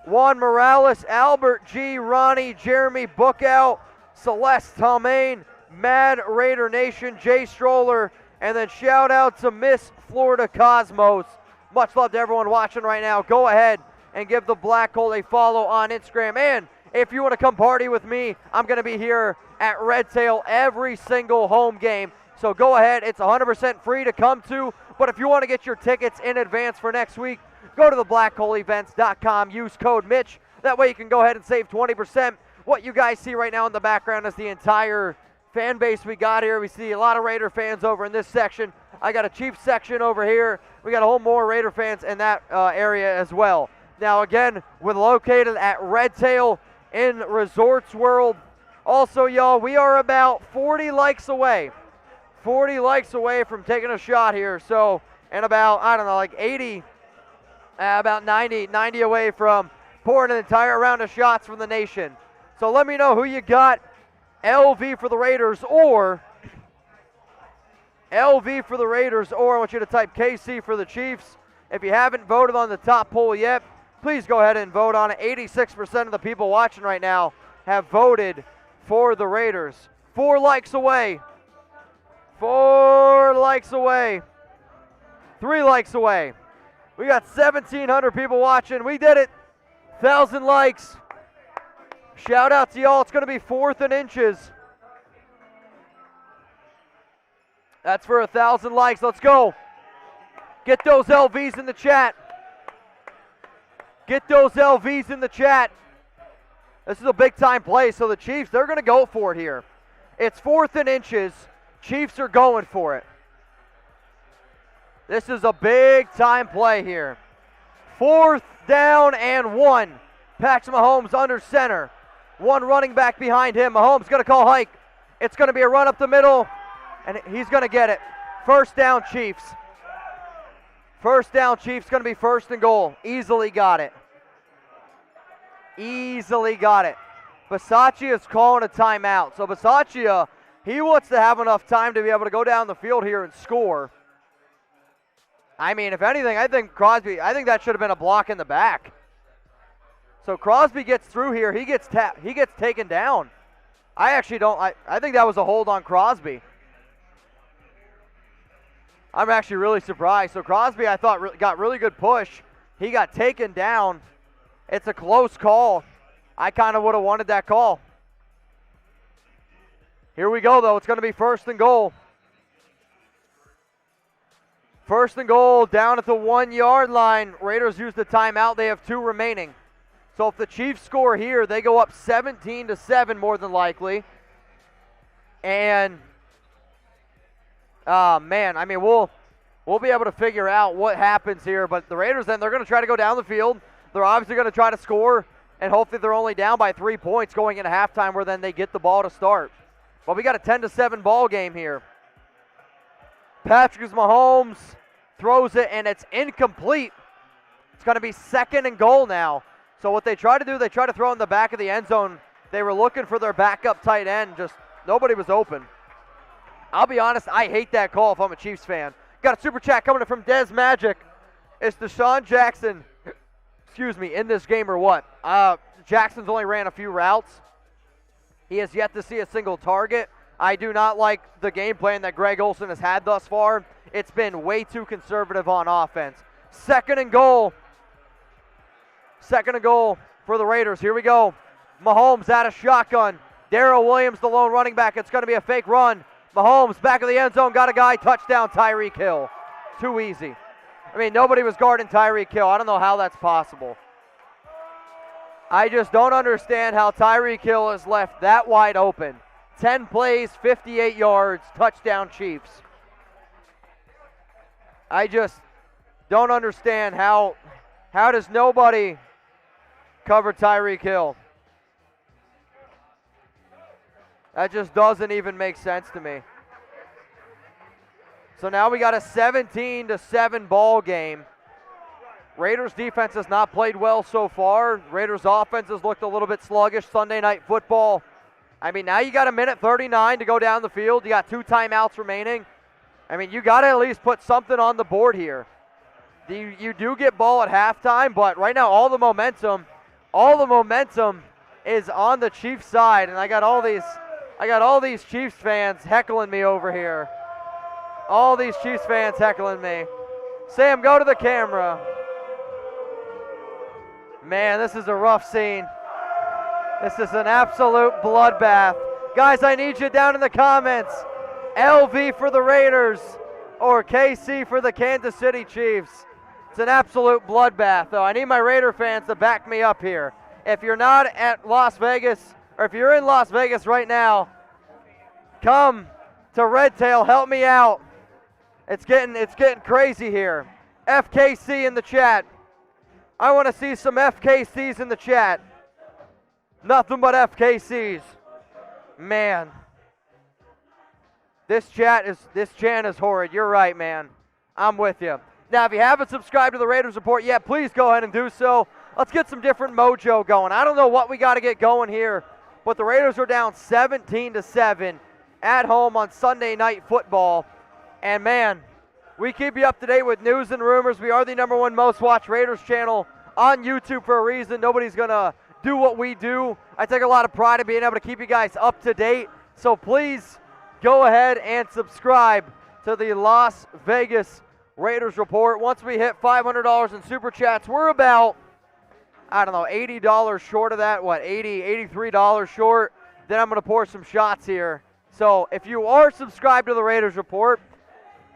Juan Morales, Albert G, Ronnie, Jeremy Bookout, Celeste Talmain, Mad Raider Nation, Jay Stroller, and then shout out to Miss Florida Cosmos. Much love to everyone watching right now. Go ahead and give the Black Hole a follow on Instagram. And if you want to come party with me, I'm going to be here at RedTail every single home game. So go ahead. It's 100% free to come to. But if you want to get your tickets in advance for next week, go to theBlackHoleEvents.com. Use code Mitch. That way you can go ahead and save 20%. What you guys see right now in the background is the entire fan base we got here. We see a lot of Raider fans over in this section. I got a Chiefs section over here. We got a whole more Raider fans in that area as well. Now again, we're located at RedTail in Resorts World. Also, y'all, we are about 40 likes away. 40 likes away from taking a shot here. So, and about, I don't know, like 80, about 90 away from pouring an entire round of shots from the nation. So let me know who you got. LV for the Raiders or LV for the Raiders, or I want you to type KC for the Chiefs. If you haven't voted on the top poll yet, please go ahead and vote on it. 86% of the people watching right now have voted for the Raiders. 4 likes away. 4 likes away. 3 likes away. We got 1,700 people watching. We did it. 1,000 likes. Shout out to y'all. It's going to be 4th and inches. That's for 1,000 likes. Let's go. Get those LVs in the chat. Get those LVs in the chat. This is a big time play, so the Chiefs, they're going to go for it here. It's 4th and inches. Chiefs are going for it. This is a big time play here. 4th down and 1. Patrick Mahomes under center. 1 running back behind him. Mahomes going to call hike. It's going to be a run up the middle, and he's going to get it. 1st down, Chiefs. 1st down, Chiefs, going to be 1st and goal. Easily got it. Easily got it. Bisaccia is calling a timeout. So Bisaccia, he wants to have enough time to be able to go down the field here and score. I mean, if anything, I think that should have been a block in the back. So Crosby gets through here. He gets taken down. I think that was a hold on Crosby. I'm actually really surprised. So Crosby, I thought, got really good push. He got taken down. It's a close call. I kind of would have wanted that call. Here we go, though. It's going to be first and goal. First and goal down at the 1-yard line. Raiders use the timeout. They have 2 remaining. So if the Chiefs score here, they go up 17-7 more than likely. And, man, I mean, we'll be able to figure out what happens here. But the Raiders, then, they're going to try to go down the field. They're obviously going to try to score. And hopefully they're only down by 3 points going into halftime where then they get the ball to start. But we got a 10-7 ball game here. Patrick Mahomes throws it, and it's incomplete. It's going to be second and goal now. So what they try to do, they try to throw in the back of the end zone. They were looking for their backup tight end. Just nobody was open. I'll be honest, I hate that call if I'm a Chiefs fan. Got a super chat coming in from Des Magic. Is Deshaun Jackson, in this game or what? Jackson's only ran a few routes. He has yet to see a single target. I do not like the game plan that Greg Olsen has had thus far. It's been way too conservative on offense. Second and goal. Second and goal for the Raiders. Here we go. Mahomes out of shotgun. Darrell Williams, the lone running back. It's going to be a fake run. Mahomes back of the end zone. Got a guy. Touchdown, Tyreek Hill. Too easy. I mean, nobody was guarding Tyreek Hill. I don't know how that's possible. I just don't understand how Tyreek Hill is left that wide open. 10 plays, 58 yards, touchdown Chiefs. I just don't understand how does nobody cover Tyreek Hill? That just doesn't even make sense to me. So now we got a 17-7 ball game. Raiders defense has not played well so far. Raiders offense has looked a little bit sluggish. Sunday Night Football. I mean, now you got a minute 39 to go down the field. You got 2 timeouts remaining. I mean, you got to at least put something on the board here. You do get ball at halftime, but right now all the momentum is on the Chiefs side, and I got all these Chiefs fans heckling me over here. All these Chiefs fans heckling me. Sam, go to the camera. Man, this is a rough scene. This is an absolute bloodbath. Guys, I need you down in the comments. LV for the Raiders or KC for the Kansas City Chiefs. It's an absolute bloodbath, though. I need my Raider fans to back me up here. If you're not at Las Vegas, or if you're in Las Vegas right now, come to Red Tail. Help me out. It's getting crazy here. FKC in the chat. I want to see some FKCs in the chat. Nothing but FKCs. Man. This chant is horrid. You're right, man. I'm with you. Now, if you haven't subscribed to the Raiders Report yet, please go ahead and do so. Let's get some different mojo going. I don't know what we got to get going here, but the Raiders are down 17-7 at home on Sunday Night Football. And, man, we keep you up to date with news and rumors. We are the #1 most watched Raiders channel on YouTube for a reason. Nobody's going to do what we do. I take a lot of pride in being able to keep you guys up to date. So please go ahead and subscribe to the Las Vegas Raiders Report. Once we hit $500 in Super Chats, we're about, I don't know, $80 short of that. What, $83 short? Then I'm going to pour some shots here. So if you are subscribed to the Raiders Report,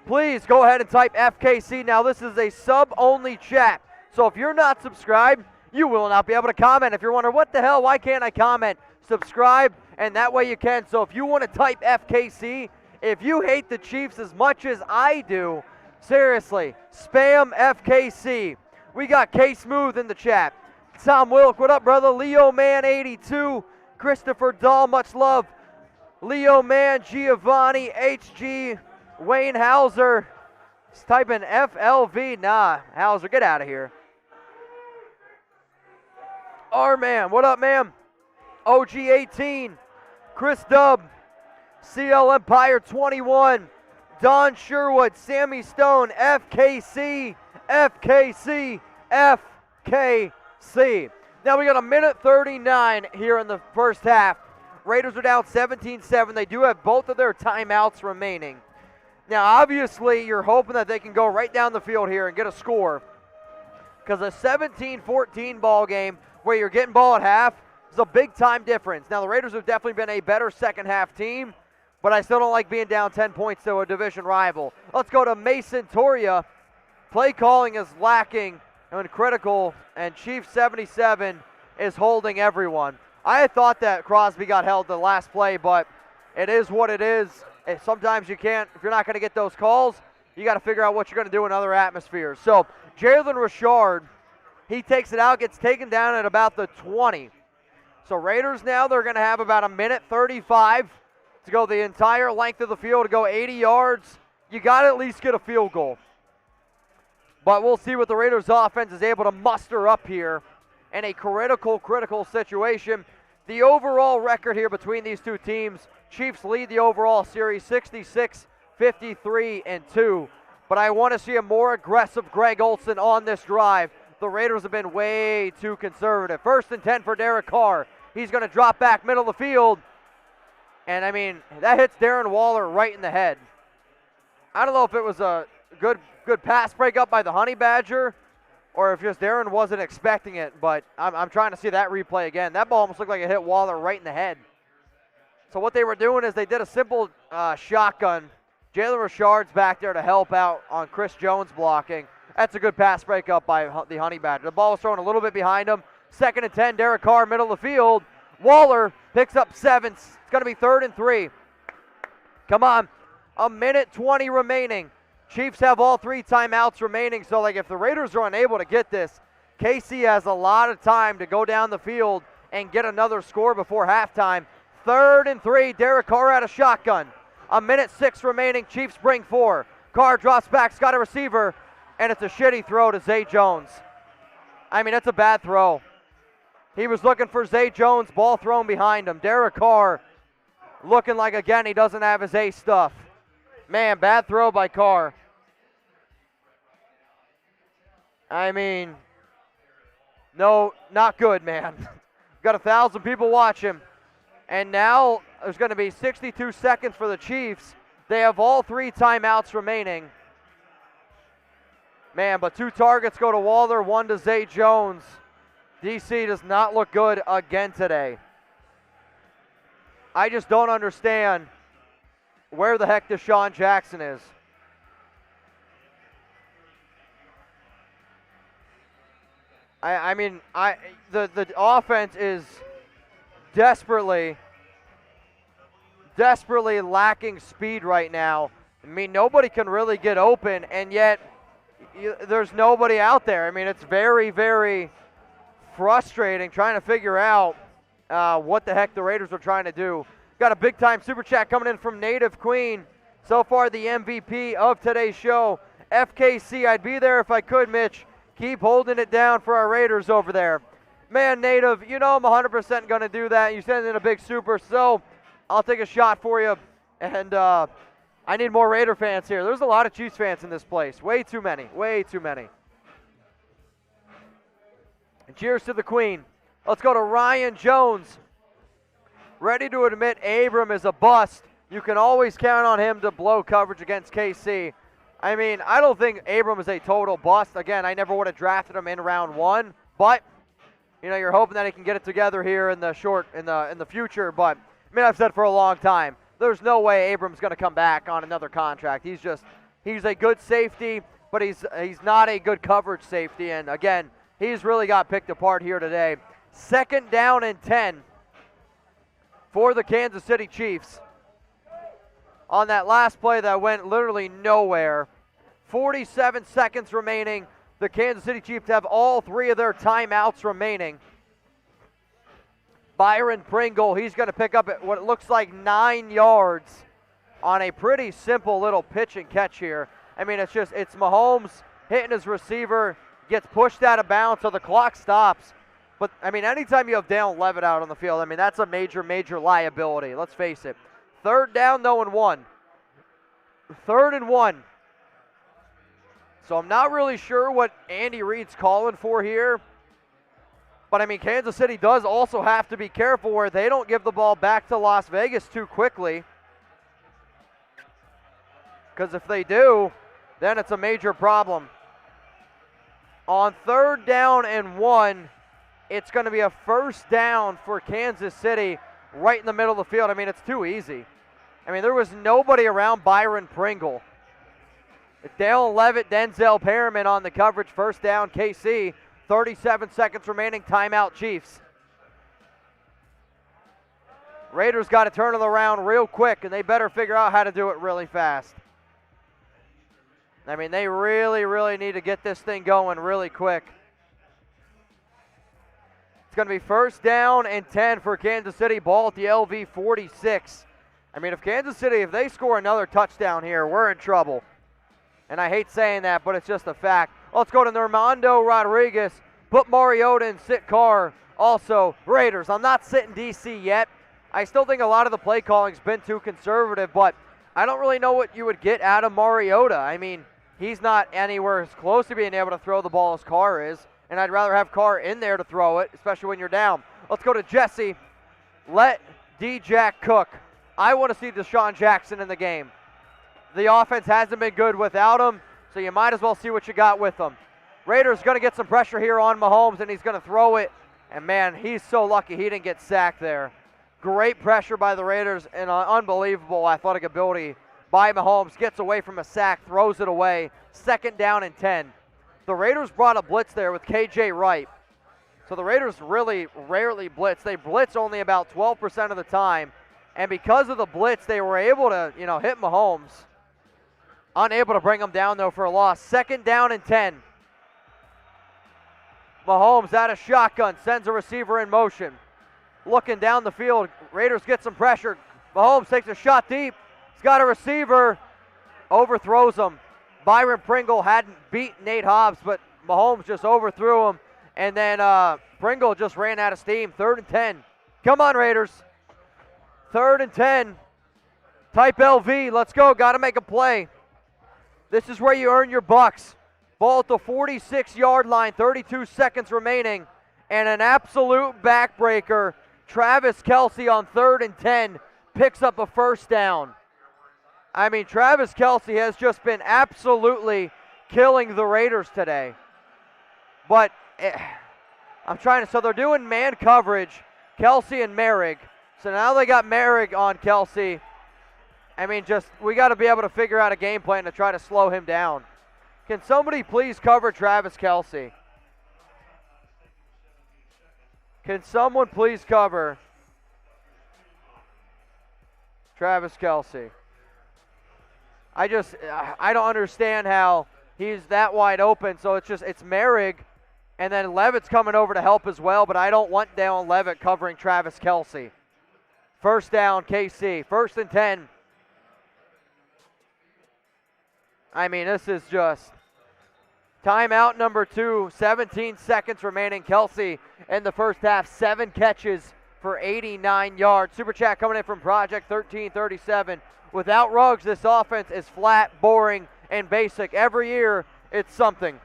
please go ahead and type FKC. Now, this is a sub-only chat. So if you're not subscribed, you will not be able to comment. If you're wondering, what the hell, why can't I comment? Subscribe, and that way you can. So if you want to type FKC, if you hate the Chiefs as much as I do, seriously, spam FKC. We got K Smooth in the chat. Tom Wilk, what up, brother? Leo Man 82, Christopher Dahl, much love. Leo Man, Giovanni, HG, Wayne Hauser. He's typing FLV. Nah, Hauser, get out of here. R-Man, what up, man? OG18, Chris Dubb, CL Empire 21, Don Sherwood, Sammy Stone, FKC, FKC, FKC. Now we got a minute 39 here in the first half. Raiders are down 17-7. They do have both of their timeouts remaining. Now, obviously, you're hoping that they can go right down the field here and get a score, because a 17-14 ball game where you're getting ball at half is a big-time difference. Now, the Raiders have definitely been a better second-half team, but I still don't like being down 10 points to a division rival. Let's go to Mason Toria. Play calling is lacking and critical, and Chief 77 is holding everyone. I had thought that Crosby got held the last play, but it is what it is. Sometimes you can't, if you're not going to get those calls, you got to figure out what you're going to do in other atmospheres. So Jalen Richard, he takes it out, gets taken down at about the 20. So Raiders now, they're going to have about a minute 35 to go the entire length of the field, to go 80 yards. You got to at least get a field goal. But we'll see what the Raiders offense is able to muster up here in a critical situation. The overall record here between these two teams, Chiefs lead the overall series 66-53-2. But I want to see a more aggressive Greg Olsen on this drive. The Raiders have been way too conservative. 1st and 10 for Derek Carr. He's going to drop back middle of the field. And, I mean, that hits Darren Waller right in the head. I don't know if it was a good pass break up by the Honey Badger or if just Darren wasn't expecting it, but I'm trying to see that replay again. That ball almost looked like it hit Waller right in the head. So what they were doing is they did a simple shotgun. Jalen Richard's back there to help out on Chris Jones blocking. That's a good pass break up by the Honey Badger. The ball was thrown a little bit behind him. 2nd and 10, Derek Carr, middle of the field. Waller picks up 7. It's going to be 3rd and 3. Come on. A minute 20 remaining. Chiefs have all 3 timeouts remaining, so like if the Raiders are unable to get this, KC has a lot of time to go down the field and get another score before halftime. 3rd and 3, Derek Carr out of shotgun. A minute 6 remaining, Chiefs bring 4. Carr drops back, got a receiver, and it's a shitty throw to Zay Jones. I mean, it's a bad throw. He was looking for Zay Jones, ball thrown behind him. Derek Carr looking like, again, he doesn't have his A stuff. Man, bad throw by Carr. I mean, no, not good, man. Got 1,000 people watching. And now there's going to be 62 seconds for the Chiefs. They have all 3 timeouts remaining. Man, but 2 targets go to Waller, 1 to Zay Jones. DC does not look good again today. I just don't understand where the heck Deshaun Jackson is. I mean, the offense is desperately lacking speed right now. I mean, nobody can really get open, and yet there's nobody out there. I mean, it's very, very frustrating trying to figure out what the heck the Raiders are trying to do. Got a big-time super chat coming in from Native Queen. So far, the MVP of today's show. FKC, I'd be there if I could, Mitch. Keep holding it down for our Raiders over there. Man, Native, you know I'm 100% going to do that. You sent in a big super, so I'll take a shot for you. And I need more Raider fans here. There's a lot of Chiefs fans in this place. Way too many. Way too many. And cheers to the Queen. Let's go to Ryan Jones. Ready to admit Abram is a bust. You can always count on him to blow coverage against KC. I mean, I don't think Abram is a total bust. Again, I never would have drafted him in round 1, but you know, you're hoping that he can get it together here in the future. But I mean, I've said for a long time, there's no way Abram's going to come back on another contract. He's a good safety, but he's not a good coverage safety. And again, he's really got picked apart here today. 2nd down and 10 for the Kansas City Chiefs. On that last play that went literally nowhere. 47 seconds remaining. The Kansas City Chiefs have all 3 of their timeouts remaining. Byron Pringle, he's going to pick up at what looks like 9 yards on a pretty simple little pitch and catch here. I mean, it's Mahomes hitting his receiver, gets pushed out of bounds, so the clock stops. But, I mean, anytime you have Dalen Levitt out on the field, I mean, that's a major, major liability. Let's face it. 3rd down, though, and 1. 3rd and 1. So I'm not really sure what Andy Reid's calling for here. But, I mean, Kansas City does also have to be careful where they don't give the ball back to Las Vegas too quickly. Because if they do, then it's a major problem. On 3rd down and 1, it's going to be a 1st down for Kansas City right in the middle of the field. I mean, it's too easy. I mean, there was nobody around Byron Pringle. Dale Levitt, Denzel Perriman on the coverage. First down, KC. 37 seconds remaining. Timeout, Chiefs. Raiders got to turn it around real quick, and they better figure out how to do it really fast. I mean, they really, really need to get this thing going really quick. It's going to be first down and 10 for Kansas City. Ball at the LV 46. I mean, if Kansas City, if they score another touchdown here, we're in trouble. And I hate saying that, but it's just a fact. Let's go to Normando Rodriguez. Put Mariota and sit Carr. Also, Raiders. I'm not sitting DC yet. I still think a lot of the play calling's been too conservative, but I don't really know what you would get out of Mariota. I mean, he's not anywhere as close to being able to throw the ball as Carr is, and I'd rather have Carr in there to throw it, especially when you're down. Let's go to Jesse. Let D-Jack cook. I want to see Deshaun Jackson in the game. The offense hasn't been good without him, so you might as well see what you got with him. Raiders going to get some pressure here on Mahomes, and he's going to throw it. And, man, he's so lucky he didn't get sacked there. Great pressure by the Raiders and unbelievable athletic ability by Mahomes. Gets away from a sack, throws it away. Second down and 10. The Raiders brought a blitz there with KJ Wright. So the Raiders really rarely blitz. They blitz only about 12% of the time. And because of the blitz, they were able to, hit Mahomes. Unable to bring him down, though, for a loss. Second down and 10. Mahomes out of shotgun, sends a receiver in motion. Looking down the field, Raiders get some pressure. Mahomes takes a shot deep. He's got a receiver, overthrows him. Byron Pringle hadn't beat Nate Hobbs, but Mahomes just overthrew him. And then Pringle just ran out of steam. 3rd and 10. Come on, Raiders. 3rd and 10. Type LV, let's go. Got to make a play. This is where you earn your bucks. Ball at the 46-yard line, 32 seconds remaining. And an absolute backbreaker. Travis Kelce on 3rd and 10 picks up a first down. I mean, Travis Kelce has just been absolutely killing the Raiders today. But so they're doing man coverage, Kelce and Merrick. So now they got Merrick on Kelce. I mean, we got to be able to figure out a game plan to try to slow him down. Can somebody please cover Travis Kelce? Can someone please cover Travis Kelce? I don't understand how he's that wide open. So it's Merrick, and then Levitt's coming over to help as well, but I don't want Dale Levitt covering Travis Kelce. First down, KC. 1st and 10. I mean, this is just timeout number 2, 17 seconds remaining. Kelce in the first half, 7 catches for 89 yards. Super chat coming in from Project 1337. Without Ruggs, this offense is flat, boring, and basic. Every year, it's something.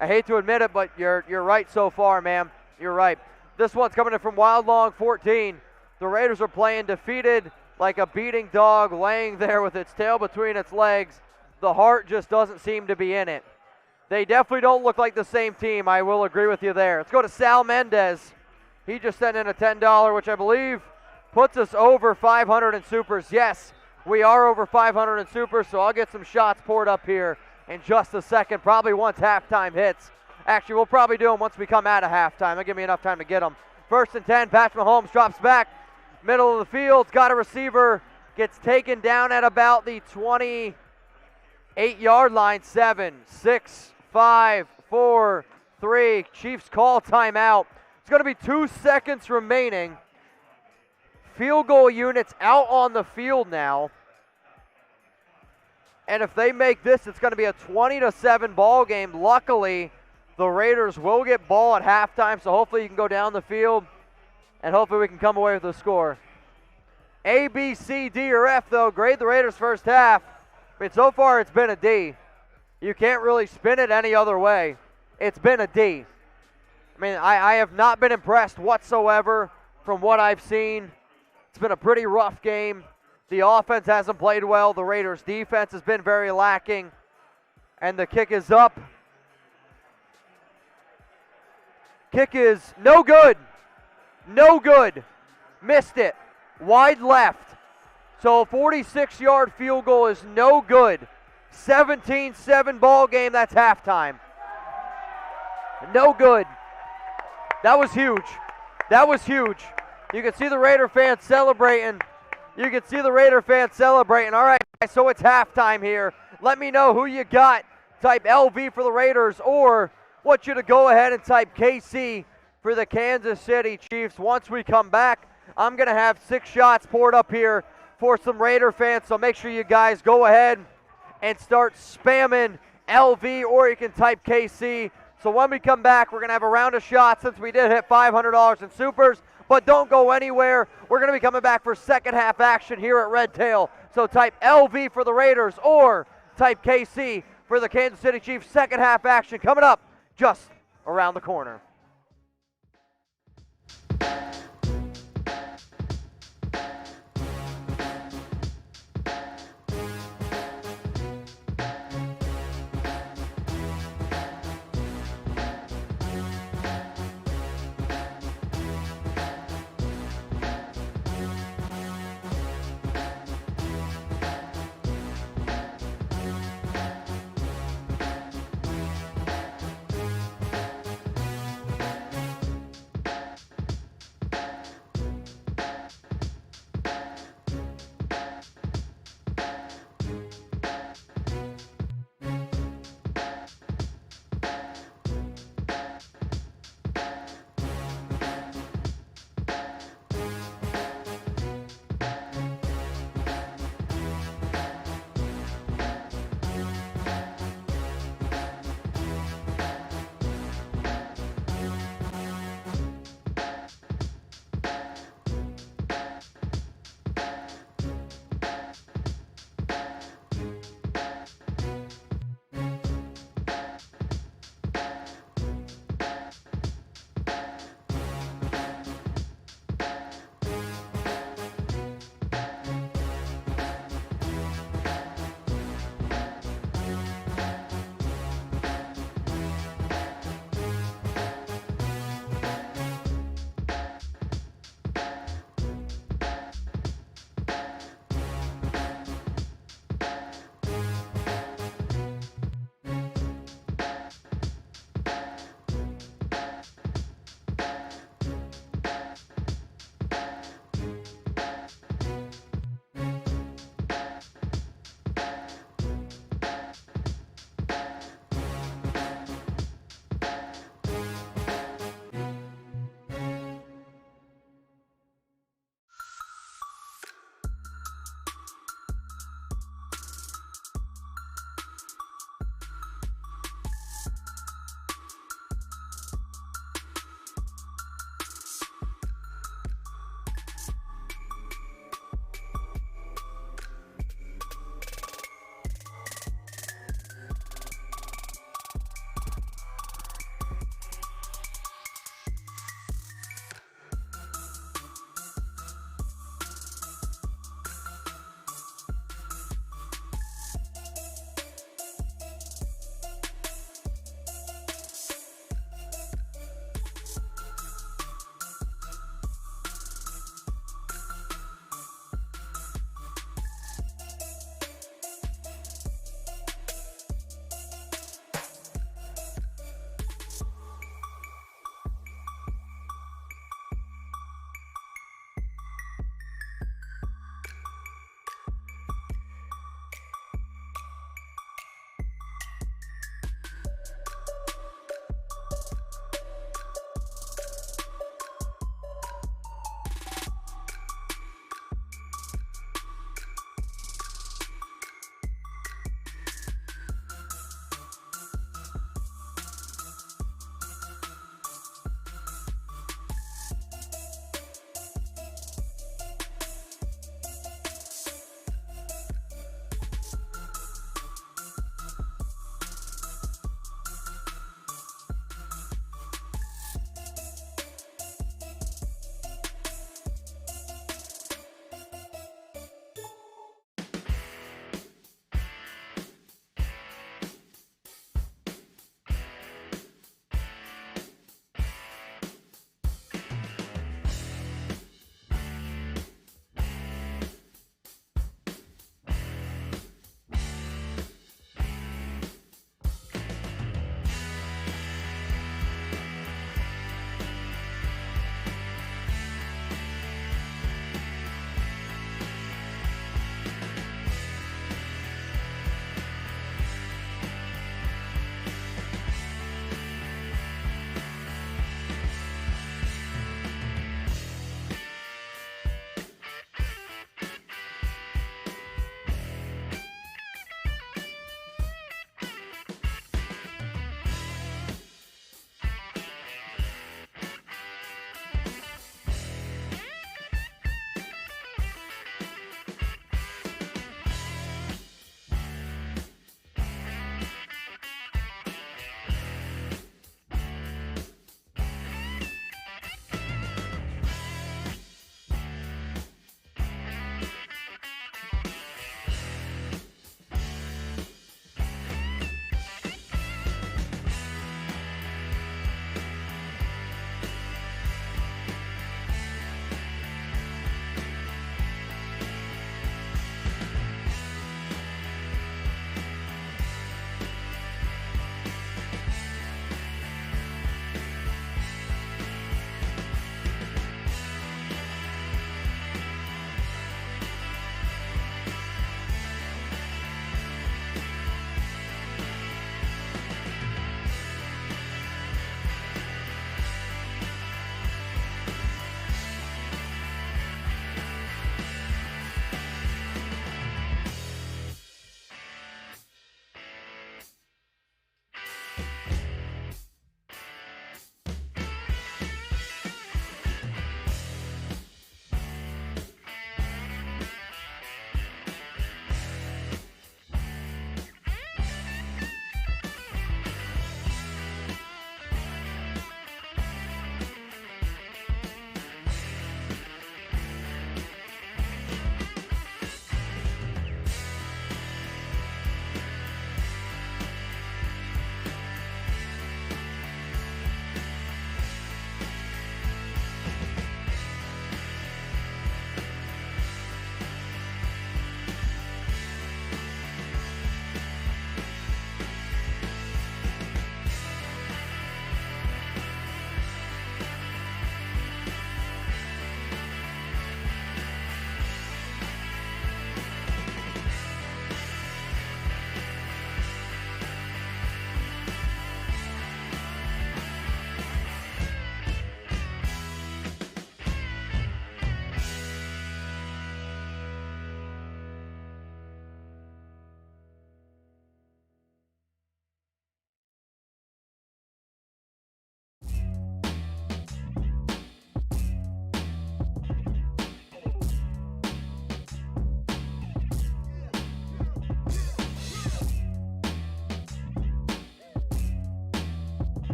I hate to admit it, but you're right so far, man. You're right. This one's coming in from Wild Long 14. The Raiders are playing defeated like a beating dog, laying there with its tail between its legs. The heart just doesn't seem to be in it. They definitely don't look like the same team. I will agree with you there. Let's go to Sal Mendez. He just sent in a $10, which I believe puts us over 500 in supers. Yes, we are over 500 in supers, so I'll get some shots poured up here in just a second, probably once halftime hits. Actually, we'll probably do them once we come out of halftime. That'll give me enough time to get them. 1st and 10, Patrick Mahomes drops back. Middle of the field, got a receiver, gets taken down at about the 28-yard line. 7, 6, 5, 4, 3. Chiefs call timeout. It's going to be 2 seconds remaining. Field goal units out on the field now. And if they make this, it's going to be a 20-7 ball game. Luckily, the Raiders will get ball at halftime, so hopefully you can go down the field, and hopefully we can come away with a score. A, B, C, D, or F, though. Grade the Raiders' first half. I mean, so far it's been a D. You can't really spin it any other way. It's been a D. I mean, I have not been impressed whatsoever from what I've seen. It's been a pretty rough game. The offense hasn't played well. The Raiders' defense has been very lacking. And the kick is up. Kick is no good. No good. Missed it. Wide left. So a 46-yard field goal is no good. 17-7 ball game, that's halftime. No good. That was huge. That was huge. You can see the Raider fans celebrating. You can see the Raider fans celebrating. All right, guys, so it's halftime here. Let me know who you got. Type LV for the Raiders, or want you to go ahead and type KC for the Kansas City Chiefs. Once we come back, I'm going to have 6 shots poured up here for some Raider fans, so make sure you guys go ahead and start spamming LV, or you can type KC. So when we come back, we're going to have a round of shots since we did hit $500 in supers, but don't go anywhere. We're going to be coming back for second half action here at Red Tail. So type LV for the Raiders, or type KC for the Kansas City Chiefs. Second half action coming up just around the corner.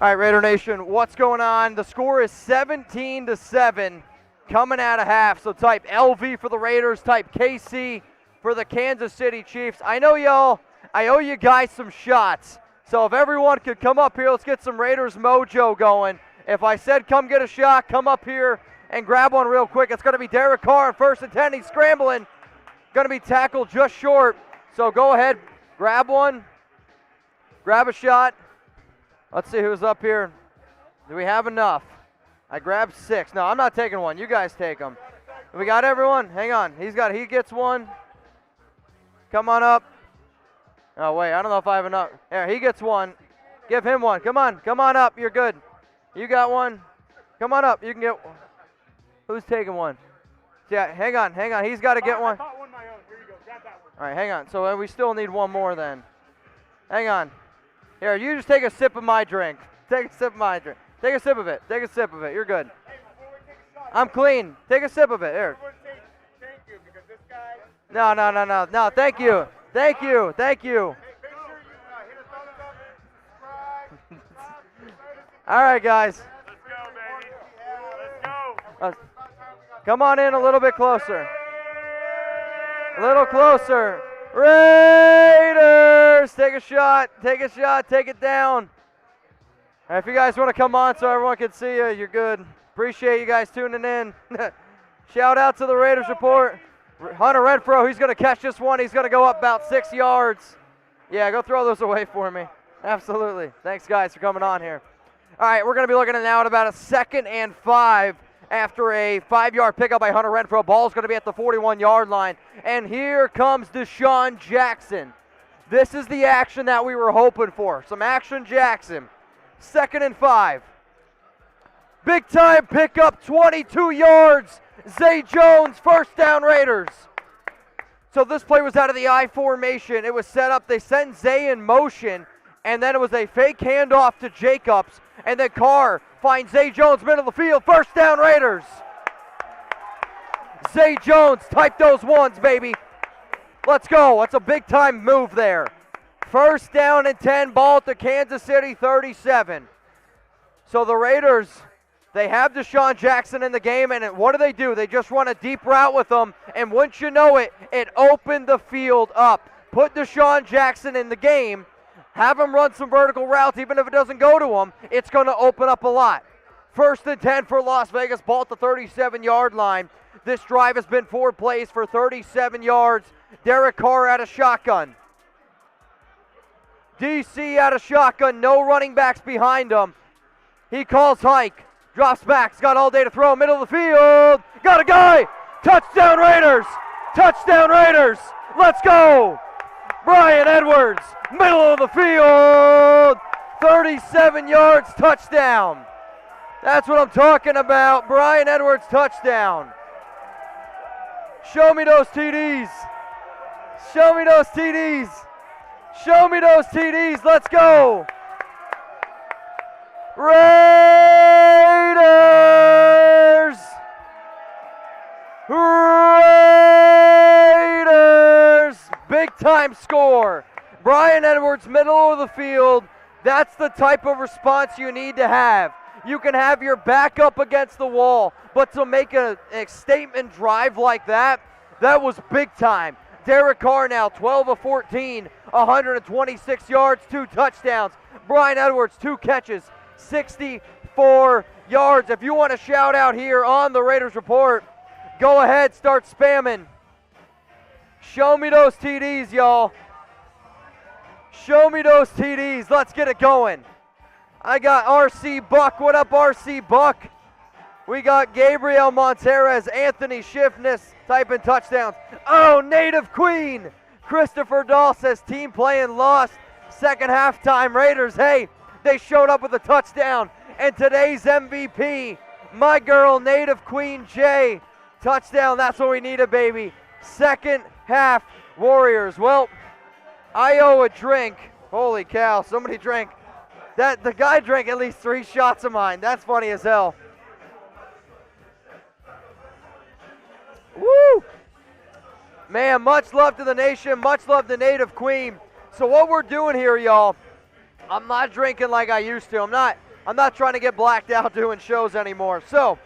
All right, Raider Nation, what's going on? The score is 17-7 coming out of half. So type LV for the Raiders, type KC for the Kansas City Chiefs. I know y'all, I owe you guys some shots. So if everyone could come up here, let's get some Raiders mojo going. If I said come get a shot, come up here and grab one real quick. It's going to be Derek Carr on 1st and 10. He's scrambling. Going to be tackled just short. So go ahead, grab one. Grab a shot. Let's see who's up here. Do we have enough? I grabbed 6. No, I'm not taking one. You guys take them. We got everyone? Hang on. He gets one. Come on up. Oh, wait. I don't know if I have enough. Here, he gets one. Give him one. Come on. Come on up. You're good. You got one. Come on up. You can get one. Who's taking one? Yeah, hang on. Hang on. He's got to get one. I caught one my own. Here you go. Grab that one. All right, hang on. So we still need one more then. Hang on. Here, you just take a sip of my drink. Take a sip of my drink. Take a sip of it. Take a sip of it. You're good. Hey, before we take a shot, I'm clean. Take a sip of it. Here. everyone say thank you because this guy. No. Thank you. Thank you. Thank you. Make sure you hit a thumbs up, subscribe, All right, guys. Let's go, baby. Let's go. Come on in a little bit closer. A little closer. Raiders! Take a shot, take it down. All right, if you guys want to come on so everyone can see you, you're good. Appreciate you guys tuning in. Shout out to the Raiders report. Hunter Renfro, he's going to catch this one. He's going to go up about 6 yards. Yeah, go throw those away for me. Absolutely. Thanks, guys, for coming on here. All right, we're going to be looking at now at about a 2nd and 5 after a 5-yard pickup by Hunter Renfro. Ball's going to be at the 41-yard line. And here comes Deshaun Jackson. This is the action that we were hoping for. Some action Jackson. 2nd and 5. Big time pickup, 22 yards. Zay Jones, first down Raiders. So this play was out of the I formation. It was set up. They sent Zay in motion, and then it was a fake handoff to Jacobs. And then Carr finds Zay Jones, middle of the field. First down Raiders. Zay Jones, type those ones, baby. Let's go. That's a big time move there. First down and 10, ball at the Kansas City 37. So the Raiders, they have Deshaun Jackson in the game, and what do? They just run a deep route with him, and once you know it, it opened the field up. Put Deshaun Jackson in the game, have him run some vertical routes, even if it doesn't go to him, it's going to open up a lot. 1st and 10 for Las Vegas, ball at the 37-yard line. This drive has been 4 plays for 37 yards. Derek Carr out of shotgun. DC out of shotgun, no running backs behind him. He calls hike, drops back, he's got all day to throw, middle of the field, got a guy, touchdown Raiders, let's go. Brian Edwards, middle of the field, 37 yards, touchdown. That's what I'm talking about, Brian Edwards, touchdown. Show me those TDs. Show me those TDs. Show me those TDs. Let's go. Raiders. Raiders. Big time score. Brian Edwards, middle of the field. That's the type of response you need to have. You can have your back up against the wall, but to make a statement drive like that, that was big time. Derek Carr now 12 of 14, 126 yards, 2 touchdowns. Brian Edwards, 2 catches, 64 yards. If you want to shout out here on the Raiders Report, go ahead, start spamming. Show me those TDs, y'all. Show me those TDs. Let's get it going. I got RC Buck. What up, RC Buck? We got Gabriel Monteres, Anthony Schiffness typing touchdowns. Oh, Native Queen. Christopher Dahl says team playing lost. Second halftime Raiders. Hey, they showed up with a touchdown. And today's MVP, my girl Native Queen J. Touchdown. That's what we needed, baby. Second half Warriors. Well, I owe a drink. Holy cow, somebody drank. The guy drank at least 3 shots of mine. That's funny as hell. Woo! Man, much love to the nation, much love to Native Queen. So what we're doing here, y'all, I'm not drinking like I used to. I'm not trying to get blacked out doing shows anymore. So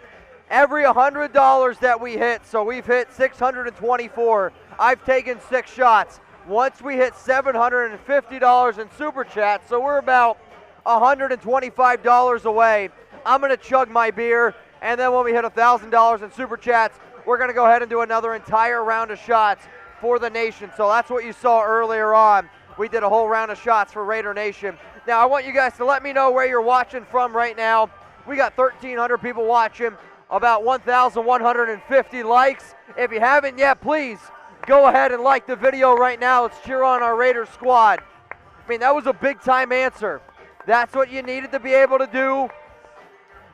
every $100 that we hit, so we've hit 624, I've taken 6 shots. Once we hit $750 in Super Chat, so we're about $125 away, I'm going to chug my beer, and then when we hit $1,000 in Super Chats, we're going to go ahead and do another entire round of shots for the nation. So that's what you saw earlier on. We did a whole round of shots for Raider Nation. Now, I want you guys to let me know where you're watching from right now. We got 1,300 people watching, about 1,150 likes. If you haven't yet, please go ahead and like the video right now. Let's cheer on our Raiders squad. I mean, that was a big-time answer. That's what you needed to be able to do.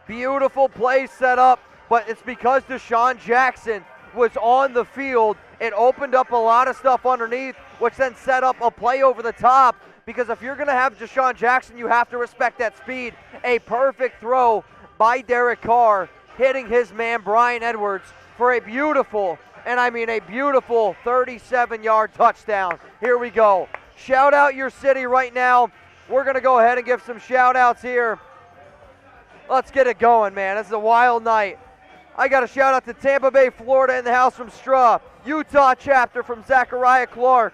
Beautiful play set up, but it's because Deshaun Jackson was on the field. It opened up a lot of stuff underneath, which then set up a play over the top, because if you're going to have Deshaun Jackson, you have to respect that speed. A perfect throw by Derek Carr, hitting his man Brian Edwards for a beautiful, and I mean a beautiful 37-yard touchdown. Here we go. Shout out your city right now. We're going to go ahead and give some shout outs here. Let's get it going, man. This is a wild night. I got a shout out to Tampa Bay, Florida in the house from Straw, Utah chapter from Zachariah Clark,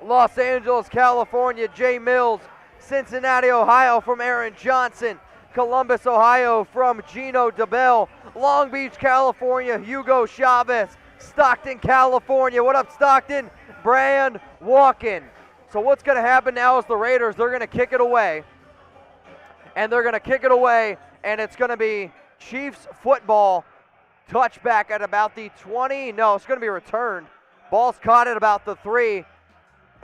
Los Angeles, California, Jay Mills, Cincinnati, Ohio from Aaron Johnson, Columbus, Ohio from Gino DeBell, Long Beach, California, Hugo Chavez, Stockton, California. What up, Stockton? Brand Walken. So what's going to happen now is the Raiders, they're going to kick it away. And they're going to kick it away, and it's going to be Chiefs football, touchback at about the 20. No, it's going to be returned. Ball's caught at about the 3.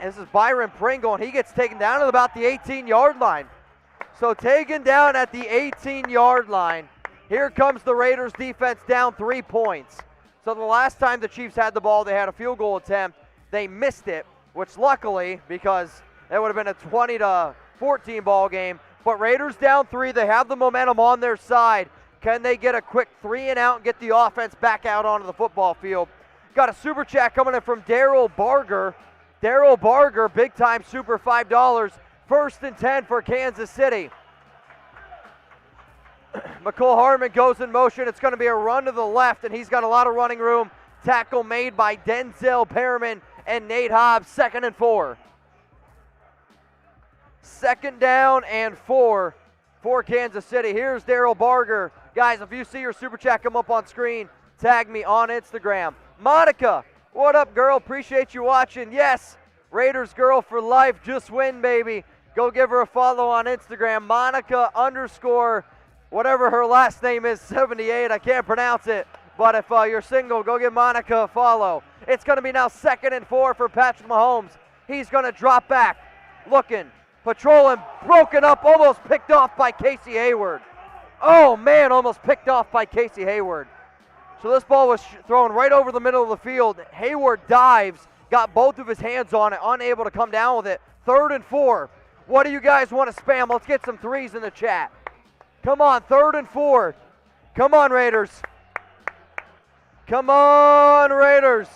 And this is Byron Pringle, and he gets taken down at about the 18-yard line. So taken down at the 18-yard line. Here comes the Raiders defense down 3 points. So the last time the Chiefs had the ball, they had a field goal attempt. They missed it, which luckily, because that would have been a 20-14 ball game. But Raiders down 3. They have the momentum on their side. Can they get a quick 3 and out and get the offense back out onto the football field? Got a super chat coming in from Daryl Barger. Daryl Barger, big time super, $5. 1st and 10 for Kansas City. McCole Harmon goes in motion. It's going to be a run to the left, and he's got a lot of running room. Tackle made by Denzel Perriman and Nate Hobbs. 2nd and 4. 2nd down and 4 for Kansas City. Here's Daryl Barger. Guys, if you see your super chat come up on screen, tag me on Instagram. Monica, what up, girl? Appreciate you watching. Yes, Raiders girl for life. Just win, baby. Go give her a follow on Instagram. Monica _ whatever her last name is, 78. I can't pronounce it. But if you're single, go give Monica a follow. It's going to be now 2nd and 4 for Patrick Mahomes. He's going to drop back. Looking. Patrolling, broken up, almost picked off by Casey Hayward. Oh man, almost picked off by Casey Hayward. So this ball was thrown right over the middle of the field. Hayward dives, got both of his hands on it, unable to come down with it. 3rd and 4. What do you guys want to spam? Let's get some 3s in the chat. Come on, 3rd and 4. Come on, Raiders. Come on, Raiders.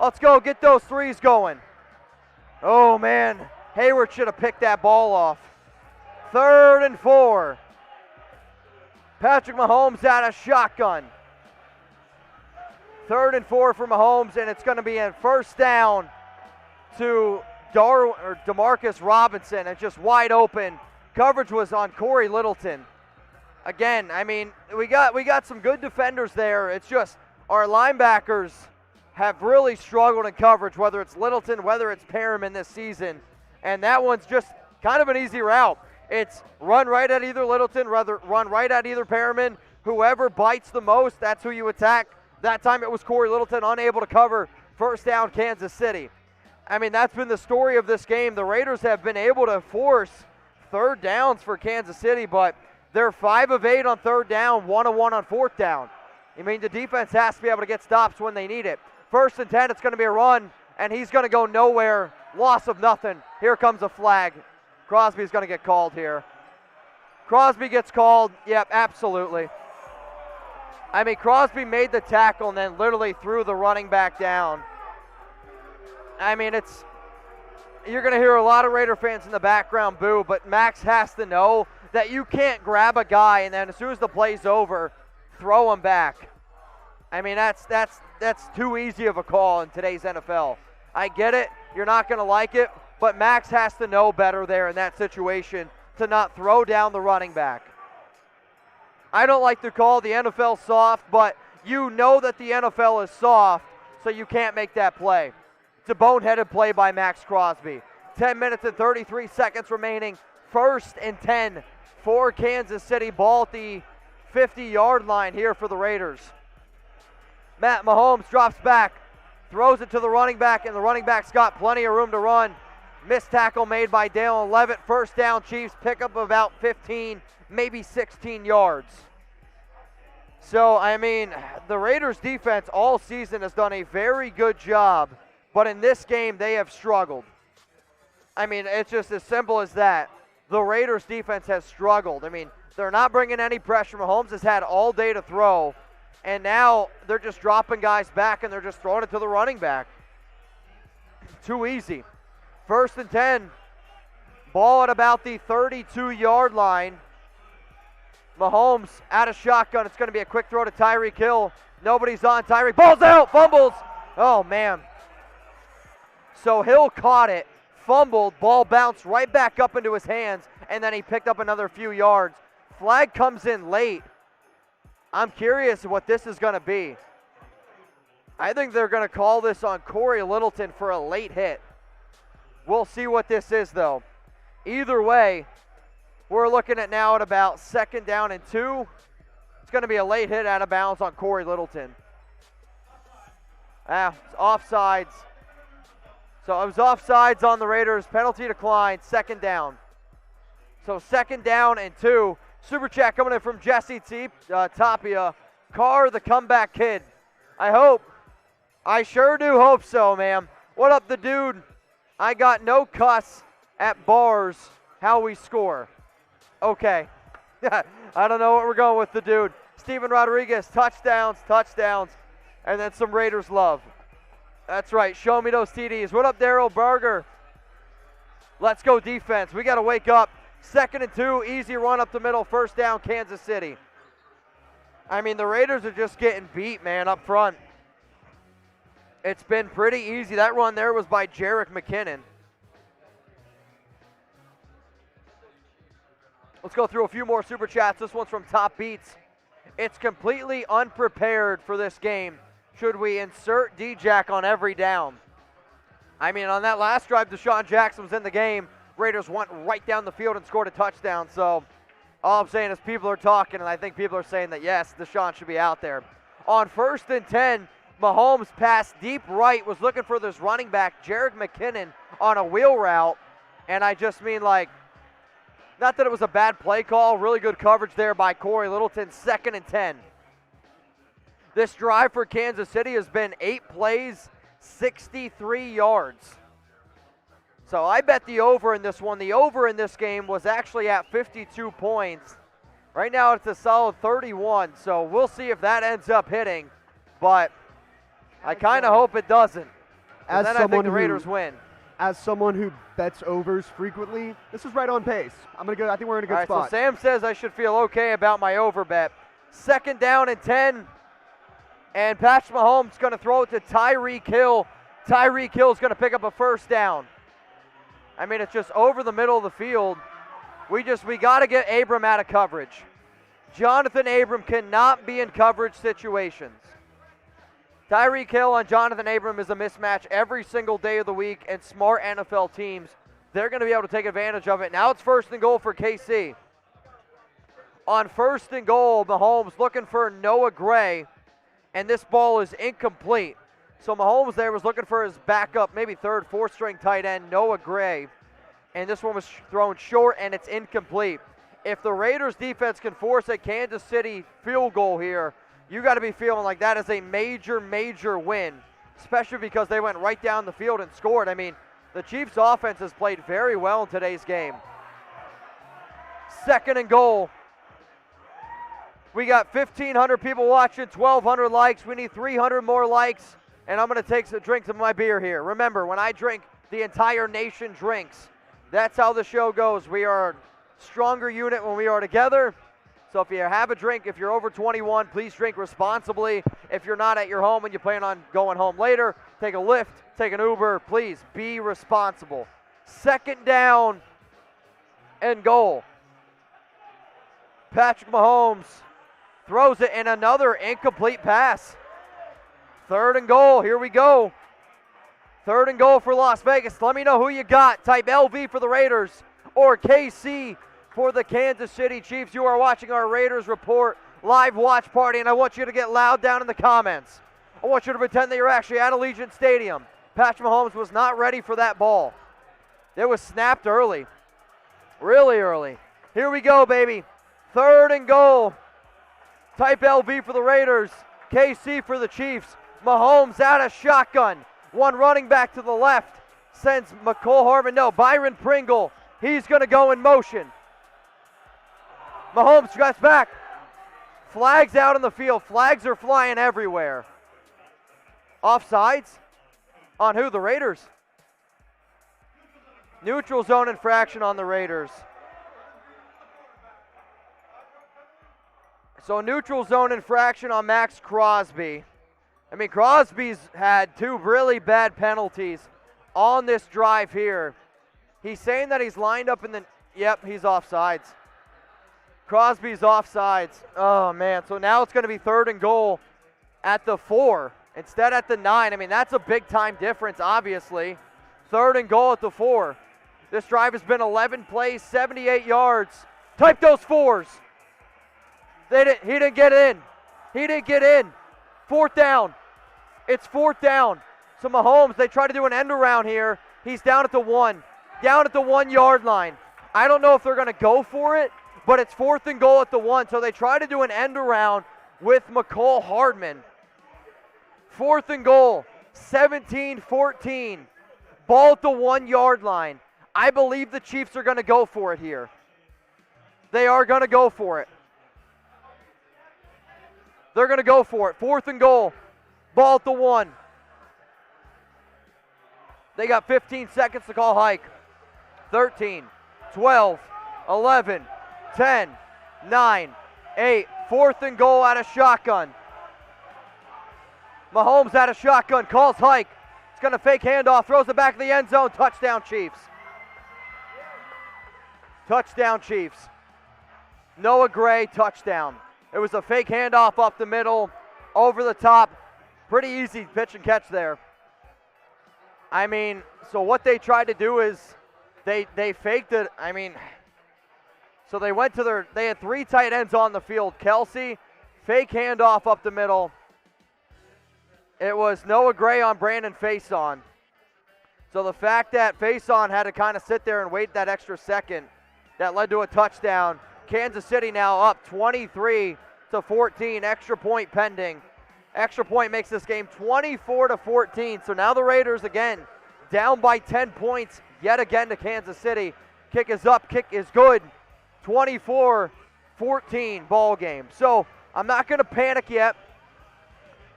Let's go, get those 3s going. Oh man. Hayward should have picked that ball off. 3rd and 4. Patrick Mahomes out of shotgun. 3rd and 4 for Mahomes, and it's going to be a 1st down to Demarcus Robinson. It's just wide open. Coverage was on Corey Littleton. Again, I mean, we got some good defenders there. It's just our linebackers have really struggled in coverage, whether it's Littleton, whether it's Perriman this season. And that one's just kind of an easy route. It's run right at either Littleton, run right at either Perriman. Whoever bites the most, that's who you attack. That time it was Corey Littleton, unable to cover. 1st down, Kansas City. I mean, that's been the story of this game. The Raiders have been able to force 3rd downs for Kansas City, but they're 5 of 8 on 3rd down, 1 of 1 on 4th down. I mean, the defense has to be able to get stops when they need it. 1st and 10, it's going to be a run, and he's going to go nowhere. Loss of nothing. Here comes a flag. Crosby's going to get called here. Crosby gets called. Yep, absolutely. I mean, Crosby made the tackle and then literally threw the running back down. I mean, you're going to hear a lot of Raider fans in the background boo, but Max has to know that you can't grab a guy and then as soon as the play's over, throw him back. I mean, that's too easy of a call in today's NFL. I get it. You're not going to like it, but Max has to know better there in that situation to not throw down the running back. I don't like to call the NFL soft, but you know that the NFL is soft, so you can't make that play. It's a boneheaded play by Max Crosby. 10 minutes and 33 seconds remaining. 1st and 10 for Kansas City. Ball at the 50-yard line here for the Raiders. Matt Mahomes drops back. Throws it to the running back, and the running back's got plenty of room to run. Missed tackle made by Dalen Levitt. 1st down, Chiefs pick up about 15, maybe 16 yards. So, I mean, the Raiders defense all season has done a very good job, but in this game they have struggled. I mean, it's just as simple as that. The Raiders defense has struggled. I mean, they're not bringing any pressure. Mahomes has had all day to throw. And now they're just dropping guys back and they're just throwing it to the running back. Too easy. 1st and 10. Ball at about the 32-yard line. Mahomes out of shotgun. It's going to be a quick throw to Tyreek Hill. Nobody's on Tyreek. Ball's out. Fumbles. Oh, man. So Hill caught it, fumbled, ball bounced right back up into his hands, and then he picked up another few yards. Flag comes in late. I'm curious what this is going to be. I think they're going to call this on Corey Littleton for a late hit. We'll see what this is, though. Either way, we're looking at now at about 2nd down and 2. It's going to be a late hit out of bounds on Corey Littleton. It's offsides. So it was offsides on the Raiders. Penalty declined. 2nd down. So 2nd down and 2. Super chat coming in from Jesse Tapia. Carr, the comeback kid. I sure do hope so, man. What up, the dude? I got no cuss at bars. How we score. Okay. I don't know what we're going with, the dude. Steven Rodriguez, touchdowns, and then some Raiders love. That's right. Show me those TDs. What up, Daryl Berger? Let's go defense. We got to wake up. 2nd and 2, easy run up the middle, 1st down, Kansas City. I mean, the Raiders are just getting beat, man, up front. It's been pretty easy. That run there was by Jerick McKinnon. Let's go through a few more Super Chats. This one's from Top Beats. It's completely unprepared for this game. Should we insert D-Jack on every down? I mean, on that last drive, Deshaun Jackson was in the game. Raiders went right down the field and scored a touchdown. So all I'm saying is people are talking, and I think people are saying that, yes, Deshaun should be out there. On 1st and 10, Mahomes passed deep right, was looking for this running back, Jerick McKinnon, on a wheel route. And I just mean, like, not that it was a bad play call. Really good coverage there by Corey Littleton. 2nd and 10. This drive for Kansas City has been 8 plays, 63 yards. So I bet the over in this one. The over in this game was actually at 52 points. Right now it's a solid 31, so we'll see if that ends up hitting. But I kind of hope it doesn't. And then I think the Raiders win. As someone who bets overs frequently, this is right on pace. I think we're in a good spot. So Sam says I should feel okay about my over bet. 2nd down and 10. And Patrick Mahomes going to throw it to Tyreek Hill. Tyreek Hill is going to pick up a 1st down. I mean, it's just over the middle of the field. We got to get Abram out of coverage. Jonathan Abram cannot be in coverage situations. Tyreek Hill on Jonathan Abram is a mismatch every single day of the week, and smart NFL teams, they're going to be able to take advantage of it. Now it's 1st and goal for KC. On 1st and goal, Mahomes looking for Noah Gray, and this ball is incomplete. So Mahomes there was looking for his backup, maybe 3rd, 4th string tight end, Noah Gray. And this one was thrown short, and it's incomplete. If the Raiders defense can force a Kansas City field goal here, you got to be feeling like that is a major, major win, especially because they went right down the field and scored. I mean, the Chiefs' offense has played very well in today's game. 2nd and goal. We got 1,500 people watching, 1,200 likes. We need 300 more likes. And I'm going to take some drinks of my beer here. Remember, when I drink, the entire nation drinks. That's how the show goes. We are a stronger unit when we are together. So if you have a drink, if you're over 21, please drink responsibly. If you're not at your home and you plan on going home later, take a Lyft, take an Uber. Please be responsible. 2nd down and goal. Patrick Mahomes throws it in another incomplete pass. 3rd and goal. Here we go. 3rd and goal for Las Vegas. Let me know who you got. Type LV for the Raiders or KC for the Kansas City Chiefs. You are watching our Raiders Report live watch party, and I want you to get loud down in the comments. I want you to pretend that you're actually at Allegiant Stadium. Patrick Mahomes was not ready for that ball. It was snapped early. Really early. Here we go, baby. 3rd and goal. Type LV for the Raiders. KC for the Chiefs. Mahomes out of shotgun. One running back to the left. Sends McCole Harmon. No, Byron Pringle. He's going to go in motion. Mahomes drops back. Flags out in the field. Flags are flying everywhere. Offsides? On who? The Raiders. Neutral zone infraction on the Raiders. So neutral zone infraction on Max Crosby. I mean, Crosby's had 2 really bad penalties on this drive here. He's saying that he's lined up in the, yep, he's offsides. Crosby's offsides. Oh, man. So now it's going to be 3rd and goal at the 4 instead at the 9. I mean, that's a big time difference, obviously. 3rd and goal at the 4. This drive has been 11 plays, 78 yards. Type those 4s. He didn't get in. He didn't get in. 4th down. It's 4th down. So Mahomes, they try to do an end around here. He's down at the 1. Down at the 1 yard line. I don't know if they're going to go for it, but it's 4th and goal at the 1. So they try to do an end around with McCole Hardman. 4th and goal. 17-14. Ball at the 1 yard line. I believe the Chiefs are going to go for it here. They are going to go for it. They're going to go for it. 4th and goal. Ball at the 1. They got 15 seconds to call hike. 13, 12, 11, 10, 9, 8. 4th and goal out of shotgun. Mahomes out of shotgun. Calls hike. It's going to fake handoff. Throws it back in the end zone. Touchdown Chiefs. Touchdown Chiefs. Noah Gray, touchdown. It was a fake handoff up the middle, over the top. Pretty easy pitch and catch there. I mean, so what they tried to do is they faked it. I mean, so they went to they had 3 tight ends on the field. Kelsey, fake handoff up the middle. It was Noah Gray on Brandon Faison. So the fact that Faison had to kind of sit there and wait that extra second, that led to a touchdown. Kansas City now up 23-14, extra point pending. Extra point makes this game 24-14. So now the Raiders again down by 10 points yet again to Kansas City. Kick is up, kick is good. 24-14 ball game. So I'm not going to panic yet.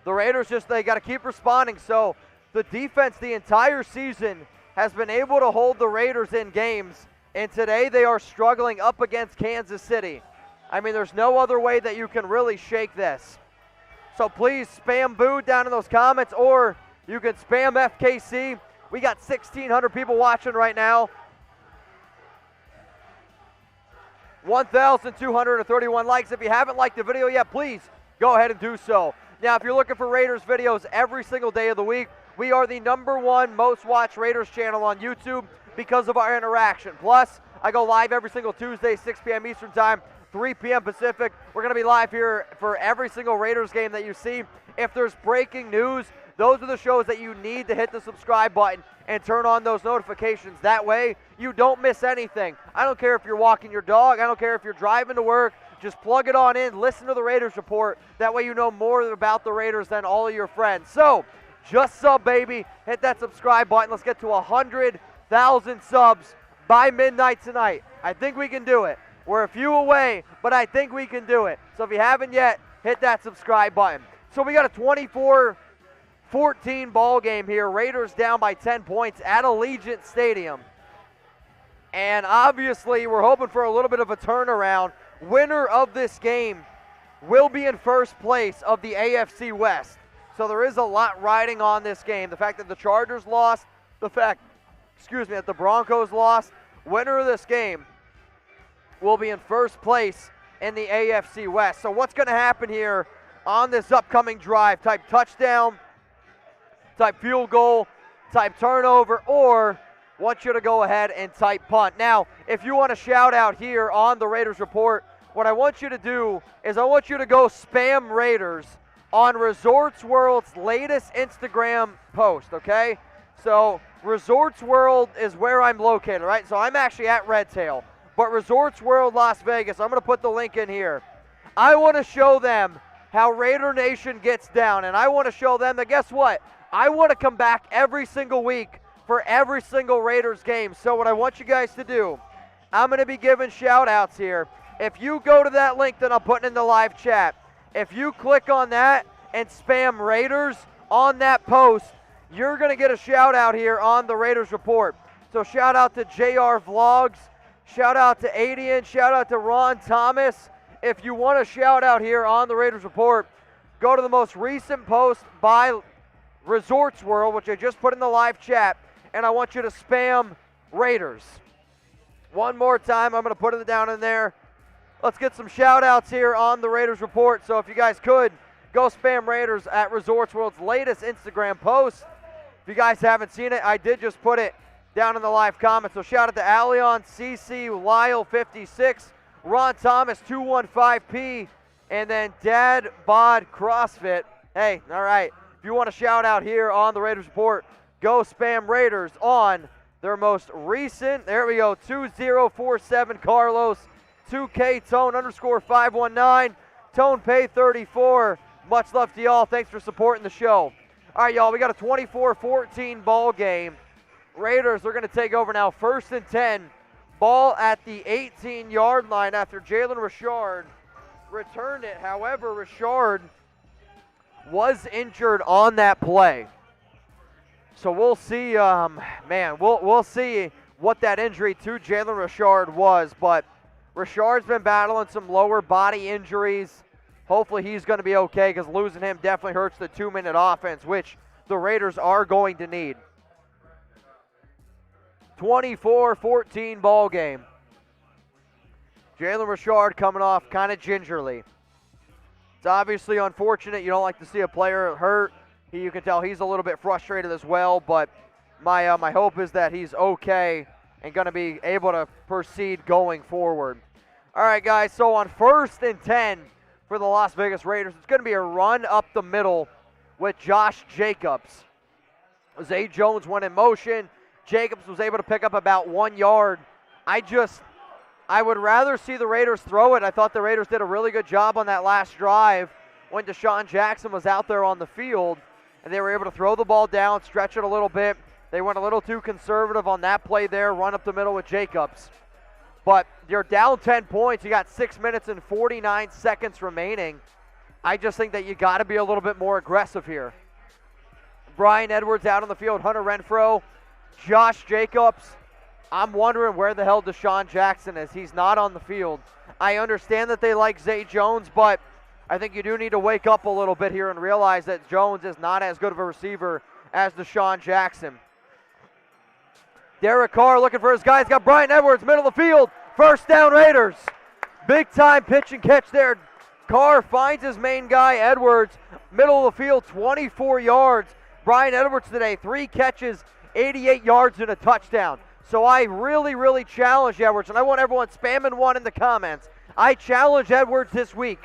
The Raiders they got to keep responding. So the defense the entire season has been able to hold the Raiders in games. And today they are struggling up against Kansas City. I mean, there's no other way that you can really shake this. So please spam boo down in those comments, or you can spam FKC. We got 1,600 people watching right now. 1,231 likes. If you haven't liked the video yet, please go ahead and do so. Now, if you're looking for Raiders videos every single day of the week, we are the #1 most watched Raiders channel on YouTube because of our interaction. Plus, I go live every single Tuesday, 6 p.m. Eastern Time, 3 p.m. Pacific. We're going to be live here for every single Raiders game that you see. If there's breaking news, those are the shows that you need to hit the subscribe button and turn on those notifications. That way, you don't miss anything. I don't care if you're walking your dog. I don't care if you're driving to work. Just plug it on in. Listen to the Raiders Report. That way you know more about the Raiders than all of your friends. So, just sub, baby. Hit that subscribe button. Let's get to 100,000 subs by midnight tonight. I think we can do it. We're a few away, but I think we can do it. So if you haven't yet, hit that subscribe button. So we got a 24-14 ball game here. Raiders down by 10 points at Allegiant Stadium. And obviously, we're hoping for a little bit of a turnaround. Winner of this game will be in first place of the AFC West. So there is a lot riding on this game. The fact that the Chargers lost, the fact, that the Broncos lost. Winner of this game will be in first place in the AFC West. So what's going to happen here on this upcoming drive? Type touchdown, type field goal, type turnover, or want you to go ahead and type punt. Now, if you want a shout out here on the Raiders Report, what I want you to do is I want you to go spam Raiders on Resorts World's latest Instagram post, okay? So Resorts World is where I'm located, right? So I'm actually at Redtail, but Resorts World Las Vegas, I'm going to put the link in here. I want to show them how Raider Nation gets down, and I want to show them that, guess what? I want to come back every single week for every single Raiders game. So what I want you guys to do, I'm going to be giving shout-outs here. If you go to that link that I'm putting in the live chat, if you click on that and spam Raiders on that post, you're going to get a shout-out here on the Raiders Report. So shout-out to JR Vlogs, shout-out to Adian, shout-out to Ron Thomas, if you want a shout out here on the Raiders Report, go to the most recent post by Resorts World, which I just put in the live chat, and I want you to spam Raiders. One more time, I'm going to put it down in there. Let's get some shout outs here on the Raiders Report. So if you guys could, go spam Raiders at Resorts World's latest Instagram post. If you guys haven't seen it, I did just put it down in the live comments. So shout out to Allion, CC, Lyle 56, Ron Thomas 215P, and then Dad Bod CrossFit. Hey, all right. If you want to shout out here on the Raiders Report, go spam Raiders on their most recent. There we go. 2047 Carlos, 2K Tone _519, Tone Pay 34. Much love to y'all. Thanks for supporting the show. All right, y'all. We got a 24-14 ball game. Raiders are going to take over now. 1st and 10. Ball at the 18-yard line after Jalen Richard returned it. However, Richard was injured on that play. So we'll see, we'll see what that injury to Jalen Richard was. But Richard's been battling some lower body injuries. Hopefully he's going to be okay, because losing him definitely hurts the 2-minute offense, which the Raiders are going to need. 24-14 ball game. Jalen Richard coming off kind of gingerly. It's obviously unfortunate. You don't like to see a player hurt. You can tell he's a little bit frustrated as well, but my hope is that he's okay and going to be able to proceed going forward. All right, guys, so on 1st and 10 for the Las Vegas Raiders, it's going to be a run up the middle with Josh Jacobs. Zay Jones went in motion. Jacobs was able to pick up about 1 yard. I would rather see the Raiders throw it. I thought the Raiders did a really good job on that last drive when Deshaun Jackson was out there on the field, and they were able to throw the ball down, stretch it a little bit. They went a little too conservative on that play there, run up the middle with Jacobs. But you're down 10 points. You got 6 minutes and 49 seconds remaining. I just think that you got to be a little bit more aggressive here. Brian Edwards out on the field, Hunter Renfrow, Josh Jacobs. I'm wondering where the hell Deshaun Jackson is. He's not on the field. I understand that they like Zay Jones, but I think you do need to wake up a little bit here and realize that Jones is not as good of a receiver as Deshaun Jackson. Derek Carr looking for his guy. He's got Brian Edwards, middle of the field. 1st down, Raiders. Big time pitch and catch there. Carr finds his main guy, Edwards, middle of the field, 24 yards. Brian Edwards today, 3 catches, 88 yards and a touchdown. So I really, really challenge Edwards, and I want everyone spamming one in the comments. I challenge Edwards this week.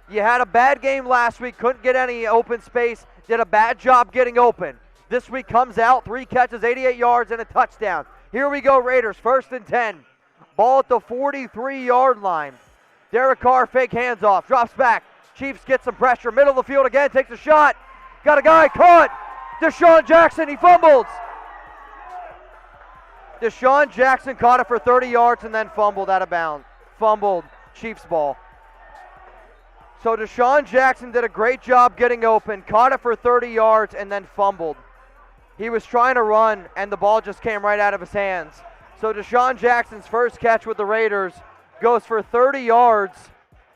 You had a bad game last week, couldn't get any open space, did a bad job getting open. This week comes out, 3 catches, 88 yards, and a touchdown. Here we go, Raiders, 1st and 10. Ball at the 43-yard line. Derek Carr, fake handoff, drops back. Chiefs get some pressure, middle of the field again, takes a shot. Got a guy caught. Deshaun Jackson, he fumbles. Deshaun Jackson caught it for 30 yards and then fumbled out of bounds. Fumbled, Chiefs ball. So Deshaun Jackson did a great job getting open, caught it for 30 yards and then fumbled. He was trying to run and the ball just came right out of his hands. So Deshaun Jackson's first catch with the Raiders goes for 30 yards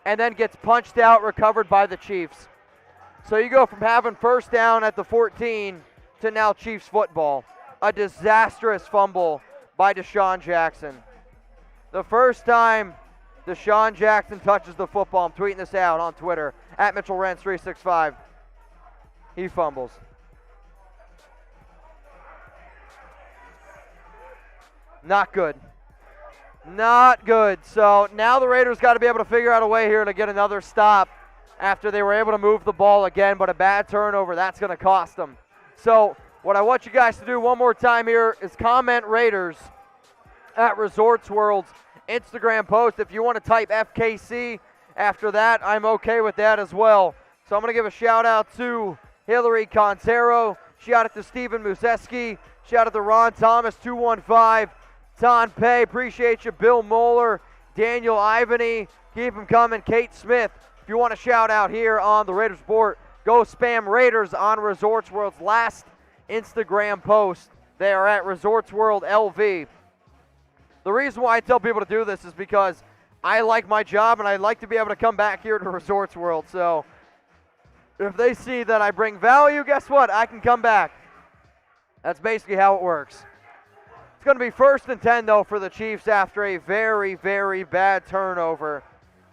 and then gets punched out, recovered by the Chiefs. So you go from having 1st down at the 14 to now Chiefs football. A disastrous fumble by Deshaun Jackson. The first time Deshaun Jackson touches the football, I'm tweeting this out on Twitter, at Mitchell Renz 365. He fumbles. Not good. Not good. So now the Raiders got to be able to figure out a way here to get another stop after they were able to move the ball again, but a bad turnover, that's going to cost them. So what I want you guys to do one more time here is comment Raiders at Resorts World's Instagram post. If you want to type FKC after that, I'm okay with that as well. So I'm going to give a shout out to Hillary Contero, shout out to Stephen Museski, shout out to Ron Thomas 215, Ton Pay, appreciate you, Bill Moeller, Daniel Ivany, keep them coming, Kate Smith. If you want to shout out here on the Raiders Report, go spam Raiders on Resorts World's last Instagram post. They are at Resorts World LV. The reason why I tell people to do this is because I like my job, and I'd like to be able to come back here to Resorts World. So if they see that I bring value, guess what? I can come back. That's basically how it works. It's going to be 1st and 10, though, for the Chiefs after a very, very bad turnover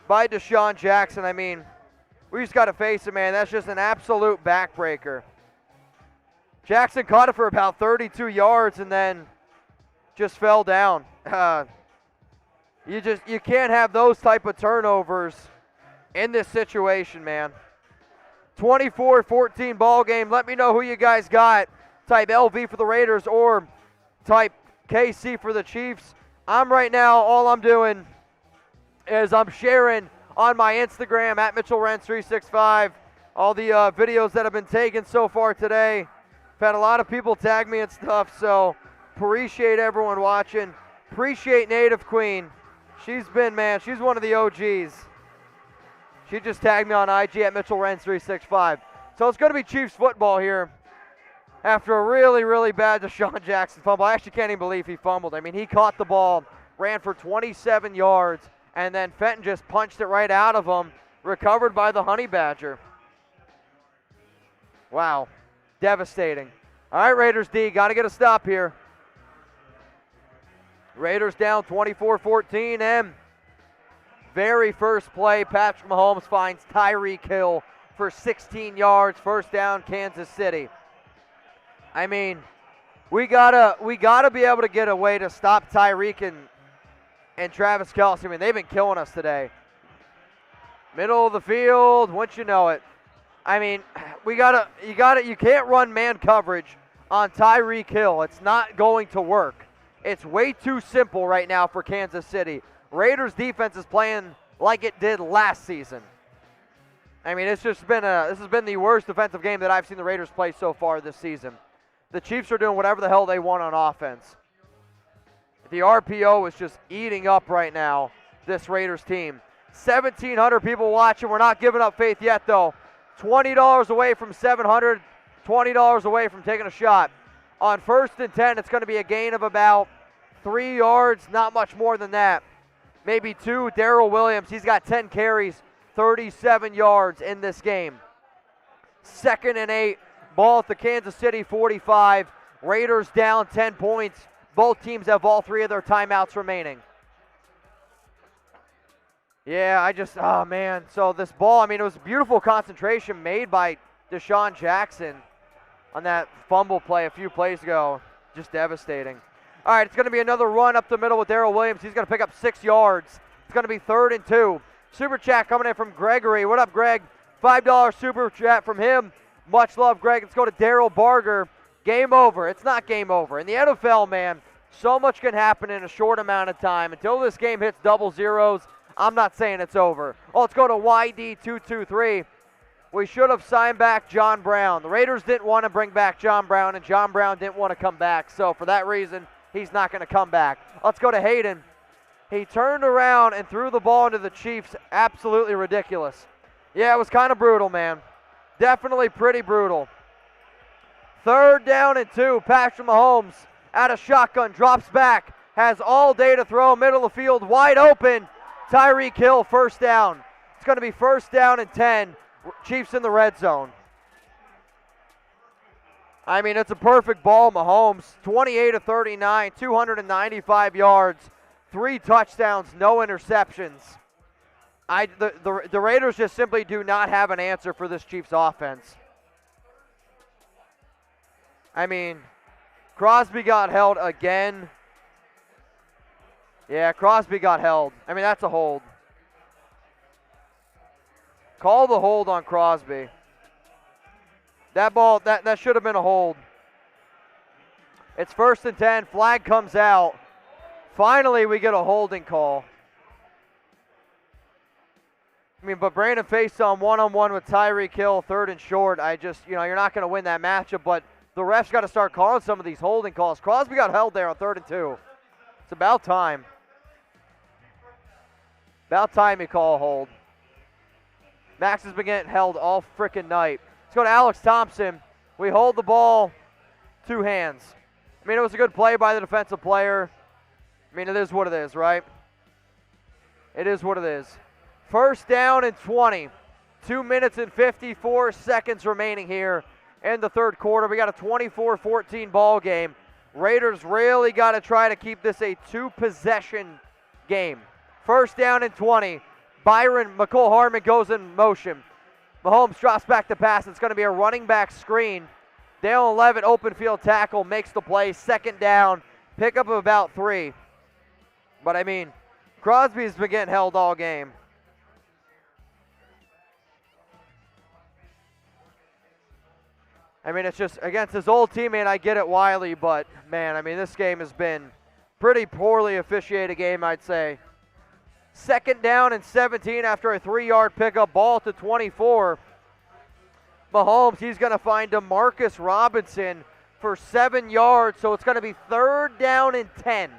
by Deshaun Jackson. I mean, we just got to face it, man. That's just an absolute backbreaker. Jackson caught it for about 32 yards and then just fell down. You can't have those type of turnovers in this situation, man. 24-14 ball game. Let me know who you guys got. Type LV for the Raiders or type KC for the Chiefs. I'm right now, all I'm doing is I'm sharing on my Instagram at Mitchell Renz 365 all the videos that have been taken so far today. I've had a lot of people tag me and stuff, so appreciate everyone watching. Appreciate Native Queen. She's one of the OGs. She just tagged me on IG at Mitchell Renz 365. So it's going to be Chiefs football here. After a really, really bad Deshaun Jackson fumble. I actually can't even believe he fumbled. I mean, he caught the ball, ran for 27 yards, and then Fenton just punched it right out of him, recovered by the Honey Badger. Wow, devastating. All right, Raiders D, got to get a stop here. Raiders down 24-14, and very first play, Patrick Mahomes finds Tyreek Hill for 16 yards, first down, Kansas City. I mean, we gotta be able to get a way to stop Tyreek and Travis Kelce. I mean, they've been killing us today. Middle of the field, once you know it. I mean, you can't run man coverage on Tyreek Hill. It's not going to work. It's way too simple right now for Kansas City. Raiders defense is playing like it did last season. I mean, this has been the worst defensive game that I've seen the Raiders play so far this season. The Chiefs are doing whatever the hell they want on offense. The RPO is just eating up right now, this Raiders team. 1,700 people watching. We're not giving up faith yet, though. $20 away from 700, $20 away from taking a shot. On 1st and 10, it's going to be a gain of about 3 yards, not much more than that. Maybe 2. Darrell Williams, he's got 10 carries, 37 yards in this game. 2nd and 8. Ball at the Kansas City 45. Raiders down 10 points. Both teams have all 3 of their timeouts remaining. Yeah, oh man. So this ball, I mean, it was a beautiful concentration made by Deshaun Jackson on that fumble play a few plays ago. Just devastating. All right, it's going to be another run up the middle with Darrell Williams. He's going to pick up 6 yards. It's going to be 3rd and 2. Super chat coming in from Gregory. What up, Greg? $5 super chat from him. Much love, Greg. Let's go to Daryl Barger. Game over. It's not game over. In the NFL, man, so much can happen in a short amount of time. Until this game hits double zeros, I'm not saying it's over. Oh, let's go to YD223. We should have signed back John Brown. The Raiders didn't want to bring back John Brown, and John Brown didn't want to come back. So for that reason, he's not going to come back. Let's go to Hayden. He turned around and threw the ball into the Chiefs. Absolutely ridiculous. Yeah, it was kind of brutal, man. Definitely pretty brutal. 3rd down and 2. Patrick Mahomes out of shotgun, drops back, has all day to throw, middle of the field, wide open. Tyreek Hill, first down. It's going to be 1st down and 10. Chiefs in the red zone. I mean, it's a perfect ball. Mahomes, 28 of 39, 295 yards, 3 touchdowns, no interceptions. The Raiders just simply do not have an answer for this Chiefs offense. I mean, Crosby got held again. Yeah, Crosby got held. I mean, that's a hold. Call the hold on Crosby. That ball, that should have been a hold. It's 1st and 10. Flag comes out. Finally, we get a holding call. I mean, but Brandon faced on one-on-one with Tyreek Hill, 3rd and short. You're not going to win that matchup, but the refs got to start calling some of these holding calls. Crosby got held there on 3rd and 2. It's about time. About time you call a hold. Max has been getting held all freaking night. Let's go to Alex Thompson. We hold the ball, 2 hands. I mean, it was a good play by the defensive player. I mean, it is what it is, right? It is what it is. First down and 20. 2 minutes and 54 seconds remaining here in the third quarter. We got a 24-14 ball game. Raiders really got to try to keep this a 2-possession game. First down and 20. McCole Hardman goes in motion. Mahomes drops back to pass. It's going to be a running back screen. Dale 11 open field tackle makes the play. Second down. Pickup of about 3. But I mean, Crosby's been getting held all game. I mean, it's just against his old teammate, I get it, Wiley, but, man, I mean, this game has been pretty poorly officiated game, I'd say. Second down and 17 after a 3-yard pickup, ball to 24. Mahomes, he's going to find DeMarcus Robinson for 7 yards, so it's going to be third down and 10.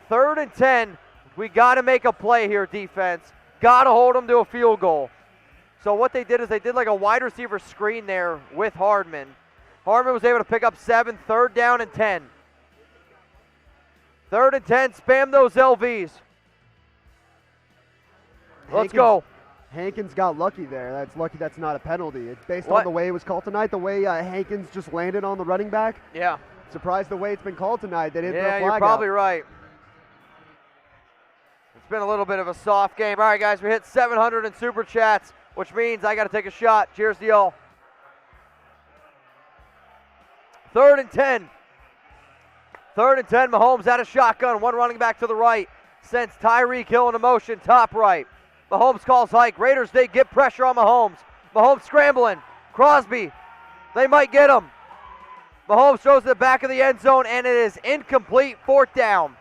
Third and 10, we got to make a play here, defense. Got to hold them to a field goal. So what they did is they did like a wide receiver screen there with Hardman. Hardman was able to pick up 7, third down and 10. Third and 10, spam those LVs. Let's go. Hankins got lucky there. That's lucky that's not a penalty. It's based on the way it was called tonight, the way Hankins just landed on the running back. Yeah. Surprised the way it's been called tonight. They didn't throw a flag you're probably out. right. It's been a little bit of a soft game. All right, guys, we hit 700 in Super Chats, which means I got to take a shot. Cheers to y'all. Third and 10. Third and 10, Mahomes out of shotgun. One running back to the right. Sends Tyreek Hill into motion, top right. Mahomes calls hike. Raiders, they get pressure on Mahomes. Mahomes scrambling. Crosby, they might get him. Mahomes throws to the back of the end zone, and it is incomplete. Fourth down.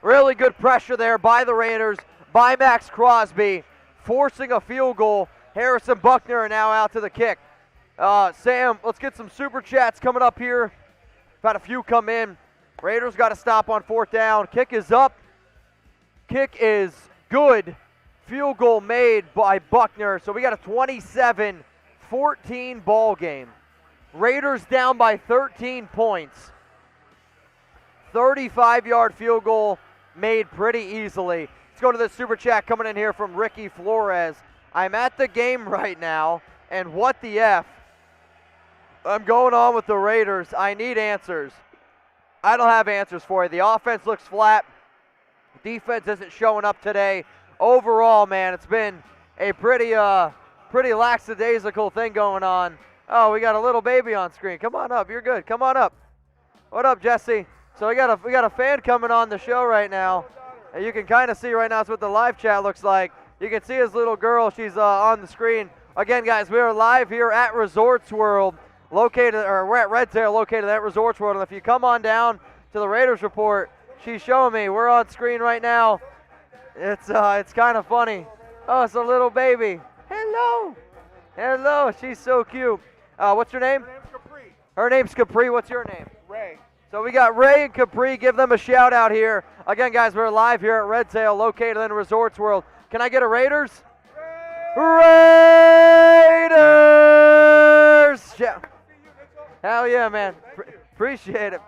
Really good pressure there by the Raiders, by Max Crosby, forcing a field goal. Harrison Buckner now out to the kick. Sam, let's get some Super Chats coming up here. Had a few come in. Raiders got to stop on fourth down. Kick is up. Kick is good. Field goal made by Buckner. So we got a 27-14 ball game. Raiders down by 13 points. 35-yard field goal made pretty easily. Let's go to the Super Chat coming in here from Ricky Flores. I'm at the game right now, and what the F? I'm going on with the Raiders. I need answers. I don't have answers for you. The offense looks flat. Defense isn't showing up today. Overall, man, it's been a pretty lackadaisical thing going on. Oh, we got a little baby on screen. Come on up. You're good. Come on up. What up, Jesse? So we got a fan coming on the show right now. And you can kind of see right now that's what the live chat looks like. You can see his little girl. She's on the screen. Again, guys, we are live here at Resorts World, we're at RedZone, located at Resorts World. And if you come on down to the Raiders Report, she's showing me. We're on screen right now. It's kind of funny. Oh, it's a little baby. Hello. Hello. She's so cute. What's your name? Her name's Capri. Her name's Capri. What's your name? Ray. So we got Ray and Capri. Give them a shout out here. Again, guys, we're live here at RedZone, located in Resorts World. Can I get a Raiders? Raiders! Yeah. Hell yeah, man. Appreciate it.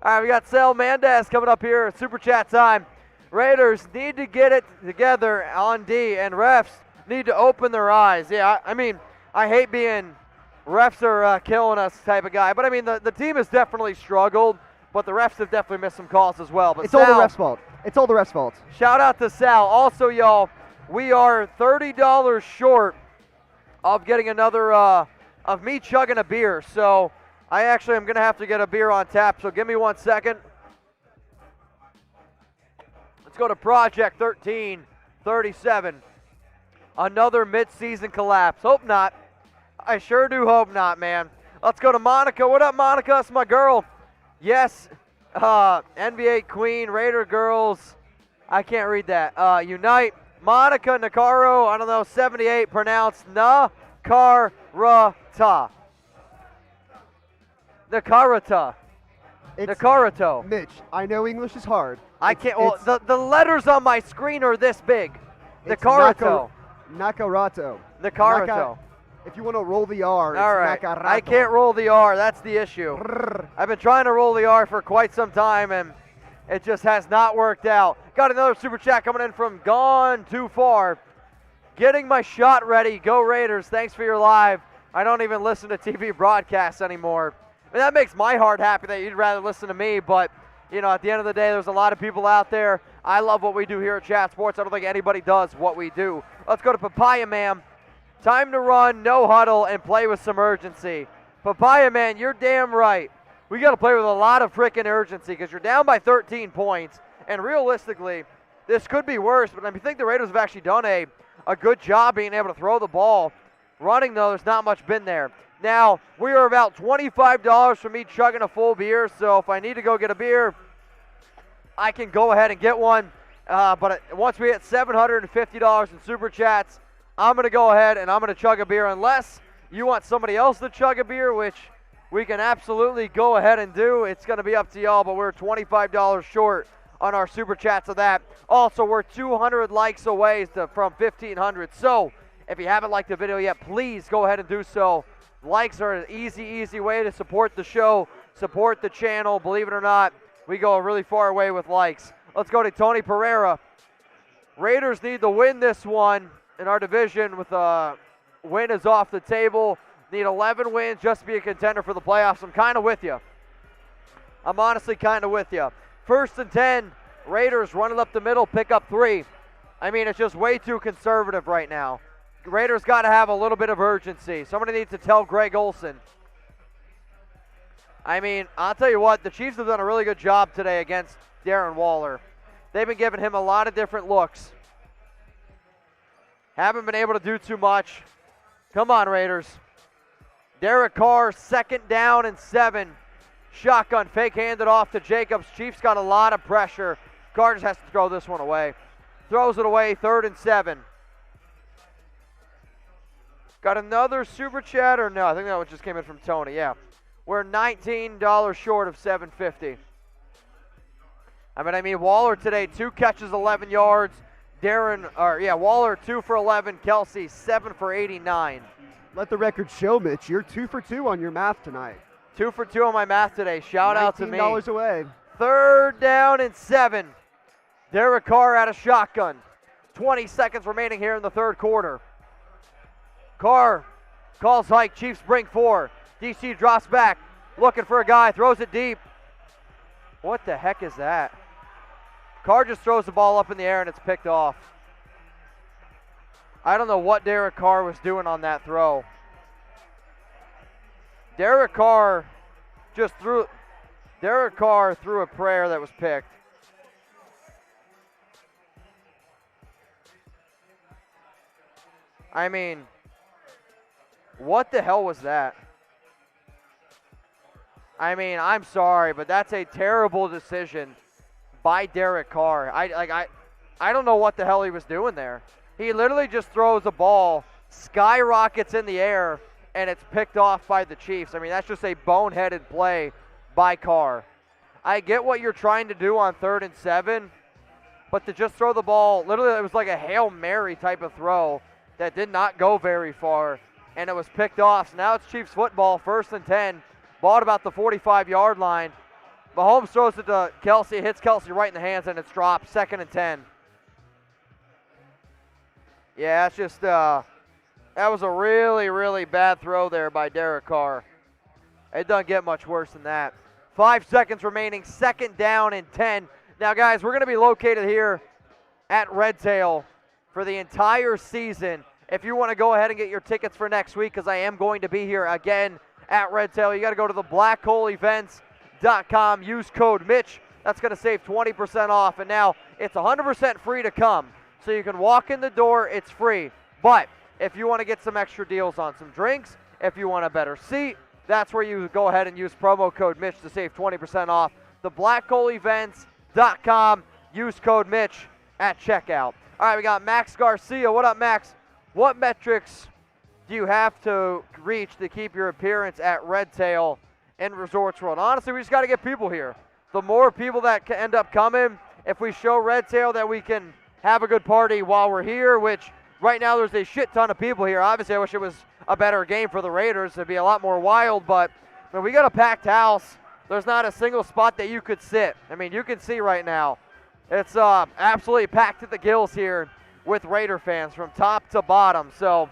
All right, we got Sal Mendez coming up here. Super Chat time. Raiders need to get it together on D, and refs need to open their eyes. Yeah, I mean, I hate being refs are killing us type of guy, but I mean, the team has definitely struggled, but the refs have definitely missed some calls as well. But it's all the refs' fault. It's all the refs' fault. Shout out to Sal. Also, y'all, we are $30 short of getting another, of me chugging a beer. So I actually am going to have to get a beer on tap. So give me 1 second. Let's go to Project 1337. Another midseason collapse. Hope not. I sure do hope not, man. Let's go to Monica. What up, Monica? That's my girl. Yes, NBA Queen, Raider Girls. I can't read that. Unite. Monica Nakaro, I don't know, 78, pronounced Nakarata. Nakarata. Nakarato. Mitch, I know English is hard. I can't, well, the letters on my screen are this big. Nakarato. Nakarato. Nakarato. If you want to roll the R, it's all right. Nakarato. I can't roll the R. That's the issue. I've been trying to roll the R for quite some time, and It just has not worked out. Got another super chat coming in from Gone Too Far. Getting my shot ready. Go Raiders. Thanks for your live. I don't even listen to TV broadcasts anymore. And that makes my heart happy that you'd rather listen to me, but you know, at the end of the day, there's a lot of people out there. I love what we do here at Chat Sports. I don't think anybody does what we do. Let's go to Papaya Man. Time to run, no huddle, and play with some urgency. Papaya Man, you're damn right. We got to play with a lot of freaking urgency because you're down by 13 points, and realistically, this could be worse, but I think the Raiders have actually done a good job being able to throw the ball. Running, though, there's not much been there. Now, we are about $25 from me chugging a full beer, so if I need to go get a beer, I can go ahead and get one. But once we hit $750 in Super Chats, I'm going to go ahead and I'm going to chug a beer unless you want somebody else to chug a beer, which we can absolutely go ahead and do. It's going to be up to y'all, but we're $25 short on our Super Chats of that. Also, we're 200 likes away from 1,500. So if you haven't liked the video yet, please go ahead and do so. Likes are an easy way to support the show, support the channel. Believe it or not, we go really far away with likes. Let's go to Tony Pereira. Raiders need to win this one in our division with a win is off the table. Need 11 wins just to be a contender for the playoffs. I'm kind of with you. I'm honestly kind of with you. 1st and 10, Raiders running up the middle, pick up 3. I mean, it's just way too conservative right now. Raiders got to have a little bit of urgency. Somebody needs to tell Greg Olsen. I mean, I'll tell you what, the Chiefs have done a really good job today against Darren Waller. They've been giving him a lot of different looks. Haven't been able to do too much. Come on, Raiders. Derek Carr, 2nd down and 7. Shotgun, fake handed off to Jacobs. Chiefs got a lot of pressure. Carr just has to throw this one away. Throws it away, 3rd and 7. Got another super chat, or no? I think that one just came in from Tony. Yeah, we're $19 short of $750. I mean, Waller today 2 catches, 11 yards. Waller 2 for 11. Kelsey 7 for 89. Let the record show, Mitch. You're 2 for 2 on your math tonight. 2 for 2 on my math today. Shout out to me. $19 away. 3rd down and 7. Derek Carr out of shotgun. 20 seconds remaining here in the 3rd quarter. Carr calls hike. Chiefs bring 4. DC drops back. Looking for a guy. Throws it deep. What the heck is that? Carr just throws the ball up in the air and it's picked off. I don't know what Derek Carr was doing on that throw. Derek Carr threw a prayer that was picked. I mean, what the hell was that? I mean, I'm sorry, but that's a terrible decision by Derek Carr. I don't know what the hell he was doing there. He literally just throws the ball, skyrockets in the air, and it's picked off by the Chiefs. I mean, that's just a boneheaded play by Carr. I get what you're trying to do on 3rd and 7, but to just throw the ball, literally it was like a Hail Mary type of throw that did not go very far, and it was picked off. So now it's Chiefs football, 1st and 10. Ball at about the 45-yard line. Mahomes throws it to Kelsey, hits Kelsey right in the hands, and it's dropped, 2nd and 10. Yeah, it's just, that was a really bad throw there by Derek Carr. It doesn't get much worse than that. 5 seconds remaining, 2nd down and 10. Now, guys, we're going to be located here at Redtail for the entire season. If you want to go ahead and get your tickets for next week, because I am going to be here again at Redtail, you got to go to the blackholeevents.com. Use code Mitch. That's going to save 20% off. And now it's 100% free to come. So you can walk in the door. It's free. But if you want to get some extra deals on some drinks, if you want a better seat, that's where you go ahead and use promo code Mitch to save 20% off. The blackholeevents.com. Use code Mitch at checkout. All right, we got Max Garcia. What up, Max? What metrics do you have to reach to keep your appearance at Redtail in Resorts World? Honestly, we just got to get people here. The more people that can end up coming, if we show Redtail that we can have a good party while we're here, which right now there's a shit ton of people here. Obviously, I wish it was a better game for the Raiders. It'd be a lot more wild, but I mean, we got a packed house. There's not a single spot that you could sit. I mean, you can see right now, it's absolutely packed to the gills here with Raider fans from top to bottom. So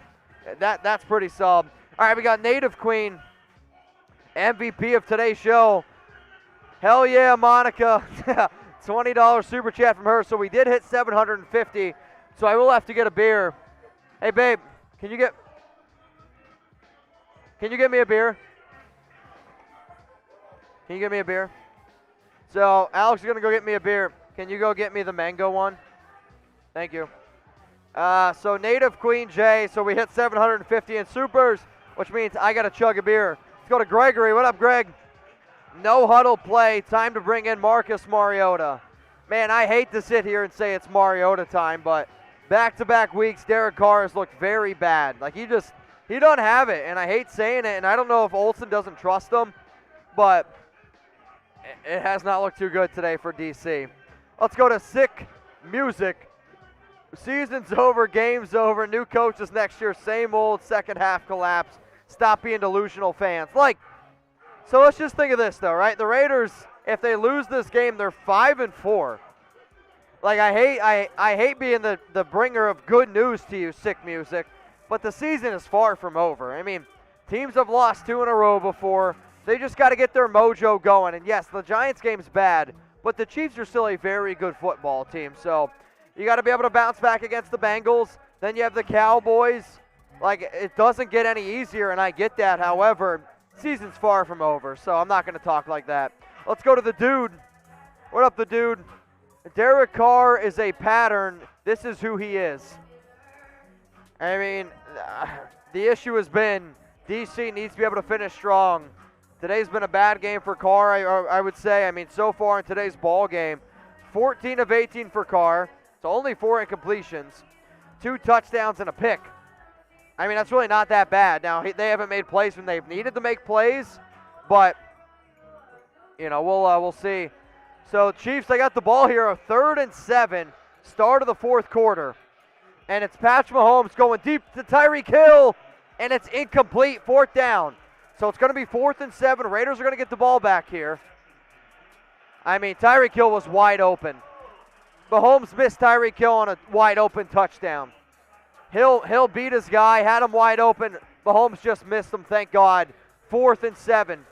that's pretty solid. All right, we got Native Queen, MVP of today's show. Hell yeah, Monica. $20 super chat from her. So we did hit 750. So I will have to get a beer. Hey, babe, can you get me a beer? Can you get me a beer? So Alex is going to go get me a beer. Can you go get me the mango one? Thank you. So Native Queen J. So we hit 750 in supers, which means I got to chug a beer. Let's go to Gregory. What up, Greg? No huddle play. Time to bring in Marcus Mariota. Man, I hate to sit here and say it's Mariota time, but back-to-back weeks, Derek Carr has looked very bad. Like, he don't have it, and I hate saying it, and I don't know if Olsen doesn't trust him, but it has not looked too good today for DC. Let's go to Sick Music. Season's over, game's over, new coaches next year, same old second half collapse. Stop being delusional fans. So let's just think of this, though, right? The Raiders, if they lose this game, they're 5-4. Like, I hate being the bringer of good news to you, Sick Music, but the season is far from over. I mean, teams have lost 2 in a row before. They just got to get their mojo going. And yes, the Giants game's bad, but the Chiefs are still a very good football team. So you got to be able to bounce back against the Bengals. Then you have the Cowboys. Like, it doesn't get any easier, and I get that. However, season's far from over, so I'm not going to talk like that. Let's go to the dude. What up, the dude? Derek Carr is a pattern. This is who he is. I mean, the issue has been DC needs to be able to finish strong. Today's been a bad game for Carr, I would say. I mean, so far in today's ball game, 14 of 18 for Carr. So only 4 incompletions, 2 touchdowns and a pick. I mean, that's really not that bad. Now, they haven't made plays when they've needed to make plays, but, you know, we'll see. So, Chiefs, they got the ball here, a 3rd and 7, start of the 4th quarter. And it's Patrick Mahomes going deep to Tyreek Hill, and it's incomplete, 4th down. So it's going to be 4th and 7. Raiders are going to get the ball back here. I mean, Tyreek Hill was wide open. Mahomes missed Tyreek Hill on a wide open touchdown. Hill beat his guy, had him wide open. Mahomes just missed him, thank God. 4th and 7.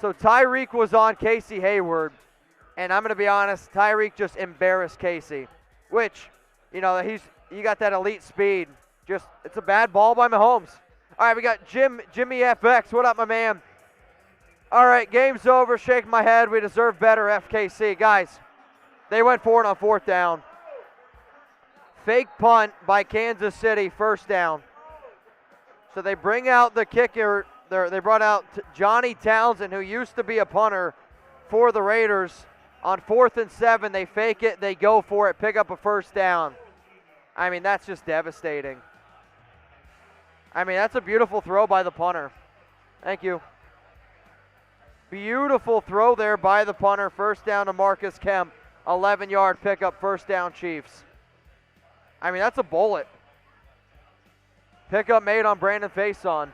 So Tyreek was on Casey Hayward. And I'm going to be honest, Tyreek just embarrassed Casey. Which, you know, you got that elite speed. Just, it's a bad ball by Mahomes. All right, we got Jimmy FX. What up, my man? All right, game's over. Shake my head. We deserve better, FKC. Guys, they went for it on 4th down. Fake punt by Kansas City, 1st down. So they bring out the kicker. They brought out Johnny Townsend, who used to be a punter for the Raiders. On 4th and 7, they fake it. They go for it, pick up a 1st down. I mean, that's just devastating. I mean, that's a beautiful throw by the punter. Thank you. Beautiful throw there by the punter. 1st down to Marcus Kemp. 11-yard pickup, 1st down Chiefs. I mean, that's a bullet. Pickup made on Brandon Faison.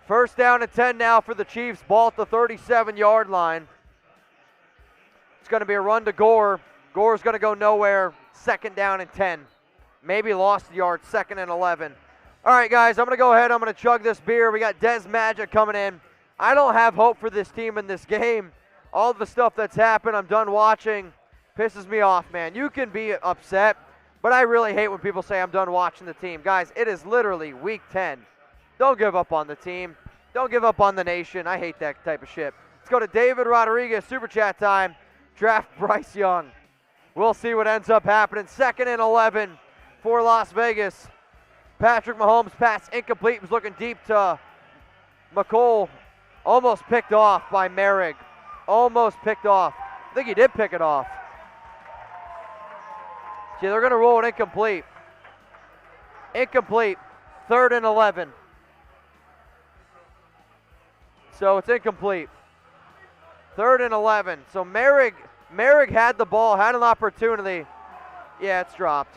1st down and 10 now for the Chiefs. Ball at the 37-yard line. It's going to be a run to Gore. Gore's going to go nowhere. 2nd down and 10. Maybe lost the yard. 2nd and 11. All right, guys, I'm going to go ahead. I'm going to chug this beer. We got Des Magic coming in. I don't have hope for this team in this game. All the stuff that's happened, I'm done watching. Pisses me off, man. You can be upset, but I really hate when people say I'm done watching the team. Guys, it is literally week 10. Don't give up on the team. Don't give up on the nation. I hate that type of shit. Let's go to David Rodriguez, Super Chat time. Draft Bryce Young. We'll see what ends up happening. 2nd and 11 for Las Vegas. Patrick Mahomes pass incomplete. Was looking deep to McColl. Almost picked off by Merrick. Almost picked off. I think he did pick it off. See, they're going to roll it incomplete. Incomplete. 3rd and 11. So it's incomplete. 3rd and 11. So Merrick had the ball, had an opportunity. Yeah, it's dropped.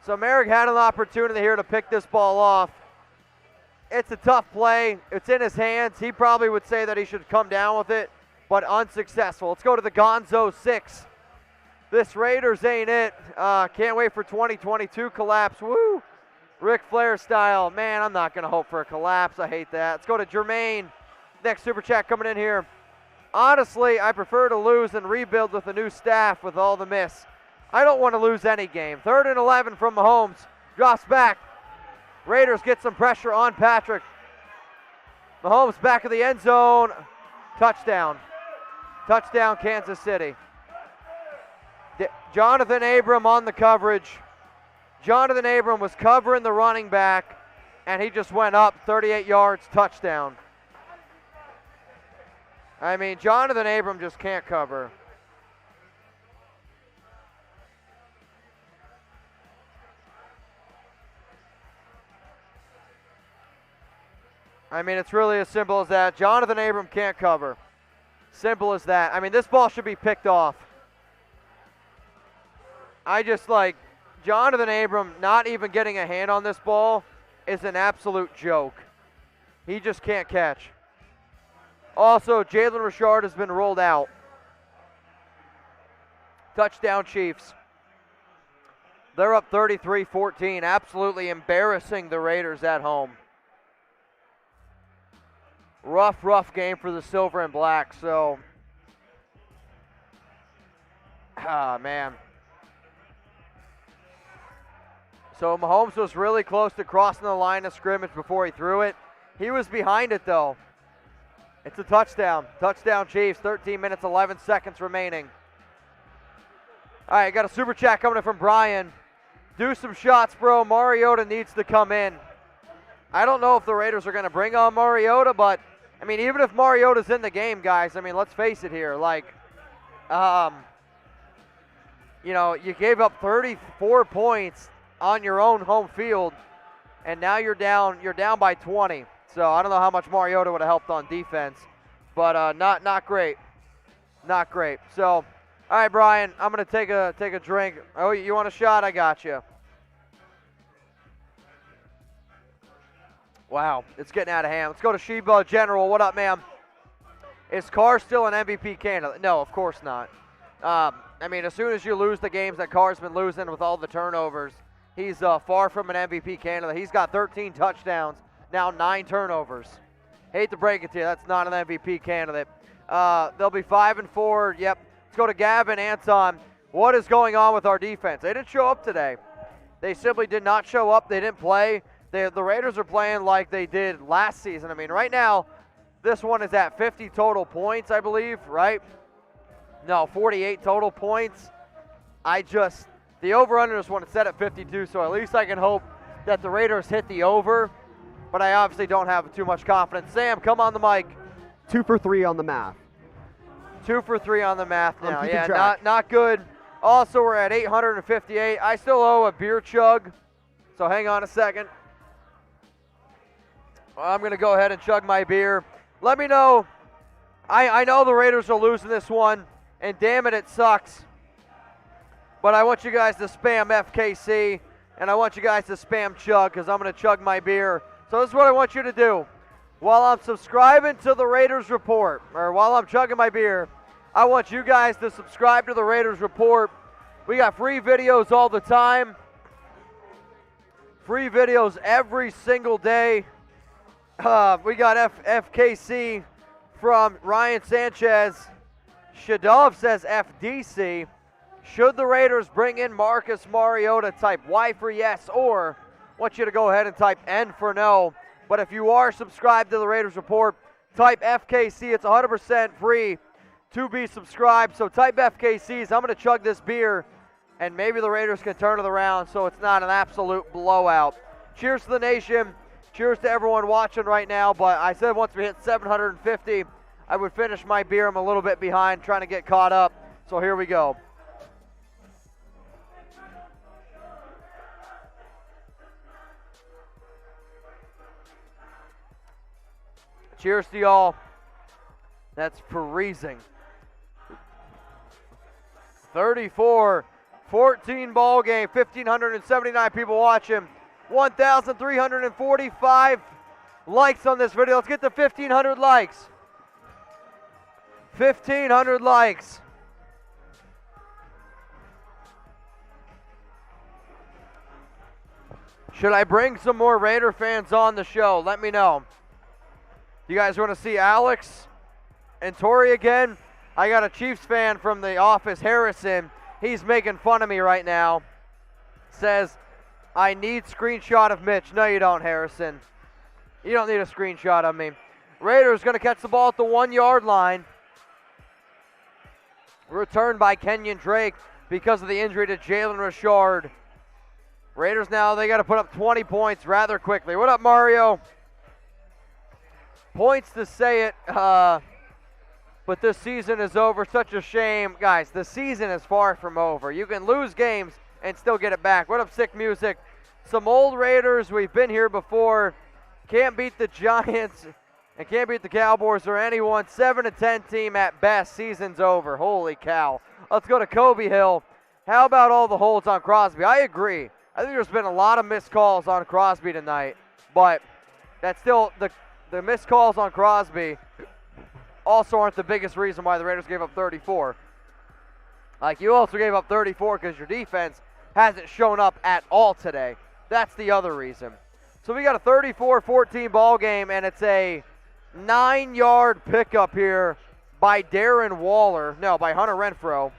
So Merrick had an opportunity here to pick this ball off. It's a tough play. It's in his hands. He probably would say that he should come down with it, but unsuccessful. Let's go to the Gonzo 6. This Raiders ain't it. Can't wait for 2022 collapse. Woo! Ric Flair style. Man, I'm not going to hope for a collapse. I hate that. Let's go to Jermaine. Next super chat coming in here. Honestly, I prefer to lose and rebuild with a new staff with all the miss. I don't want to lose any game. 3rd and 11 from Mahomes. Drops back. Raiders get some pressure on Patrick. Mahomes back of the end zone. Touchdown. Touchdown, Kansas City. Jonathan Abram on the coverage. Jonathan Abram was covering the running back, and he just went up 38 yards, touchdown. I mean, Jonathan Abram just can't cover. I mean, it's really as simple as that. Jonathan Abram can't cover. Simple as that. I mean, this ball should be picked off. I just like Jonathan Abram not even getting a hand on this ball is an absolute joke. He just can't catch. Also, Jalen Richard has been rolled out. Touchdown Chiefs. They're up 33-14, absolutely embarrassing the Raiders at home. Rough game for the silver and black, so. Man. So Mahomes was really close to crossing the line of scrimmage before he threw it. He was behind it, though. It's a touchdown. Touchdown Chiefs, 13 minutes, 11 seconds remaining. All right, got a super chat coming in from Brian. Do some shots, bro. Mariota needs to come in. I don't know if the Raiders are going to bring on Mariota, but, I mean, even if Mariota's in the game, guys, I mean, let's face it here. Like, you know, you gave up 34 points on your own home field, and now you're down by 20. So I don't know how much Mariota would have helped on defense, but not great. Not great. So, all right, Brian, I'm going to take a drink. Oh, you want a shot? I got you. Wow, it's getting out of hand. Let's go to Sheba General. What up, ma'am? Is Carr still an MVP candidate? No, of course not. I mean, as soon as you lose the games that Carr's been losing with all the turnovers, he's far from an MVP candidate. He's got 13 touchdowns, now 9 turnovers. Hate to break it to you, that's not an MVP candidate. They'll be 5-4. Yep. Let's go to Gavin Anton. What is going on with our defense? They didn't show up today. They simply did not show up. They didn't play. The Raiders are playing like they did last season. I mean, right now, this one is at 50 total points, I believe, right? No, 48 total points. The over-under is one is set at 52, so at least I can hope that the Raiders hit the over, but I obviously don't have too much confidence. Sam, come on the mic. 2 for 3 on the math. 2 for 3 on the math now. Yeah, not good. Also, we're at 858. I still owe a beer chug, so hang on a second. I'm going to go ahead and chug my beer. Let me know. I know the Raiders are losing this one, and damn it, it sucks. But I want you guys to spam FKC, and I want you guys to spam chug, because I'm going to chug my beer. So this is what I want you to do. While I'm subscribing to the Raiders Report, or while I'm chugging my beer, I want you guys to subscribe to the Raiders Report. We got free videos all the time. Free videos every single day. We got FKC from Ryan Sanchez. Shadov says FDC. Should the Raiders bring in Marcus Mariota? Type Y for yes, or I want you to go ahead and type N for no. But if you are subscribed to the Raiders Report, type FKC. It's 100% free to be subscribed. So type FKCs. I'm going to chug this beer, and maybe the Raiders can turn it around so it's not an absolute blowout. Cheers to the nation. Cheers to everyone watching right now. But I said once we hit 750, I would finish my beer. I'm a little bit behind trying to get caught up. So here we go. Cheers to y'all. That's freezing. 34-14 ball game. 1,579 people watching. 1,345 likes on this video. Let's get to 1,500 likes. 1,500 likes. Should I bring some more Raider fans on the show? Let me know. You guys want to see Alex and Tori again? I got a Chiefs fan from the office, Harrison. He's making fun of me right now. Says, I need screenshot of Mitch. No, you don't, Harrison. You don't need a screenshot of me. Raiders going to catch the ball at the 1-yard line. Returned by Kenyon Drake because of the injury to Jalen Richard. Raiders now, they got to put up 20 points rather quickly. What up, Mario? Points to say it, but this season is over. Such a shame. Guys, the season is far from over. You can lose games and still get it back. What up, Sick Music? Some old Raiders. We've been here before. Can't beat the Giants and can't beat the Cowboys or anyone. 7-10 team at best. Season's over. Holy cow. Let's go to Kobe Hill. How about all the holds on Crosby? I agree. I think there's been a lot of missed calls on Crosby tonight, but that's still the missed calls on Crosby also aren't the biggest reason why the Raiders gave up 34. Like, you also gave up 34 because your defense hasn't shown up at all today. That's the other reason. So we got a 34-14 ball game, and it's a 9-yard pickup here by Darren Waller. No, by Hunter Renfrow.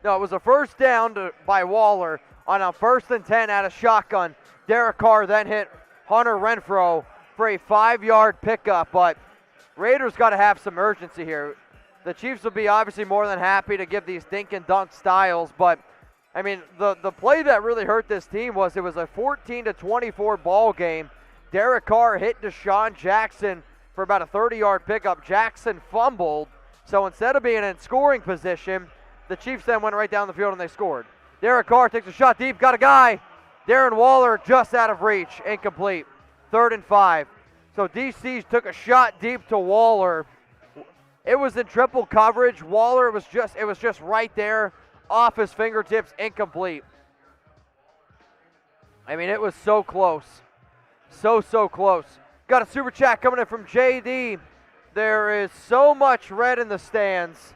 No, it was a first down by Waller on a 1st and 10 out of shotgun. Derek Carr then hit Hunter Renfrow for a 5-yard pickup, but Raiders got to have some urgency here. The Chiefs will be obviously more than happy to give these dink and dunk styles, but I mean, the play that really hurt this team was it was a 14-24 ball game. Derek Carr hit Deshaun Jackson for about a 30-yard pickup. Jackson fumbled, so instead of being in scoring position, the Chiefs then went right down the field and they scored. Derek Carr takes a shot deep, got a guy. Darren Waller just out of reach, incomplete. 3rd and 5. So DC took a shot deep to Waller. It was in triple coverage. Waller was just right there, off his fingertips, incomplete. I mean, it was so close. So close. Got a super chat coming in from JD. There is so much red in the stands.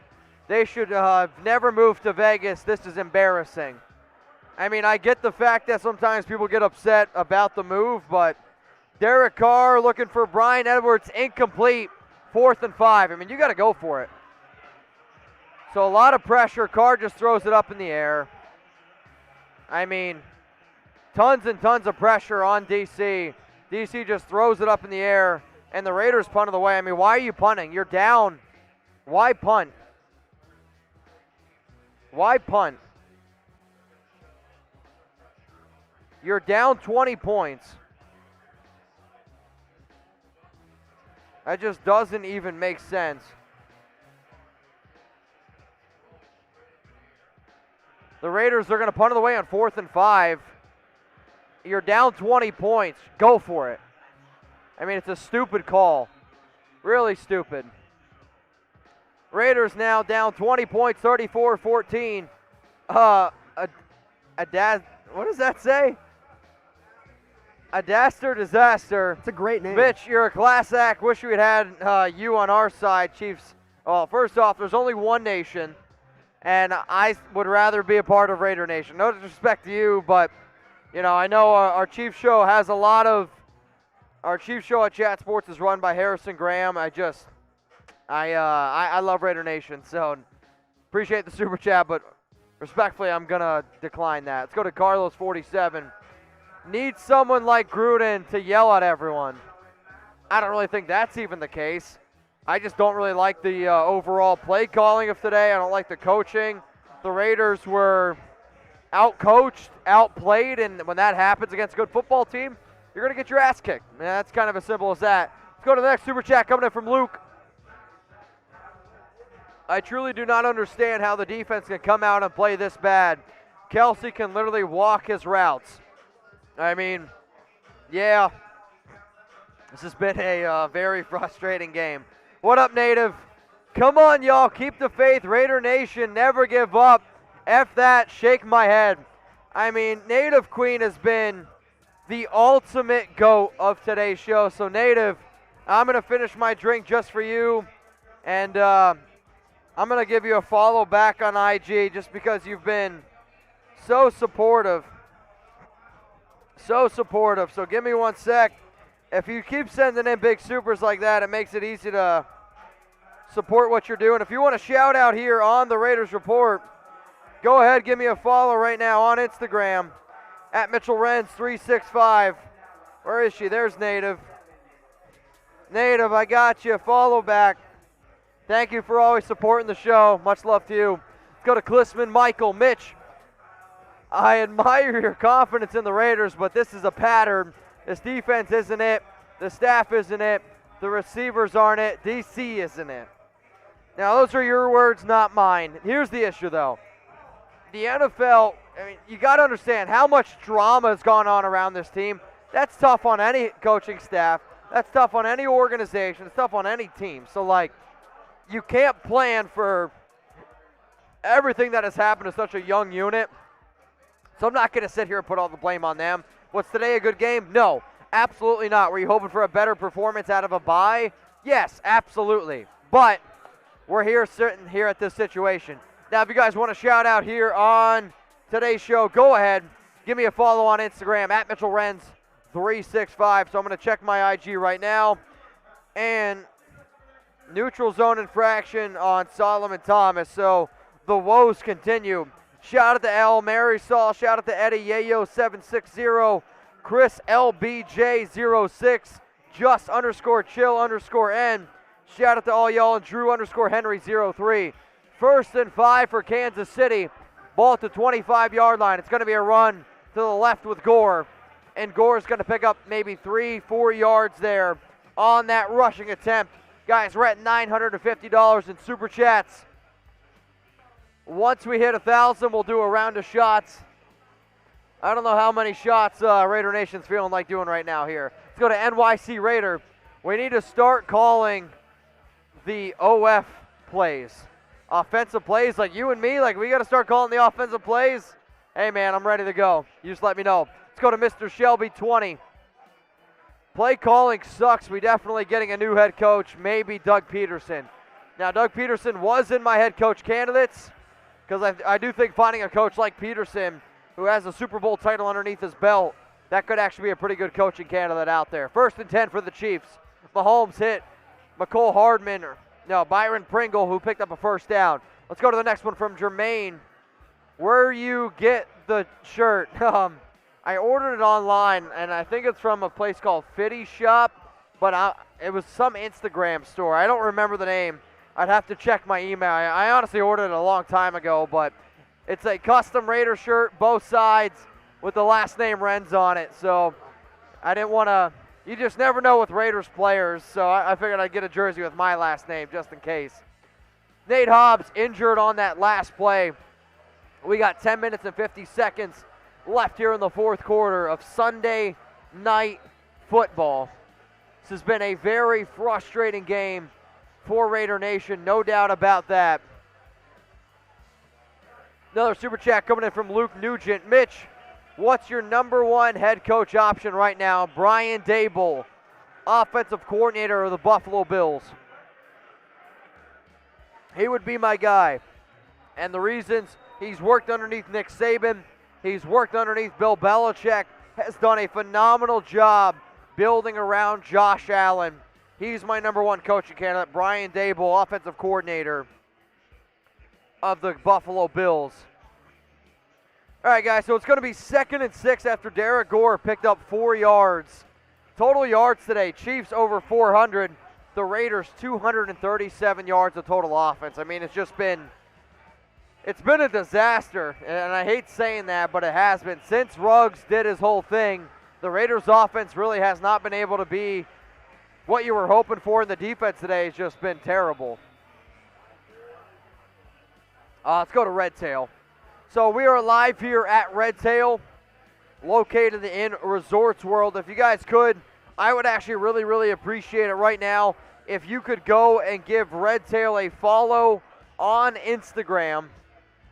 They should have never moved to Vegas. This is embarrassing. I mean, I get the fact that sometimes people get upset about the move, but Derek Carr looking for Brian Edwards, incomplete, 4th and 5. I mean, you got to go for it. So a lot of pressure. Carr just throws it up in the air. I mean, tons and tons of pressure on DC. DC just throws it up in the air, and the Raiders punt it away. I mean, why are you punting? You're down. Why punt? Why punt? You're down 20 points. That just doesn't even make sense. The Raiders are going to punt it away on 4th and 5. You're down 20 points. Go for it. I mean, it's a stupid call. Really stupid. Raiders now down 20 points, 34-14. What does that say? A Daster Disaster. It's a great name. Mitch, you're a class act. Wish we had you on our side, Chiefs. Well, first off, there's only one nation, and I would rather be a part of Raider Nation. No disrespect to you, but, you know, I know our Chiefs show has a lot of – our Chiefs show at Chat Sports is run by Harrison Graham. I love Raider Nation, so appreciate the super chat, but respectfully, I'm going to decline that. Let's go to Carlos 47. Need someone like Gruden to yell at everyone. I don't really think that's even the case. I just don't really like the overall play calling of today. I don't like the coaching. The Raiders were out-coached, outplayed, and when that happens against a good football team, you're going to get your ass kicked. Man, that's kind of as simple as that. Let's go to the next super chat coming in from Luke. I truly do not understand how the defense can come out and play this bad. Kelsey can literally walk his routes. I mean, yeah, this has been a very frustrating game. What up, Native? Come on, y'all. Keep the faith. Raider Nation, never give up. F that. Shake my head. I mean, Native Queen has been the ultimate GOAT of today's show. So, Native, I'm going to finish my drink just for you. And I'm going to give you a follow back on IG just because you've been so supportive. So supportive. So give me 1 sec. If you keep sending in big supers like that, it makes it easy to support what you're doing. If you want to shout out here on the Raiders Report, go ahead, give me a follow right now on Instagram at Mitchell Renz 365. Where is she? There's Native. Native, I got you. Follow back. Thank you for always supporting the show. Much love to you. Let's go to Klissman Michael. Mitch, I admire your confidence in the Raiders, but this is a pattern. This defense isn't it. The staff isn't it. The receivers aren't it. DC isn't it. Now, those are your words, not mine. Here's the issue, though. The NFL, I mean, you got to understand how much drama has gone on around this team. That's tough on any coaching staff. That's tough on any organization. It's tough on any team. So, like, you can't plan for everything that has happened to such a young unit. So I'm not going to sit here and put all the blame on them. Was today a good game? No, absolutely not. Were you hoping for a better performance out of a bye? Yes, absolutely. But we're here sitting here at this situation. Now, if you guys want to shout out here on today's show, go ahead. Give me a follow on Instagram at Mitchell Renz 365. So I'm going to check my IG right now. And neutral zone infraction on Solomon Thomas. So the woes continue. Shout out to L. Marisol. Shout out to Eddie Yayo760. Chris LBJ06. Just _chill _N. Shout out to all y'all and Drew _Henry03. 1st and 5 for Kansas City. Ball at the 25-yard line. It's going to be a run to the left with Gore. And Gore's going to pick up maybe 3-4 yards there on that rushing attempt. Guys, we're at $950 in Super Chats. Once we hit 1,000, we'll do a round of shots. I don't know how many shots Raider Nation's feeling like doing right now here. Let's go to NYC Raider. We need to start calling the OF plays. Offensive plays like you and me, like we got to start calling the offensive plays. Hey, man, I'm ready to go. You just let me know. Let's go to Mr. Shelby 20. Play calling sucks. We definitely getting a new head coach, maybe Doug Peterson. Now, Doug Peterson was in my head coach candidates because I do think finding a coach like Peterson who has a Super Bowl title underneath his belt, that could actually be a pretty good coaching candidate out there. 1st and 10 for the Chiefs. Mahomes hit McCole Hardman, Byron Pringle, who picked up a 1st down. Let's go to the next one from Jermaine. Where you get the shirt? I ordered it online, and I think it's from a place called Fitty Shop, but it was some Instagram store. I don't remember the name. I'd have to check my email. I honestly ordered it a long time ago, but it's a custom Raider shirt, both sides, with the last name Renz on it. So I didn't want to, you just never know with Raiders players, so I figured I'd get a jersey with my last name just in case. Nate Hobbs injured on that last play. We got 10 minutes and 50 seconds left here in the 4th quarter of Sunday night football. This has been a very frustrating game for Raider Nation, no doubt about that. Another super chat coming in from Luke Nugent. Mitch, what's your #1 head coach option right now? Brian Daboll, offensive coordinator of the Buffalo Bills. He would be my guy. And the reasons, he's worked underneath Nick Saban, he's worked underneath Bill Belichick, has done a phenomenal job building around Josh Allen. He's my #1 coaching candidate, Brian Daboll, offensive coordinator of the Buffalo Bills. All right, guys, so it's going to be 2nd and 6 after Derek Gore picked up 4 yards. Total yards today, Chiefs over 400. The Raiders 237 yards of total offense. I mean, it's been a disaster, and I hate saying that, but it has been. Since Ruggs did his whole thing, the Raiders' offense really has not been able to be what you were hoping for, and the defense today has just been terrible. Let's go to Red Tail. So we are live here at Red Tail, located in Resorts World. If you guys could, I would actually really, really appreciate it right now if you could go and give Red Tail a follow on Instagram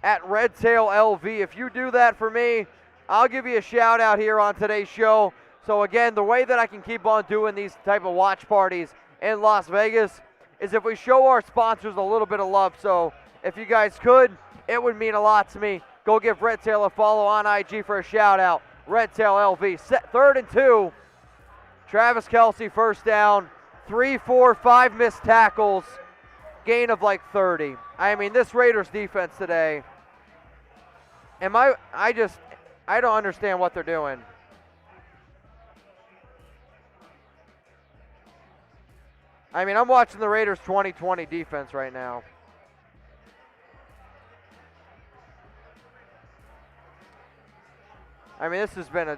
at RedTailLV. If you do that for me, I'll give you a shout out here on today's show. So again, the way that I can keep on doing these type of watch parties in Las Vegas is if we show our sponsors a little bit of love. So if you guys could, it would mean a lot to me. Go give Redtail a follow on IG for a shout out. Redtail LV. Set 3rd and 2. Travis Kelce first down. 3, 4, 5 missed tackles. Gain of like 30. I mean, this Raiders defense today. I don't understand what they're doing. I mean, I'm watching the Raiders 2020 defense right now. I mean, this has been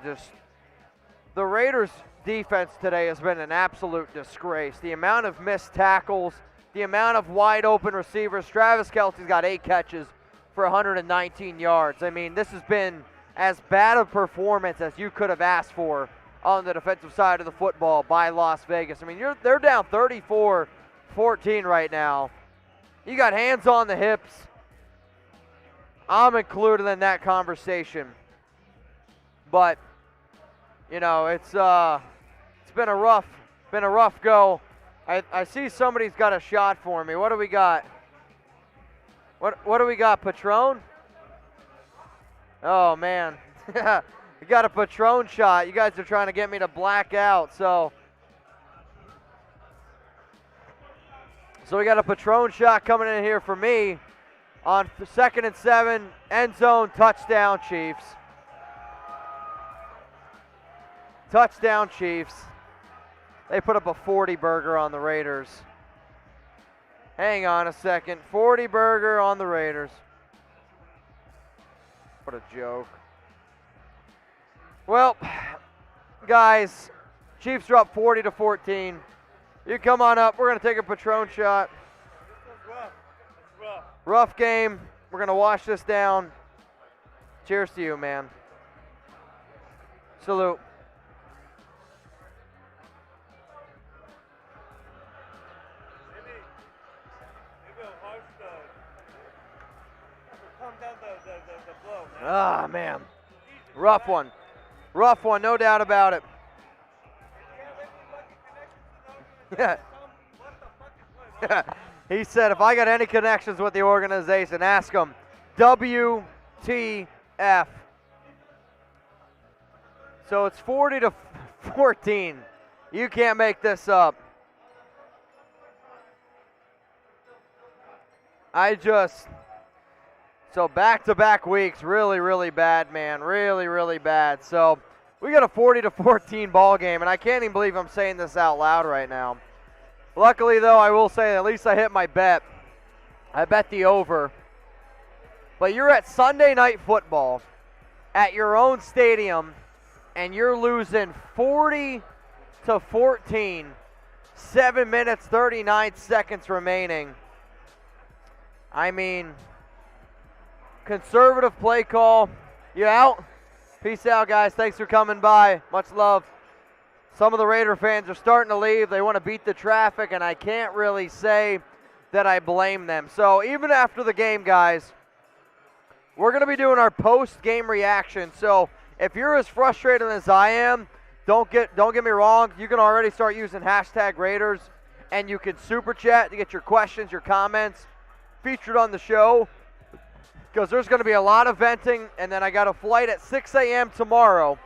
the Raiders defense today has been an absolute disgrace. The amount of missed tackles, the amount of wide open receivers. Travis Kelce's got 8 catches for 119 yards. I mean, this has been as bad a performance as you could have asked for on the defensive side of the football by Las Vegas. I mean, they're down 34-14 right now. You got hands on the hips. I'm included in that conversation. But, you know, it's been a rough go. I see somebody's got a shot for me. What do we got? What do we got, Patron? Oh, man. We got a Patron shot. You guys are trying to get me to black out, so we got a Patron shot coming in here for me on 2nd and 7, end zone, touchdown, Chiefs. Touchdown, Chiefs. They put up a 40 burger on the Raiders. Hang on a second. 40 burger on the Raiders. What a joke. Well, guys, Chiefs are up 40-14. You come on up. We're going to take a Patron shot. Rough game. We're going to wash this down. Cheers to you, man. Salute. Ah, man. Rough one. Rough one, no doubt about it. Yeah. He said, if I got any connections with the organization, ask them. WTF. So it's 40-14. You can't make this up. So back-to-back weeks, really, really bad, man. Really, really bad. So we got a 40-14 ball game, and I can't even believe I'm saying this out loud right now. Luckily, though, I will say at least I hit my bet. I bet the over. But you're at Sunday Night Football at your own stadium, and you're losing 40-14, 7 minutes, 39 seconds remaining. I mean, conservative play call. You out? Peace out, guys. Thanks for coming by. Much love. Some of the Raider fans are starting to leave. They want to beat the traffic, and I can't really say that I blame them. So even after the game, guys, we're going to be doing our post-game reaction. So if you're as frustrated as I am, don't get me wrong. You can already start using hashtag Raiders, and you can super chat to get your questions, your comments featured on the show, because there's going to be a lot of venting, and then I got a flight at 6 a.m. tomorrow.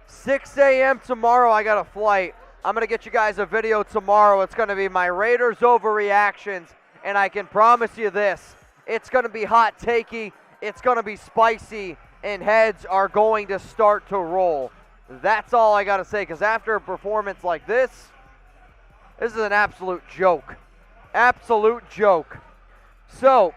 6 a.m. tomorrow, I got a flight. I'm going to get you guys a video tomorrow. It's going to be my Raiders overreactions, and I can promise you this. It's going to be hot takey. It's going to be spicy, and heads are going to start to roll. That's all I got to say, because after a performance like this is an absolute joke. Absolute joke. So,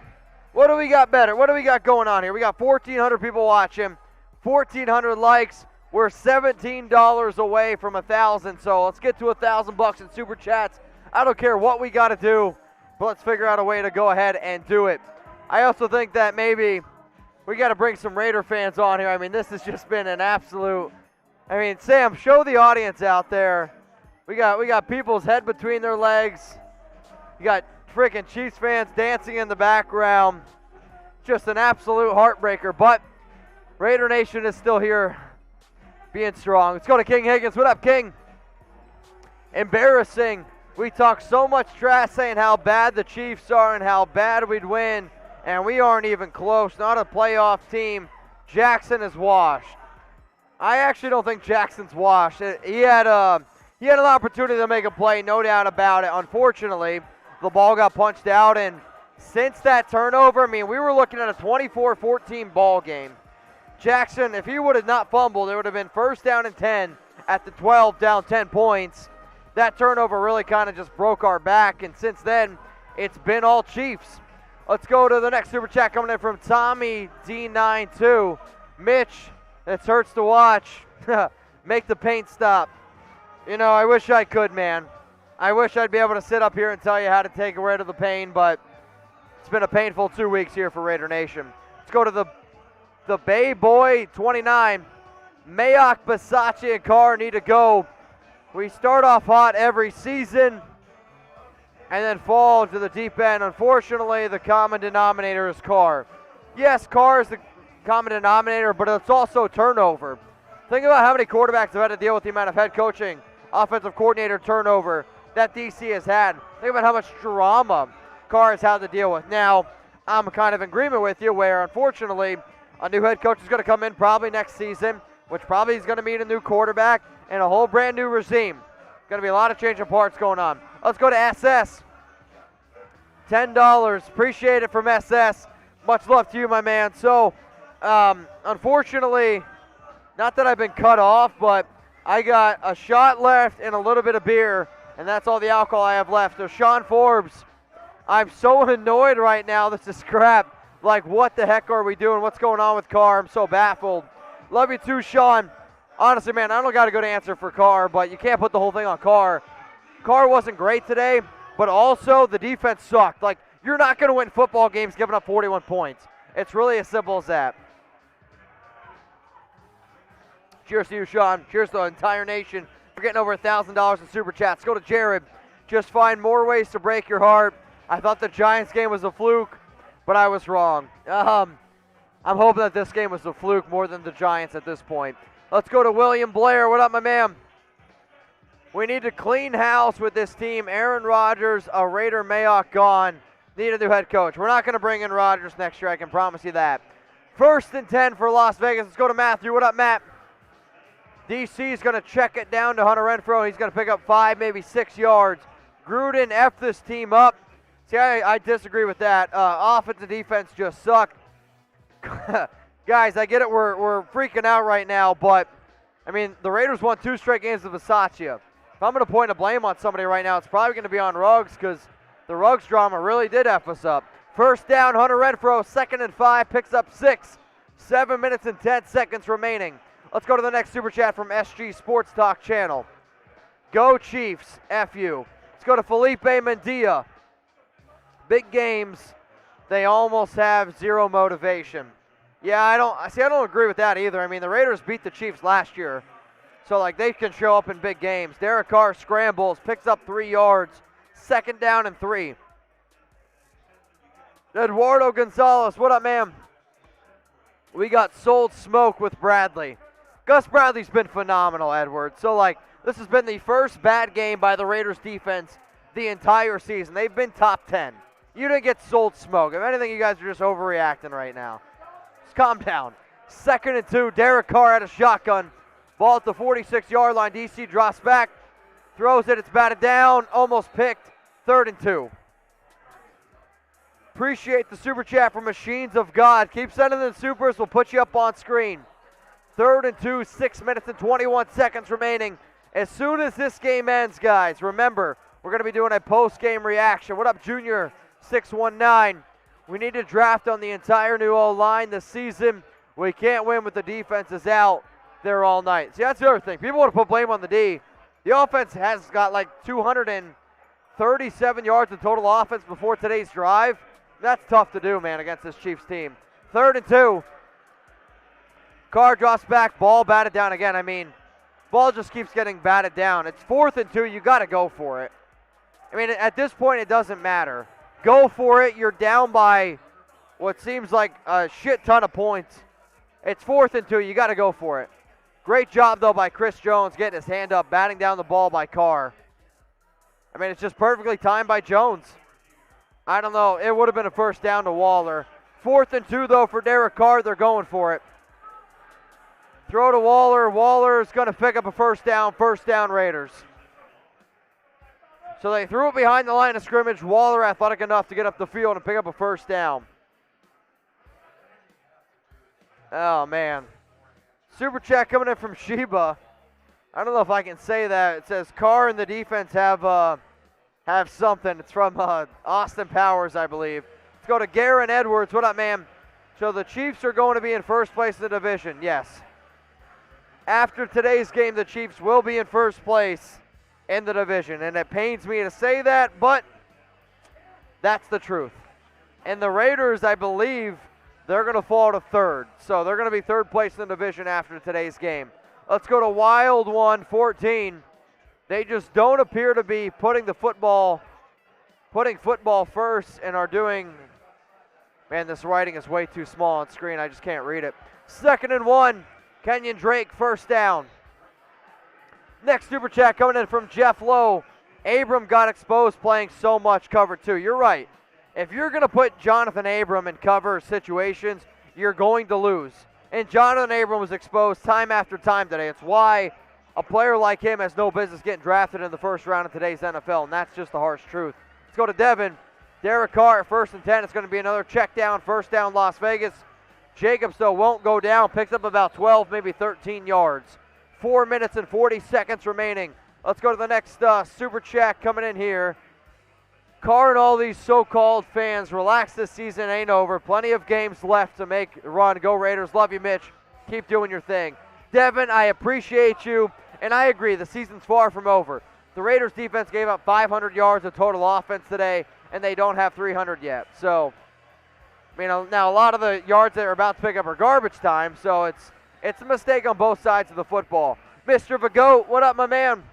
what do we got better? What do we got going on here? We got 1,400 people watching, 1,400 likes. We're $17 away from 1,000, so let's get to $1,000 in super chats. I don't care what we got to do, but let's figure out a way to go ahead and do it. I also think that maybe we got to bring some Raider fans on here. I mean, this has just been an absolute. I mean, Sam, show the audience out there. We got people's head between their legs. You got freaking Chiefs fans dancing in the background. Just an absolute heartbreaker, but Raider Nation is still here, being strong. Let's go to King Higgins. What up, King? Embarrassing. We talk so much trash saying how bad the Chiefs are and how bad we'd win, and we aren't even close. Not a playoff team. Jackson is washed. I actually don't think Jackson's washed. He had an opportunity to make a play, no doubt about it. Unfortunately, the ball got punched out, and since that turnover, I mean, we were looking at a 24-14 ball game. Jackson, if he would have not fumbled, it would have been 1st down and 10 at the 12, down 10 points. That turnover really kind of just broke our back, and since then, it's been all Chiefs. Let's go to the next Super Chat coming in from Tommy D92. Mitch, it hurts to watch. Make the pain stop. You know, I wish I could, man. I wish I'd be able to sit up here and tell you how to take rid of the pain, but it's been a painful 2 weeks here for Raider Nation. Let's go to the Bay Boy 29. Mayock, Bisaccia, and Carr need to go. We start off hot every season and then fall to the deep end. Unfortunately, the common denominator is Carr. Yes, Carr is the common denominator, but it's also turnover. Think about how many quarterbacks have had to deal with the amount of head coaching, offensive coordinator turnover that DC has had. Think about how much drama Carr has had to deal with. Now, I'm kind of in agreement with you where, unfortunately, a new head coach is going to come in probably next season, which probably is going to mean a new quarterback and a whole brand new regime. Going to be a lot of change of parts going on. Let's go to SS. $10. Appreciate it from SS. Much love to you, my man. So, unfortunately, not that I've been cut off, but I got a shot left and a little bit of beer, and that's all the alcohol I have left. So, Sean Forbes, I'm so annoyed right now. This is crap. Like, what the heck are we doing? What's going on with Carr? I'm so baffled. Love you too, Sean. Honestly, man, I don't got a good answer for Carr, but you can't put the whole thing on Carr. Carr wasn't great today, but also the defense sucked. Like, you're not going to win football games giving up 41 points. It's really as simple as that. Cheers to you, Sean. Cheers to the entire nation for getting over $1,000 in Super Chats. Go to Jared. Just find more ways to break your heart. I thought the Giants game was a fluke, but I was wrong. I'm hoping that this game was a fluke more than the Giants at this point. Let's go to William Blair. What up, my man? We need to clean house with this team. Aaron Rodgers, a Raider Mayock gone. Need a new head coach. We're not going to bring in Rodgers next year, I can promise you that. 1st and 10 for Las Vegas. Let's go to Matthew. What up, Matt? DC is going to check it down to Hunter Renfrow. He's going to pick up 5, maybe 6 yards. Gruden F this team up. See, I disagree with that. Offense and defense just suck. Guys, I get it. We're freaking out right now, but, I mean, the Raiders won 2 straight games with Bisaccia. If I'm going to point a blame on somebody right now, it's probably going to be on Ruggs because the Ruggs drama really did F us up. 1st down, Hunter Renfrow, 2nd and 5, picks up 6. 7 minutes and 10 seconds remaining. Let's go to the next Super Chat from SG Sports Talk channel. Go Chiefs, F you. Let's go to Felipe Mendia. Big games, they almost have zero motivation. Yeah, I don't agree with that either. I mean, the Raiders beat the Chiefs last year, so like they can show up in big games. Derek Carr scrambles, picks up 3 yards, 2nd down and 3. Eduardo Gonzalez, what up, man? We got sold smoke with Bradley. Gus Bradley's been phenomenal, Edward. So like this has been the first bad game by the Raiders defense the entire season. They've been top 10. You didn't get sold smoke. If anything, you guys are just overreacting right now. Just calm down. 2nd and 2. Derek Carr had a shotgun. Ball at the 46-yard line. DC drops back. Throws it. It's batted down. Almost picked. 3rd and 2. Appreciate the Super Chat from Machines of God. Keep sending the supers. We'll put you up on screen. 3rd and 2. 6 minutes and 21 seconds remaining. As soon as this game ends, guys, remember, we're going to be doing a post-game reaction. What up, Junior? 619. We need to draft on the entire new O-line this season. We can't win with the defenses out there all night. See, that's the other thing. People want to put blame on the D. The offense has got like 237 yards in total offense before today's drive. That's tough to do, man, against this Chiefs team. 3rd and 2. Carr drops back. Ball batted down again. I mean, ball just keeps getting batted down. It's 4th and 2. You got to go for it. I mean, at this point, it doesn't matter. Go for it. You're down by what seems like a shit ton of points. It's 4th and 2. You got to go for it. Great job, though, by Chris Jones getting his hand up, batting down the ball by Carr. I mean, it's just perfectly timed by Jones. I don't know. It would have been a first down to Waller. 4th and 2, though, for Derek Carr. They're going for it. Throw to Waller. Waller's going to pick up a first down. First down, Raiders. So they threw it behind the line of scrimmage. Waller athletic enough to get up the field and pick up a first down. Oh, man. Super chat coming in from Sheba. I don't know if I can say that. It says Carr and the defense have something. It's from Austin Powers, I believe. Let's go to Garen Edwards. What up, man? So the Chiefs are going to be in first place in the division. Yes. After today's game, the Chiefs will be in first place in the division. And it pains me to say that, but that's the truth. And the Raiders, I believe, they're going to fall to 3rd. So they're going to be 3rd place in the division after today's game. Let's go to Wild 1-14. They just don't appear to be putting football first and are doing, man, this writing is way too small on screen. I just can't read it. 2nd and 1, Kenyon Drake, first down. Next super chat coming in from Jeff Lowe. Abram got exposed playing so much cover 2. You're right. If you're going to put Jonathan Abram in cover situations, you're going to lose. And Jonathan Abram was exposed time after time today. It's why a player like him has no business getting drafted in the first round of today's NFL, and that's just the harsh truth. Let's go to Devin. Derek Carr at 1st and 10. It's going to be another check down, first down, Las Vegas. Jacobs, though, won't go down. Picks up about 12, maybe 13 yards. 4 minutes and 40 seconds remaining. Let's go to the next super chat coming in here. Carr and all these so-called fans, relax, this season ain't over. Plenty of games left to make a run. Go Raiders. Love you, Mitch. Keep doing your thing. Devin, I appreciate you, and I agree. The season's far from over. The Raiders defense gave up 500 yards of total offense today, and they don't have 300 yet. So, you know, now a lot of the yards they're about to pick up are garbage time, so it's a mistake on both sides of the football. Mr. Vagoat, what up, my man?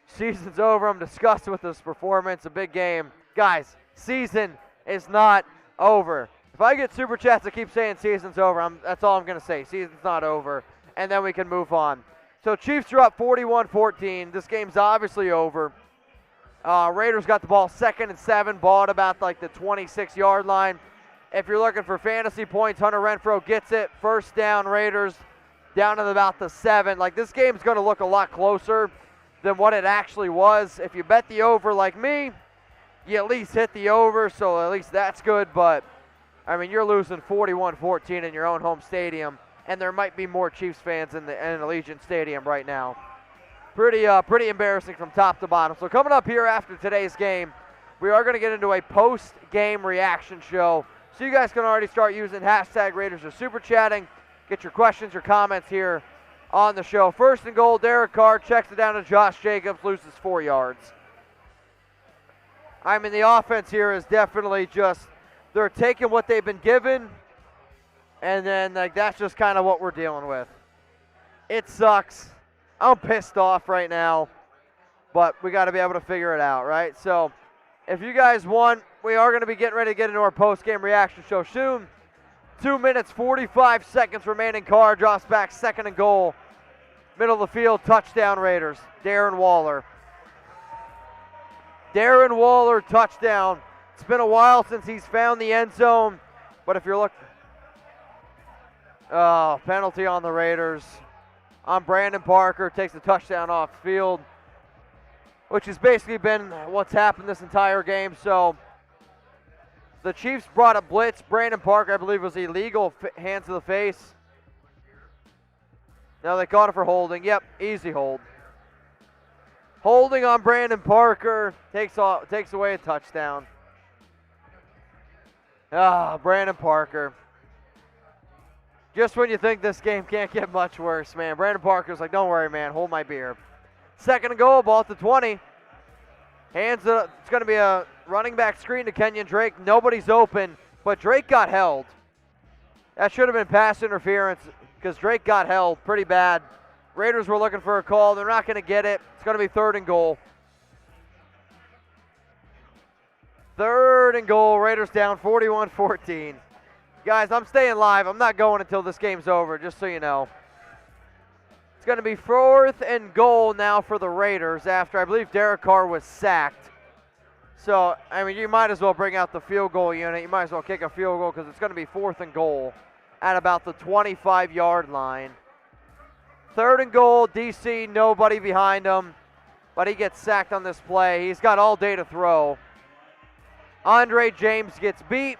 Season's over. I'm disgusted with this performance. A big game. Guys, season is not over. If I get super chats that keep saying season's over, that's all I'm going to say. Season's not over, and then we can move on. So Chiefs are up 41-14. This game's obviously over. Raiders got the ball 2nd and 7, ball at about like the 26-yard line. If you're looking for fantasy points, Hunter Renfrow gets it. First down, Raiders down at about the 7. Like, this game's going to look a lot closer than what it actually was. If you bet the over like me, you at least hit the over, so at least that's good. But, I mean, you're losing 41-14 in your own home stadium, and there might be more Chiefs fans in Allegiant Stadium right now. Pretty embarrassing from top to bottom. So coming up here after today's game, we are going to get into a post-game reaction show. So you guys can already start using hashtag Raiders or super chatting. Get your questions or comments here on the show. 1st and goal, Derek Carr checks it down to Josh Jacobs, loses 4 yards. I mean, the offense here is definitely just, they're taking what they've been given, and then like that's just kind of what we're dealing with. It sucks. I'm pissed off right now, but we got to be able to figure it out, right? So if you guys want, we are going to be getting ready to get into our post-game reaction show soon. 2 minutes, 45 seconds remaining. Carr drops back, 2nd and goal. Middle of the field, touchdown Raiders. Darren Waller. Darren Waller, touchdown. It's been a while since he's found the end zone, but if you're looking, penalty on the Raiders. On Brandon Parker, takes the touchdown off field, which has basically been what's happened this entire game. So the Chiefs brought a blitz. Brandon Parker, I believe, was illegal, hands to the face. Now they caught it for holding. Yep, easy hold. Holding on Brandon Parker, takes away a touchdown. Brandon Parker. Just when you think this game can't get much worse, man. Brandon Parker's like, don't worry, man, hold my beer. 2nd and goal, ball at the 20. Hands it up. It's going to be a running back screen to Kenyon Drake. Nobody's open, but Drake got held. That should have been pass interference because Drake got held pretty bad. Raiders were looking for a call. They're not going to get it. It's going to be 3rd and goal. 3rd and goal. Raiders down 41-14. Guys, I'm staying live. I'm not going until this game's over, just so you know. It's going to be 4th and goal now for the Raiders after I believe Derek Carr was sacked. So, I mean, you might as well bring out the field goal unit. You might as well kick a field goal because it's going to be 4th and goal at about the 25-yard line. 3rd and goal, DC, nobody behind him, but he gets sacked on this play. He's got all day to throw. Andre James gets beat,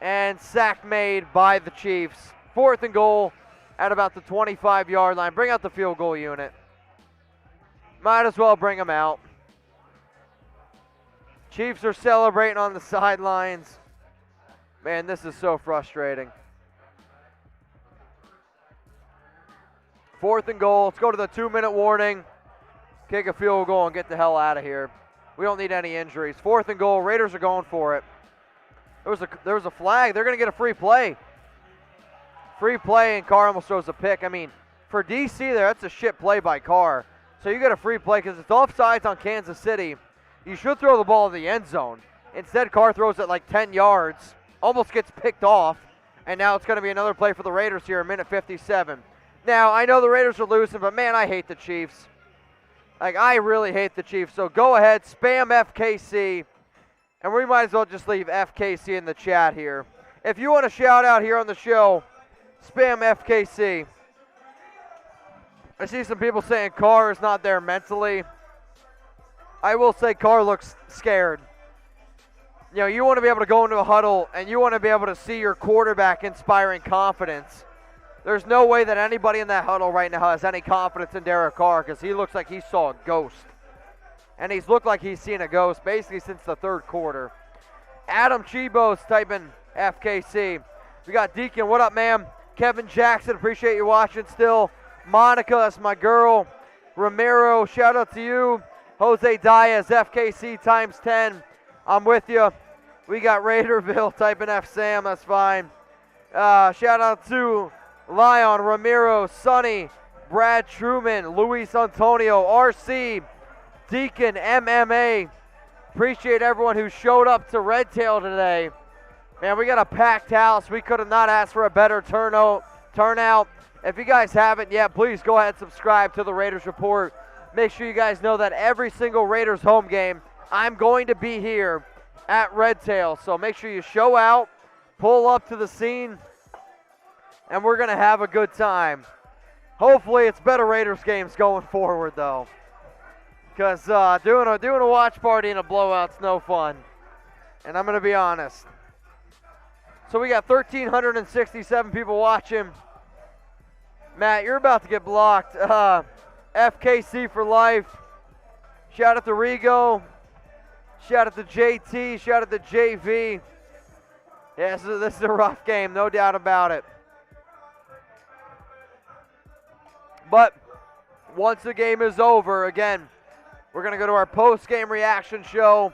and sack made by the Chiefs. 4th and goal at about the 25-yard line. Bring out the field goal unit. Might as well bring him out. Chiefs are celebrating on the sidelines. Man, this is so frustrating. 4th and goal. Let's go to the 2-minute warning. Kick a field goal and get the hell out of here. We don't need any injuries. 4th and goal. Raiders are going for it. There was a flag. They're going to get a free play. Free play, and Carr almost throws a pick. I mean, for DC there, that's a shit play by Carr. So you get a free play because it's offsides on Kansas City. You should throw the ball in the end zone. Instead, Carr throws it like 10 yards, almost gets picked off, and now it's going to be another play for the Raiders here, a minute 57. Now, I know the Raiders are losing, but man, I hate the Chiefs. Like, I really hate the Chiefs. So go ahead, spam FKC, and we might as well just leave FKC in the chat here. If you want to shout out here on the show, spam FKC. I see some people saying Carr is not there mentally. I will say Carr looks scared. You know, you want to be able to go into a huddle and you want to be able to see your quarterback inspiring confidence. There's no way that anybody in that huddle right now has any confidence in Derek Carr because he looks like he saw a ghost. And he's looked like he's seen a ghost basically since the 3rd quarter. Adam Chibo's typing FKC. We got Deacon, what up, ma'am? Kevin Jackson, appreciate you watching still. Monica, that's my girl. Ramiro, shout out to you. Jose Diaz, FKC times 10. I'm with you. We got Raiderville typing F Sam, that's fine. Shout out to Lion, Ramiro, Sonny, Brad Truman, Luis Antonio, RC, Deacon, MMA. Appreciate everyone who showed up to Red Tail today. Man, we got a packed house. We could have not asked for a better turnout. If you guys haven't yet, please go ahead and subscribe to the Raiders Report. Make sure you guys know that every single Raiders home game, I'm going to be here at Red Tail. So make sure you show out, pull up to the scene, and we're going to have a good time. Hopefully it's better Raiders games going forward, though. Because doing a watch party in a blowout's no fun. And I'm going to be honest. So we got 1,367 people watching. Matt, you're about to get blocked. FKC for life. Shout out to Rigo. Shout out to JT. Shout out to JV. Yeah, this is a rough game, no doubt about it. But once the game is over, again, we're going to go to our post-game reaction show.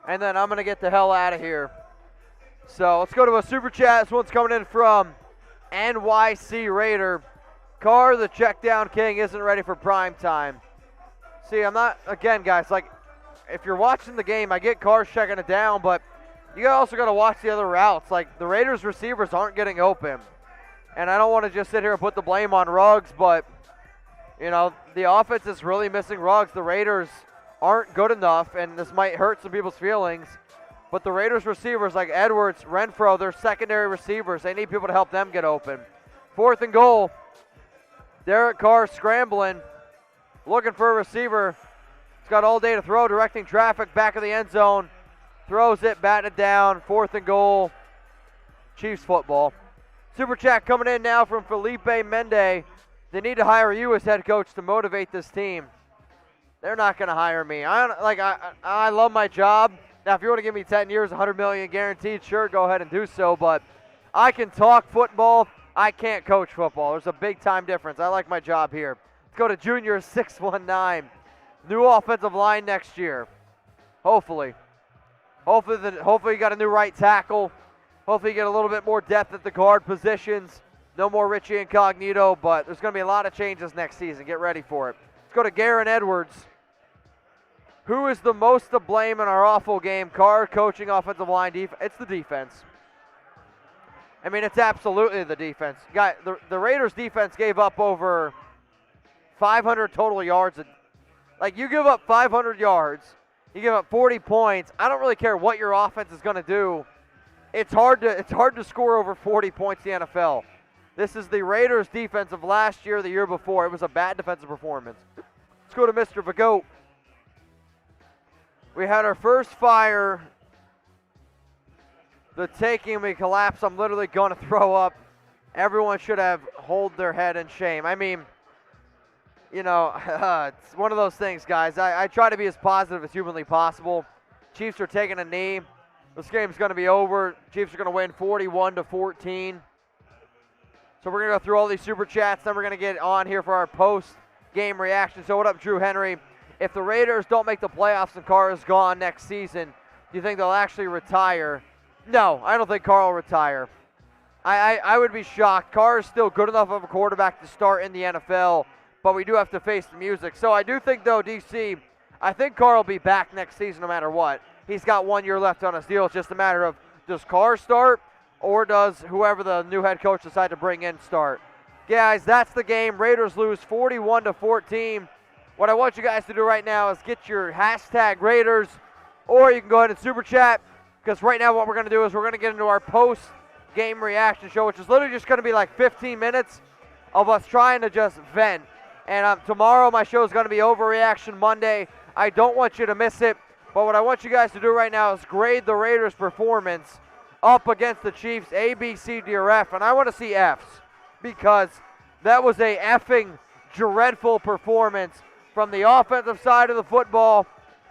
And then I'm going to get the hell out of here. So let's go to a super chat. This one's coming in from NYC Raider. Carr, the check down king, isn't ready for prime time. See, I'm not, again, guys, like, if you're watching the game, I get Carr checking it down, but you also got to watch the other routes. Like, the Raiders receivers aren't getting open. And I don't want to just sit here and put the blame on Ruggs, but, you know, the offense is really missing Ruggs. The Raiders aren't good enough, and this might hurt some people's feelings. But the Raiders receivers like Edwards, Renfro, they're secondary receivers. They need people to help them get open. 4th and goal. Derek Carr scrambling, looking for a receiver. He's got all day to throw, directing traffic back of the end zone. Throws it, batted down. 4th and goal. Chiefs football. Super chat coming in now from Felipe Mende. They need to hire you as head coach to motivate this team. They're not going to hire me. I love my job. Now, if you want to give me 10 years, $100 million guaranteed, sure, go ahead and do so. But I can talk football. I can't coach football. There's a big time difference. I like my job here. Let's go to Junior 619. New offensive line next year. Hopefully. Hopefully you got a new right tackle. Hopefully you get a little bit more depth at the guard positions. No more Richie Incognito, but there's going to be a lot of changes next season. Get ready for it. Let's go to Garen Edwards. Who is the most to blame in our awful game? Carr, coaching, offensive line, defense. It's the defense. I mean, it's absolutely the defense. The Raiders defense gave up over 500 total yards. Like, you give up 500 yards, you give up 40 points. I don't really care what your offense is going to do. It's hard to score over 40 points in the NFL. This is the Raiders defense of last year, the year before. It was a bad defensive performance. Let's go to Mr. Vagoat. We had our first fire. The taking, we collapse. I'm literally going to throw up. Everyone should have hold their head in shame. I mean, you know, it's one of those things, guys. I try to be as positive as humanly possible. Chiefs are taking a knee. This game's going to be over. Chiefs are going to win 41-14. So we're going to go through all these super chats. Then we're going to get on here for our post-game reaction. So what up, Drew Henry? If the Raiders don't make the playoffs and Carr is gone next season, do you think they'll actually retire? No, I don't think Carr will retire. I would be shocked. Carr is still good enough of a quarterback to start in the NFL, but we do have to face the music. So I do think, though, DC, I think Carr will be back next season no matter what. He's got 1 year left on his deal. It's just a matter of, does Carr start or does whoever the new head coach decide to bring in start? Guys, that's the game. Raiders lose 41-14. What I want you guys to do right now is get your hashtag Raiders, or you can go ahead and super chat, because right now what we're going to do is we're going to get into our post-game reaction show, which is literally just going to be like 15 minutes of us trying to just vent. And tomorrow my show is going to be Overreaction Monday. I don't want you to miss it, but what I want you guys to do right now is grade the Raiders' performance up against the Chiefs, A, B, C, D, or F, and I want to see Fs, because that was a effing dreadful performance from the offensive side of the football,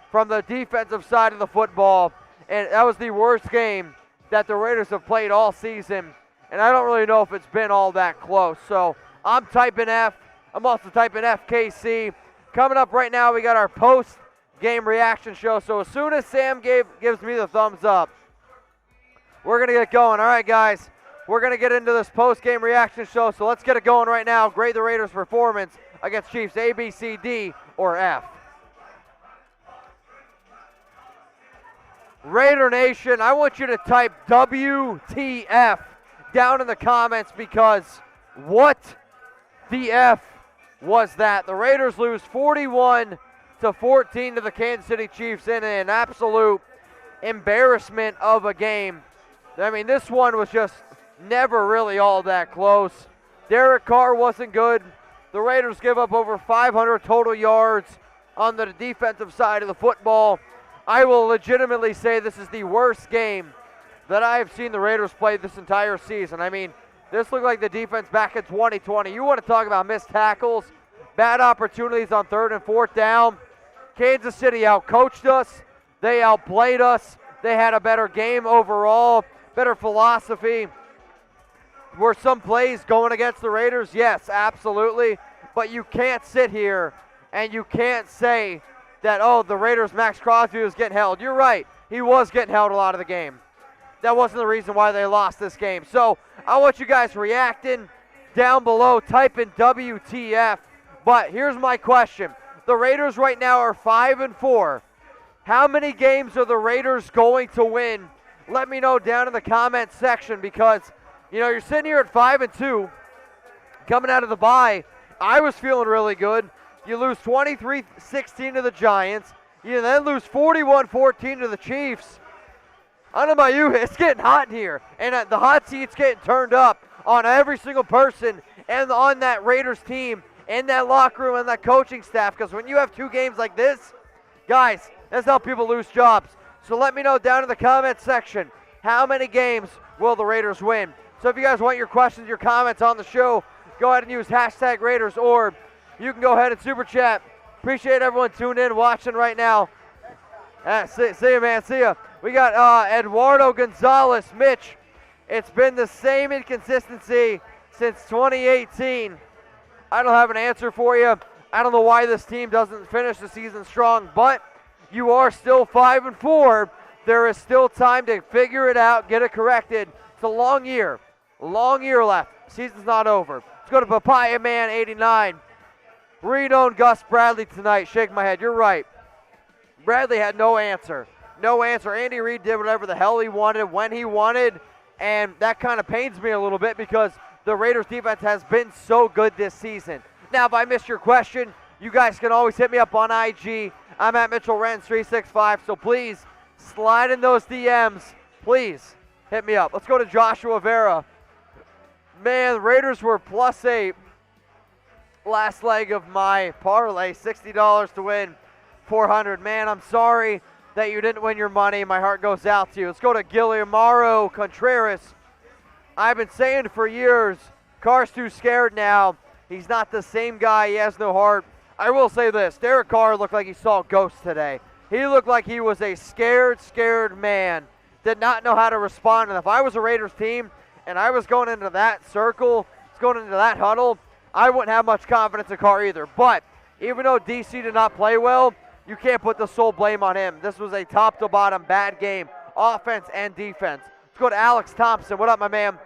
from the defensive side of the football, and that was the worst game that the Raiders have played all season, and I don't really know if it's been all that close. So I'm typing F. I'm also typing FKC. Coming up right now, we got our post-game reaction show, so as soon as Sam gives me the thumbs up, we're going to get going. All right, guys, we're going to get into this post-game reaction show, so let's get it going right now. Grade the Raiders' performance against Chiefs, A, B, C, D, or F. Raider Nation, I want you to type WTF down in the comments, because what the F was that? The Raiders lose 41-14 to the Kansas City Chiefs in an absolute embarrassment of a game. I mean, this one was just never really all that close. Derek Carr wasn't good. The Raiders give up over 500 total yards on the defensive side of the football. I will legitimately say this is the worst game that I have seen the Raiders play this entire season. I mean, this looked like the defense back in 2020. You want to talk about missed tackles, bad opportunities on 3rd and 4th down. Kansas City outcoached us. They outplayed us. They had a better game overall, better philosophy. Were some plays going against the Raiders? Yes, absolutely. But you can't sit here and you can't say that, oh, the Raiders' Max Crosby was getting held. You're right. He was getting held a lot of the game. That wasn't the reason why they lost this game. So I want you guys reacting down below, typing WTF. But here's my question. The Raiders right now are 5-4. How many games are the Raiders going to win? Let me know down in the comment section, because, you know, you're sitting here at 5-2, coming out of the bye. I was feeling really good. You lose 23-16 to the Giants. You then lose 41-14 to the Chiefs. I don't know about you, it's getting hot in here. And the hot seat's getting turned up on every single person and on that Raiders team, in that locker room and that coaching staff. Because when you have 2 games like this, guys, that's how people lose jobs. So let me know down in the comment section, how many games will the Raiders win? So if you guys want your questions, your comments on the show, go ahead and use hashtag Raiders, or you can go ahead and super chat. Appreciate everyone tuning in, watching right now. See you, man. See ya. We got Eduardo Gonzalez. Mitch, it's been the same inconsistency since 2018. I don't have an answer for you. I don't know why this team doesn't finish the season strong, but you are still 5-4. There is still time to figure it out, get it corrected. It's a long year left. Season's not over. Let's go to Papaya Man 89. Reno and Gus Bradley tonight. Shake my head. You're right. Bradley had no answer. No answer. Andy Reid did whatever the hell he wanted when he wanted. And that kind of pains me a little bit because the Raiders defense has been so good this season. Now, if I missed your question, you guys can always hit me up on IG. I'm at Mitchell Renz 365, so please slide in those DMs. Please hit me up. Let's go to Joshua Vera. Man, the Raiders were +8. Last leg of my parlay, $60 to win 400. Man, I'm sorry that you didn't win your money. My heart goes out to you. Let's go to Guillermo Contreras. I've been saying for years, Carr's too scared now. He's not the same guy. He has no heart. I will say this. Derek Carr looked like he saw ghosts today. He looked like he was a scared man. Did not know how to respond. And if I was a Raiders team and I was going into that circle, going into that huddle, I wouldn't have much confidence in Carr either. But even though DC did not play well, you can't put the sole blame on him. This was a top-to-bottom bad game, offense and defense. Let's go to Alex Thompson. What up, my man?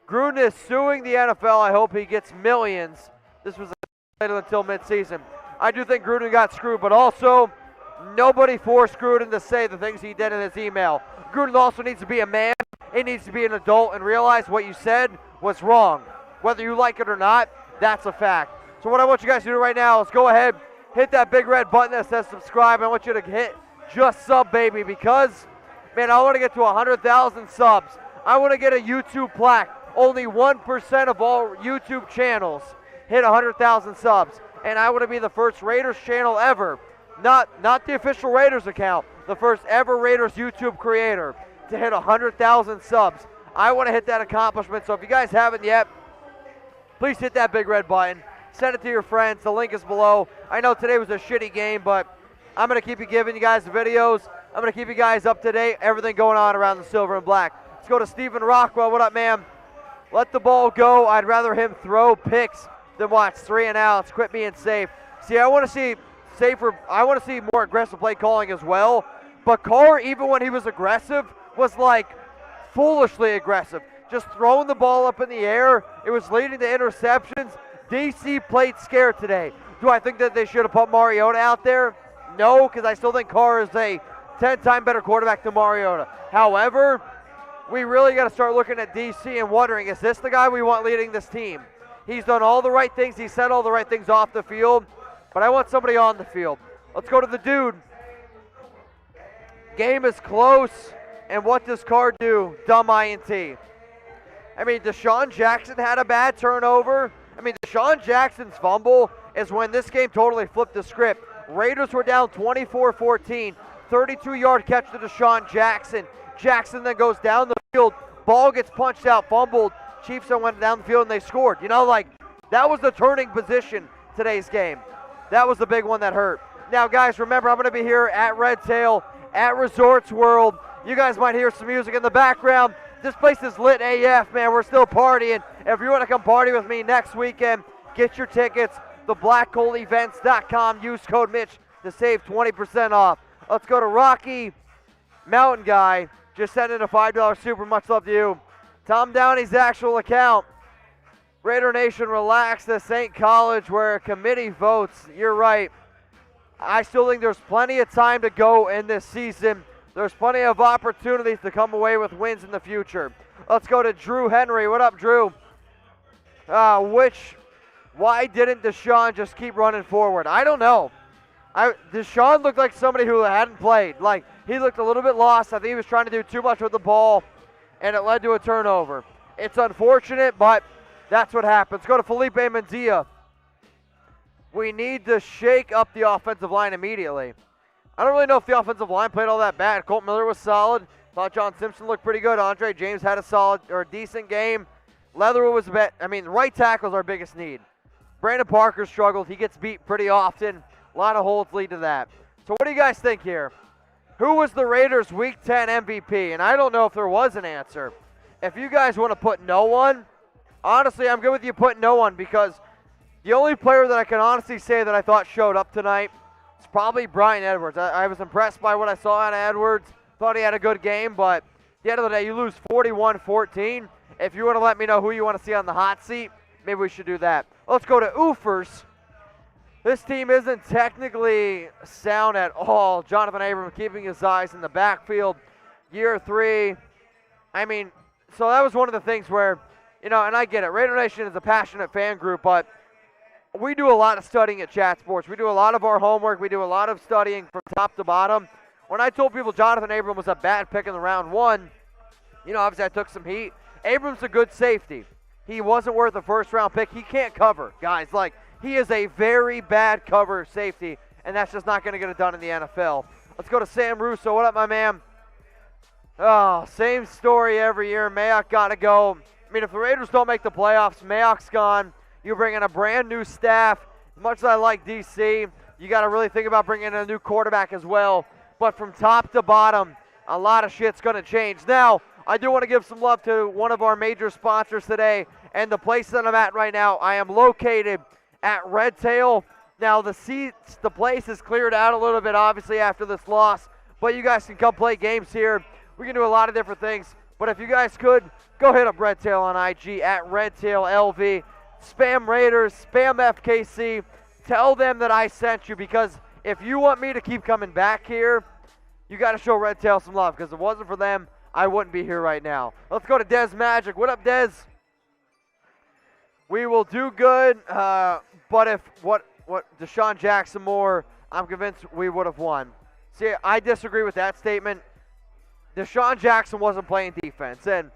Gruden is suing the NFL. I hope he gets millions. This was until midseason. I do think Gruden got screwed, but also nobody forced Gruden to say the things he did in his email. Gruden also needs to be a man. He needs to be an adult and realize what you said was wrong. Whether you like it or not, that's a fact. So what I want you guys to do right now is go ahead, hit that big red button that says subscribe. I want you to hit just sub, baby, because, man, I want to get to 100,000 subs. I want to get a YouTube plaque. Only 1% of all YouTube channels hit 100,000 subs. And I want to be the first Raiders channel ever, not the official Raiders account, the first ever Raiders YouTube creator to hit 100,000 subs. I want to hit that accomplishment. So if you guys haven't yet, please hit that big red button. Send it to your friends. The link is below. I know today was a shitty game, but I'm going to keep giving you guys the videos. I'm going to keep you guys up to date, everything going on around the silver and black. Let's go to Stephen Rockwell. What up, man? Let the ball go. I'd rather him throw picks than watch 3 and outs. Quit being safe. See, I want to see safer. I want to see more aggressive play calling as well. But Carr, even when he was aggressive, was like foolishly aggressive. Just throwing the ball up in the air. It was leading to interceptions. DC played scared today. Do I think that they should have put Mariota out there? No, because I still think Carr is a 10-time better quarterback than Mariota. However, we really got to start looking at DC and wondering, is this the guy we want leading this team? He's done all the right things. He said all the right things off the field, but I want somebody on the field. Let's go to the dude. Game is close, and what does Carr do? Dumb INT. I mean, Deshaun Jackson had a bad turnover. I mean, Deshaun Jackson's fumble is when this game totally flipped the script. Raiders were down 24-14. 32-yard catch to Deshaun Jackson. Jackson then goes down the field. Ball gets punched out, fumbled. Chiefs then went down the field and they scored. You know, like, that was the turning position today's game. That was the big one that hurt. Now, guys, remember, I'm going to be here at Red Tail, at Resorts World. You guys might hear some music in the background. This place is lit AF, man. We're still partying. If you want to come party with me next weekend, get your tickets. TheBlackHoleEvents.com. Use code Mitch to save 20% off. Let's go to Rocky Mountain Guy. Just sent in a $5 super. Much love to you. Tom Downey's actual account. Raider Nation, relax. This ain't college where a committee votes. You're right. I still think there's plenty of time to go in this season. There's plenty of opportunities to come away with wins in the future. Let's go to Drew Henry. What up, Drew? Why didn't Deshaun just keep running forward? I don't know. Deshaun looked like somebody who hadn't played. Like, he looked a little bit lost. I think he was trying to do too much with the ball, and it led to a turnover. It's unfortunate, but that's what happens. Go to Felipe Menzia. We need to shake up the offensive line immediately. I don't really know if the offensive line played all that bad. Colt Miller was solid. Thought John Simpson looked pretty good. Andre James had a solid or a decent game. Leatherwood was a bit. I mean, right tackle is our biggest need. Brandon Parker struggled. He gets beat pretty often. A lot of holes lead to that. So what do you guys think here? Who was the Raiders' Week 10 MVP? And I don't know if there was an answer. If you guys want to put no one, honestly, I'm good with you putting no one because the only player that I can honestly say that I thought showed up tonight is probably Brian Edwards. I was impressed by what I saw out of Edwards. Thought he had a good game, but at the end of the day, you lose 41-14. If you want to let me know who you want to see on the hot seat, maybe we should do that. Let's go to Oofers. This team isn't technically sound at all. Jonathan Abram keeping his eyes in the backfield. Year 3. I mean, so that was one of the things where, and I get it. Raider Nation is a passionate fan group, but we do a lot of studying at Chat Sports. We do a lot of our homework. We do a lot of studying from top to bottom. When I told people Jonathan Abram was a bad pick in the round 1, obviously I took some heat. Abram's a good safety. He wasn't worth a first-round pick. He can't cover, guys. He is a very bad cover safety, and that's just not going to get it done in the NFL. Let's go to Sam Russo. What up, my man? Oh, same story every year. Mayock got to go. I mean, if the Raiders don't make the playoffs, Mayock's gone. You bring in a brand new staff. As much as I like DC, you got to really think about bringing in a new quarterback as well. But from top to bottom, a lot of shit's going to change. Now, I do want to give some love to one of our major sponsors today, and the place that I'm at right now. I am located at Red Tail. Now, the place is cleared out a little bit, obviously, after this loss, but you guys can come play games here. We can do a lot of different things, but if you guys could, go hit up Red Tail on IG at Red Tail LV. Spam Raiders, spam FKC. Tell them that I sent you, because if you want me to keep coming back here, you got to show Red Tail some love, because if it wasn't for them, I wouldn't be here right now. Let's go to Dez Magic. What up, Dez? We will do good, but if what Deshaun Jackson more, I'm convinced we would have won. See, I disagree with that statement. Deshaun Jackson wasn't playing defense, and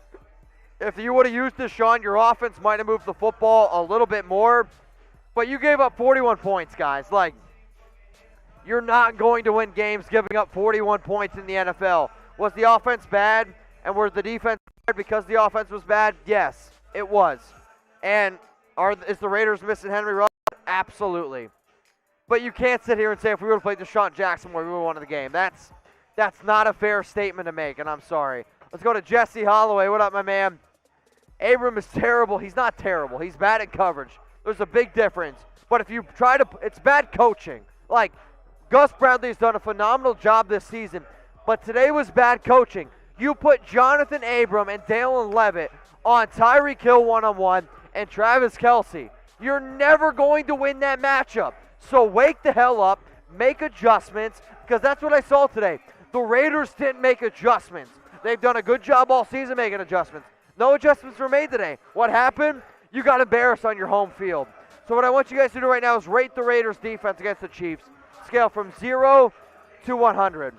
if you would have used Deshaun, your offense might have moved the football a little bit more, but you gave up 41 points, guys. You're not going to win games giving up 41 points in the NFL. Was the offense bad, and was the defense bad because the offense was bad? Yes, it was. And is the Raiders missing Henry Ruggs? Absolutely. But you can't sit here and say if we would have played Deshaun Jackson more, we would have won the game. That's not a fair statement to make, and I'm sorry. Let's go to Jesse Holloway. What up, my man? Abram is terrible. He's not terrible. He's bad at coverage. There's a big difference. But if you it's bad coaching. Gus Bradley's done a phenomenal job this season, but today was bad coaching. You put Jonathan Abram and Dalen Levitt on Tyreek Hill one-on-one and Travis Kelce. You're never going to win that matchup. So wake the hell up, make adjustments, because that's what I saw today. The Raiders didn't make adjustments. They've done a good job all season making adjustments. No adjustments were made today. What happened? You got embarrassed on your home field. So what I want you guys to do right now is rate the Raiders' defense against the Chiefs. Scale from 0 to 100.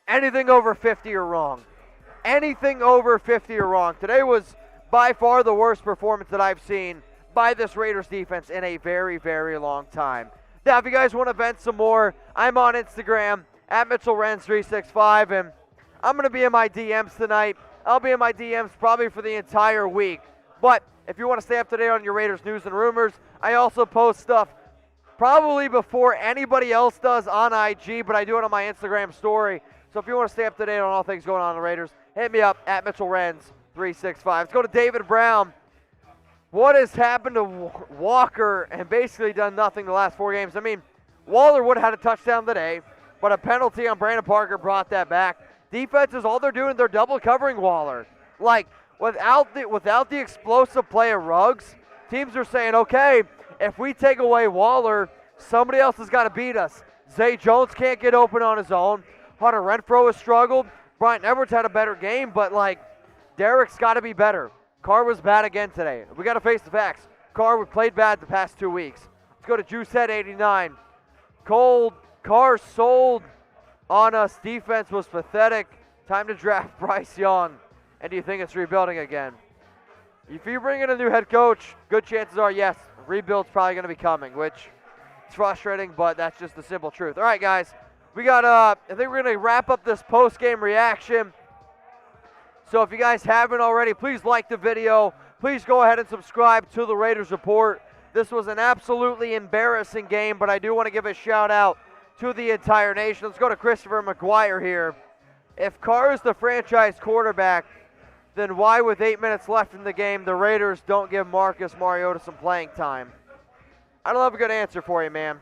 Anything over 50 or wrong. Anything over 50 or wrong. Today was by far the worst performance that I've seen by this Raiders defense in a very, very long time. Now, if you guys want to vent some more, I'm on Instagram at Mitchell Renz 365, and I'm going to be in my DMs tonight. I'll be in my DMs probably for the entire week. But if you want to stay up to date on your Raiders news and rumors, I also post stuff probably before anybody else does on IG, but I do it on my Instagram story. So if you want to stay up to date on all things going on in the Raiders, hit me up at Mitchell Renz 365. Let's go to David Brown. What has happened to Walker and basically done nothing the last 4 games? I mean, Waller would have had a touchdown today, but a penalty on Brandon Parker brought that back. Defenses, all they're doing, they're double covering Waller. Without the explosive play of Ruggs, teams are saying, okay, if we take away Waller, somebody else has got to beat us. Zay Jones can't get open on his own. Hunter Renfrow has struggled. Brian Edwards had a better game, but Derek's got to be better. Carr was bad again today. We got to face the facts. Carr played bad the past 2 weeks. Let's go to Juicehead 89. Carr sold on us. Defense was pathetic. Time to draft Bryce Young. And do you think it's rebuilding again? If you bring in a new head coach, good chances are, yes, rebuild's probably going to be coming, which is frustrating, but that's just the simple truth. All right, guys, we got, I think we're going to wrap up this post-game reaction. So if you guys haven't already, please like the video. Please go ahead and subscribe to the Raiders Report. This was an absolutely embarrassing game, but I do want to give a shout-out to the entire nation. Let's go to Christopher McGuire here. If Carr is the franchise quarterback, then why, with 8 minutes left in the game, the Raiders don't give Marcus Mariota some playing time? I don't have a good answer for you, man.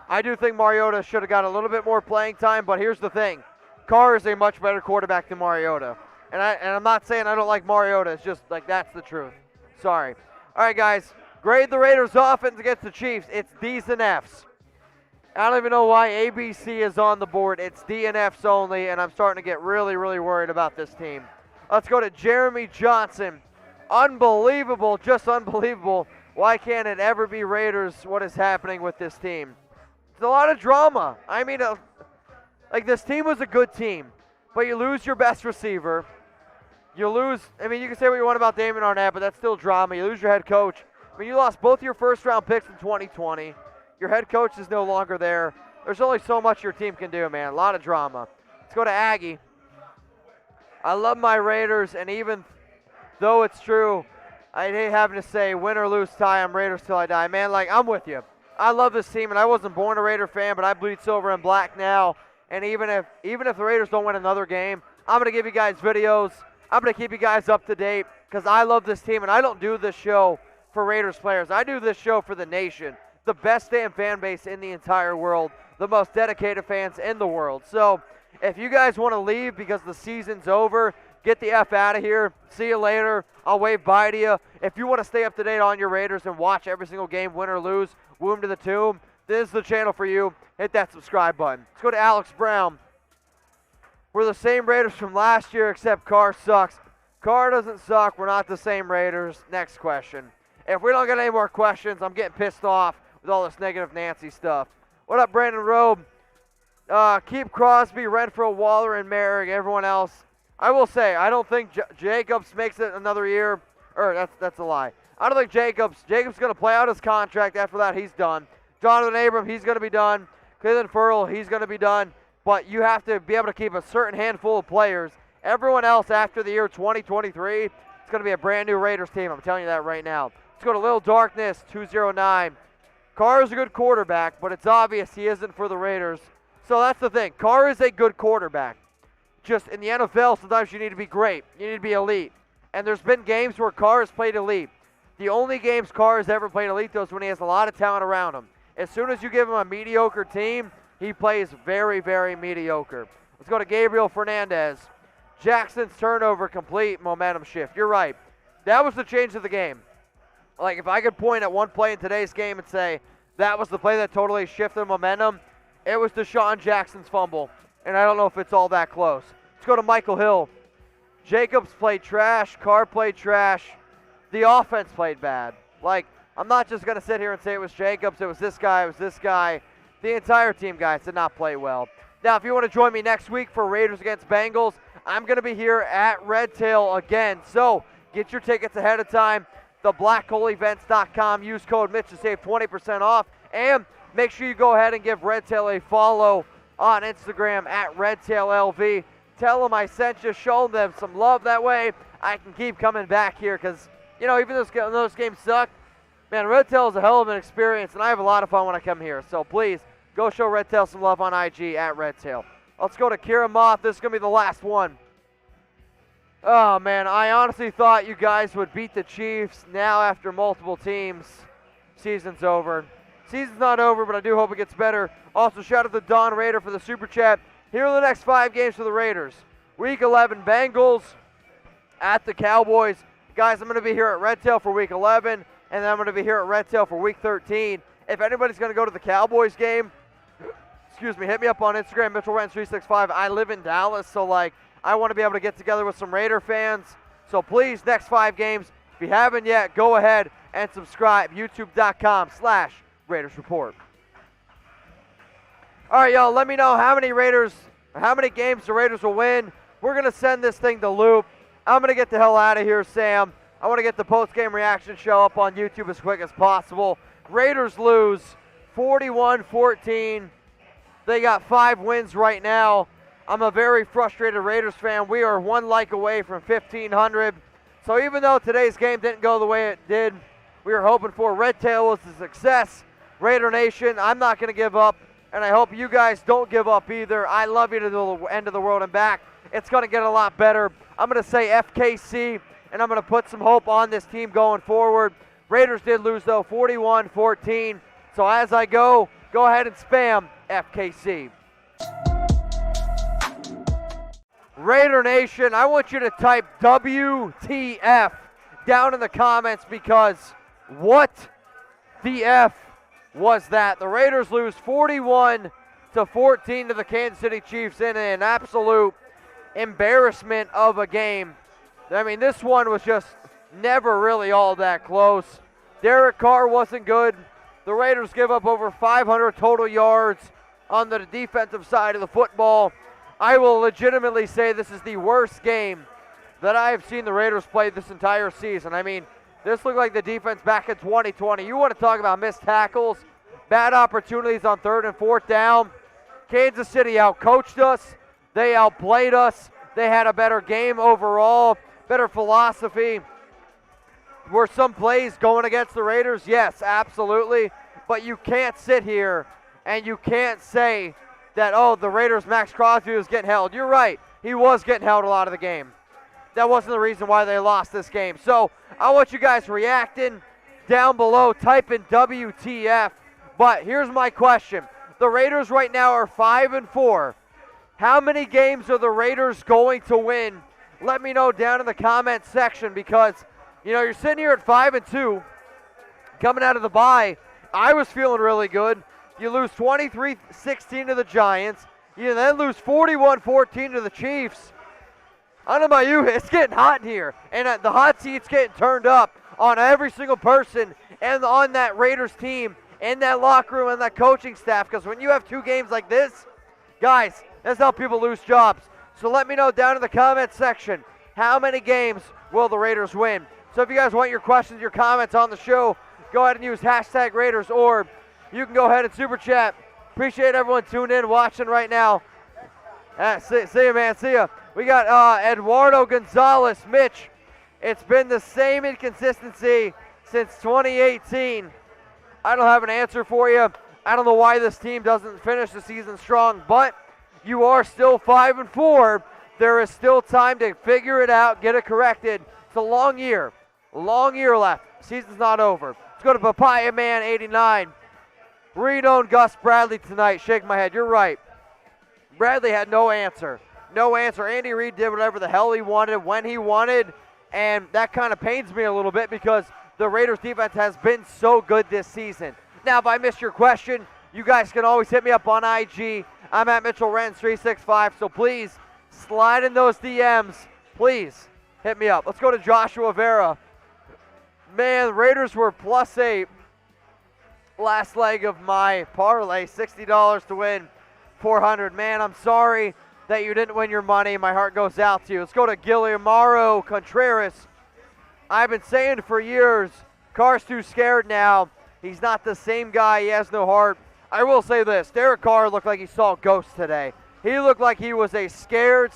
I do think Mariota should have got a little bit more playing time, but here's the thing. Carr is a much better quarterback than Mariota. And I'm not saying I don't like Mariota. It's just that's the truth. Sorry. All right, guys. Grade the Raiders offense against the Chiefs. It's D's and F's. I don't even know why ABC is on the board. It's D and F's only, and I'm starting to get really, really worried about this team. Let's go to Jeremy Johnson. Unbelievable, just unbelievable. Why can't it ever be Raiders? What is happening with this team? It's a lot of drama. I mean, like this team was a good team, but you lose your best receiver. You lose, I mean, you can say what you want about Damon Arnett, but that's still drama. You lose your head coach. I mean, you lost both your first-round picks in 2020. Your head coach is no longer there. There's only so much your team can do, man. A lot of drama. Let's go to Aggie. I love my Raiders, and even though it's true, I hate having to say win or lose tie, I'm Raiders till I die. Man, like, I'm with you. I love this team, and I wasn't born a Raider fan, but I bleed silver and black now. And even if the Raiders don't win another game, I'm going to give you guys videos. I'm going to keep you guys up to date because I love this team, and I don't do this show for Raiders players. I do this show for the nation, the best damn fan base in the entire world, the most dedicated fans in the world. So if you guys want to leave because the season's over, get the F out of here. See you later. I'll wave bye to you. If you want to stay up to date on your Raiders and watch every single game, win or lose, woo 'em to the tomb, this is the channel for you. Hit that subscribe button. Let's go to Alex Brown. We're the same Raiders from last year, except Carr sucks. Carr doesn't suck. We're not the same Raiders. Next question. If we don't get any more questions, I'm getting pissed off with all this negative Nancy stuff. What up, Brandon Robe? Keep Crosby, Renfro, Waller, and Merrick. Everyone else. I will say, I don't think Jacobs makes it another year. Or that's a lie. I don't think Jacobs going to play out his contract. After that, he's done. Jonathan Abram, he's going to be done. Cleveland Ferrell, he's going to be done. But you have to be able to keep a certain handful of players. Everyone else after the year 2023, it's going to be a brand new Raiders team. I'm telling you that right now. Let's go to Little Darkness, 209. Carr is a good quarterback, but it's obvious he isn't for the Raiders. So that's the thing. Carr is a good quarterback. Just in the NFL, sometimes you need to be great. You need to be elite. And there's been games where Carr has played elite. The only games Carr has ever played elite, though, is when he has a lot of talent around him. As soon as you give him a mediocre team, he plays very, very mediocre. Let's go to Gabriel Fernandez. Jackson's turnover complete, momentum shift. You're right. That was the change of the game. Like, if I could point at one play in today's game and say that was the play that totally shifted momentum, it was Deshaun Jackson's fumble. And I don't know if it's all that close. Let's go to Michael Hill. Jacobs played trash. Carr played trash. The offense played bad. Like, I'm not just going to sit here and say it was Jacobs, it was this guy, it was this guy. The entire team, guys, did not play well. Now, if you want to join me next week for Raiders against Bengals, I'm going to be here at Red Tail again. So get your tickets ahead of time. theblackholeevents.com. Use code Mitch to save 20% off. And make sure you go ahead and give Red Tail a follow on Instagram at RedTailLV. Tell them I sent you. Show them some love. That way I can keep coming back here because, you know, even though those games suck, man, Red Tail is a hell of an experience, and I have a lot of fun when I come here. So please, go show Red Tail some love on IG at Red Tail. Let's go to Kira Moth. This is going to be the last one. Oh, man, I honestly thought you guys would beat the Chiefs. Now, after multiple teams, season's over. Season's not over, but I do hope it gets better. Also, shout out to Don Raider for the Super Chat. Here are the next 5 games for the Raiders. Week 11, Bengals at the Cowboys. Guys, I'm going to be here at Red Tail for Week 11, and then I'm going to be here at Red Tail for Week 13. If anybody's going to go to the Cowboys game, excuse me, hit me up on Instagram, Mitchell Renz 365. I live in Dallas, so, like, I want to be able to get together with some Raider fans. So please, next 5 games, if you haven't yet, go ahead and subscribe. YouTube.com/Raiders Report. All right, y'all, let me know how many games the Raiders will win. We're going to send this thing to Loop. I'm going to get the hell out of here, Sam. I want to get the post-game reaction show up on YouTube as quick as possible. Raiders lose 41-14. They got 5 wins right now. I'm a very frustrated Raiders fan. We are 1 like away from 1,500. So even though today's game didn't go the way it did, we were hoping for, Red Tail was a success. Raider Nation, I'm not going to give up, and I hope you guys don't give up either. I love you to the end of the world and back. It's going to get a lot better. I'm going to say FKC, and I'm going to put some hope on this team going forward. Raiders did lose, though, 41-14. So as I go ahead and spam FKC. Raider Nation, I want you to type WTF down in the comments because what the F was that? The Raiders lose 41-14 to the Kansas City Chiefs in an absolute embarrassment of a game. I mean, this one was just never really all that close. Derek Carr wasn't good. The Raiders give up over 500 total yards on the defensive side of the football. I will legitimately say this is the worst game that I have seen the Raiders play this entire season. I mean, this looked like the defense back in 2020. You want to talk about missed tackles, bad opportunities on 3rd and 4th down. Kansas City outcoached us. They outplayed us. They had a better game overall, better philosophy. Were some plays going against the Raiders? Yes, absolutely. But you can't sit here and you can't say that, oh, the Raiders' Max Crosby was getting held. You're right. He was getting held a lot of the game. That wasn't the reason why they lost this game. So I want you guys reacting down below. Type in WTF. But here's my question. The Raiders right now are 5-4. How many games are the Raiders going to win? Let me know down in the comment section, because, you know, you're sitting here at 5-2, coming out of the bye. I was feeling really good. You lose 23-16 to the Giants. You then lose 41-14 to the Chiefs. I don't know about you, it's getting hot in here. And the hot seat's getting turned up on every single person and on that Raiders team, in that locker room, and that coaching staff. Because when you have 2 games like this, guys, that's how people lose jobs. So let me know down in the comment section, how many games will the Raiders win? So if you guys want your questions, your comments on the show, go ahead and use hashtag Raiders, or you can go ahead and super chat. Appreciate everyone tuning in, watching right now. See you, man. See ya. We got Eduardo Gonzalez. Mitch, it's been the same inconsistency since 2018. I don't have an answer for you. I don't know why this team doesn't finish the season strong, but you are still 5-4. There is still time to figure it out, get it corrected. It's a long year left. Season's not over. Let's go to Papaya Man 89. Reno and Gus Bradley tonight. Shake my head. You're right. Bradley had no answer. No answer. Andy Reid did whatever the hell he wanted when he wanted, and that kind of pains me a little bit because the Raiders defense has been so good this season. Now, if I missed your question, you guys can always hit me up on IG. I'm at Mitchell Renz 365, so please slide in those DMs. Please hit me up. Let's go to Joshua Vera. Man, the Raiders were +8. Last leg of my parlay, $60 to win 400. Man, I'm sorry that you didn't win your money. My heart goes out to you. Let's go to Guillermo Contreras. I've been saying for years, Carr's too scared now. He's not the same guy. He has no heart. I will say this. Derek Carr looked like he saw ghosts today. He looked like he was a scared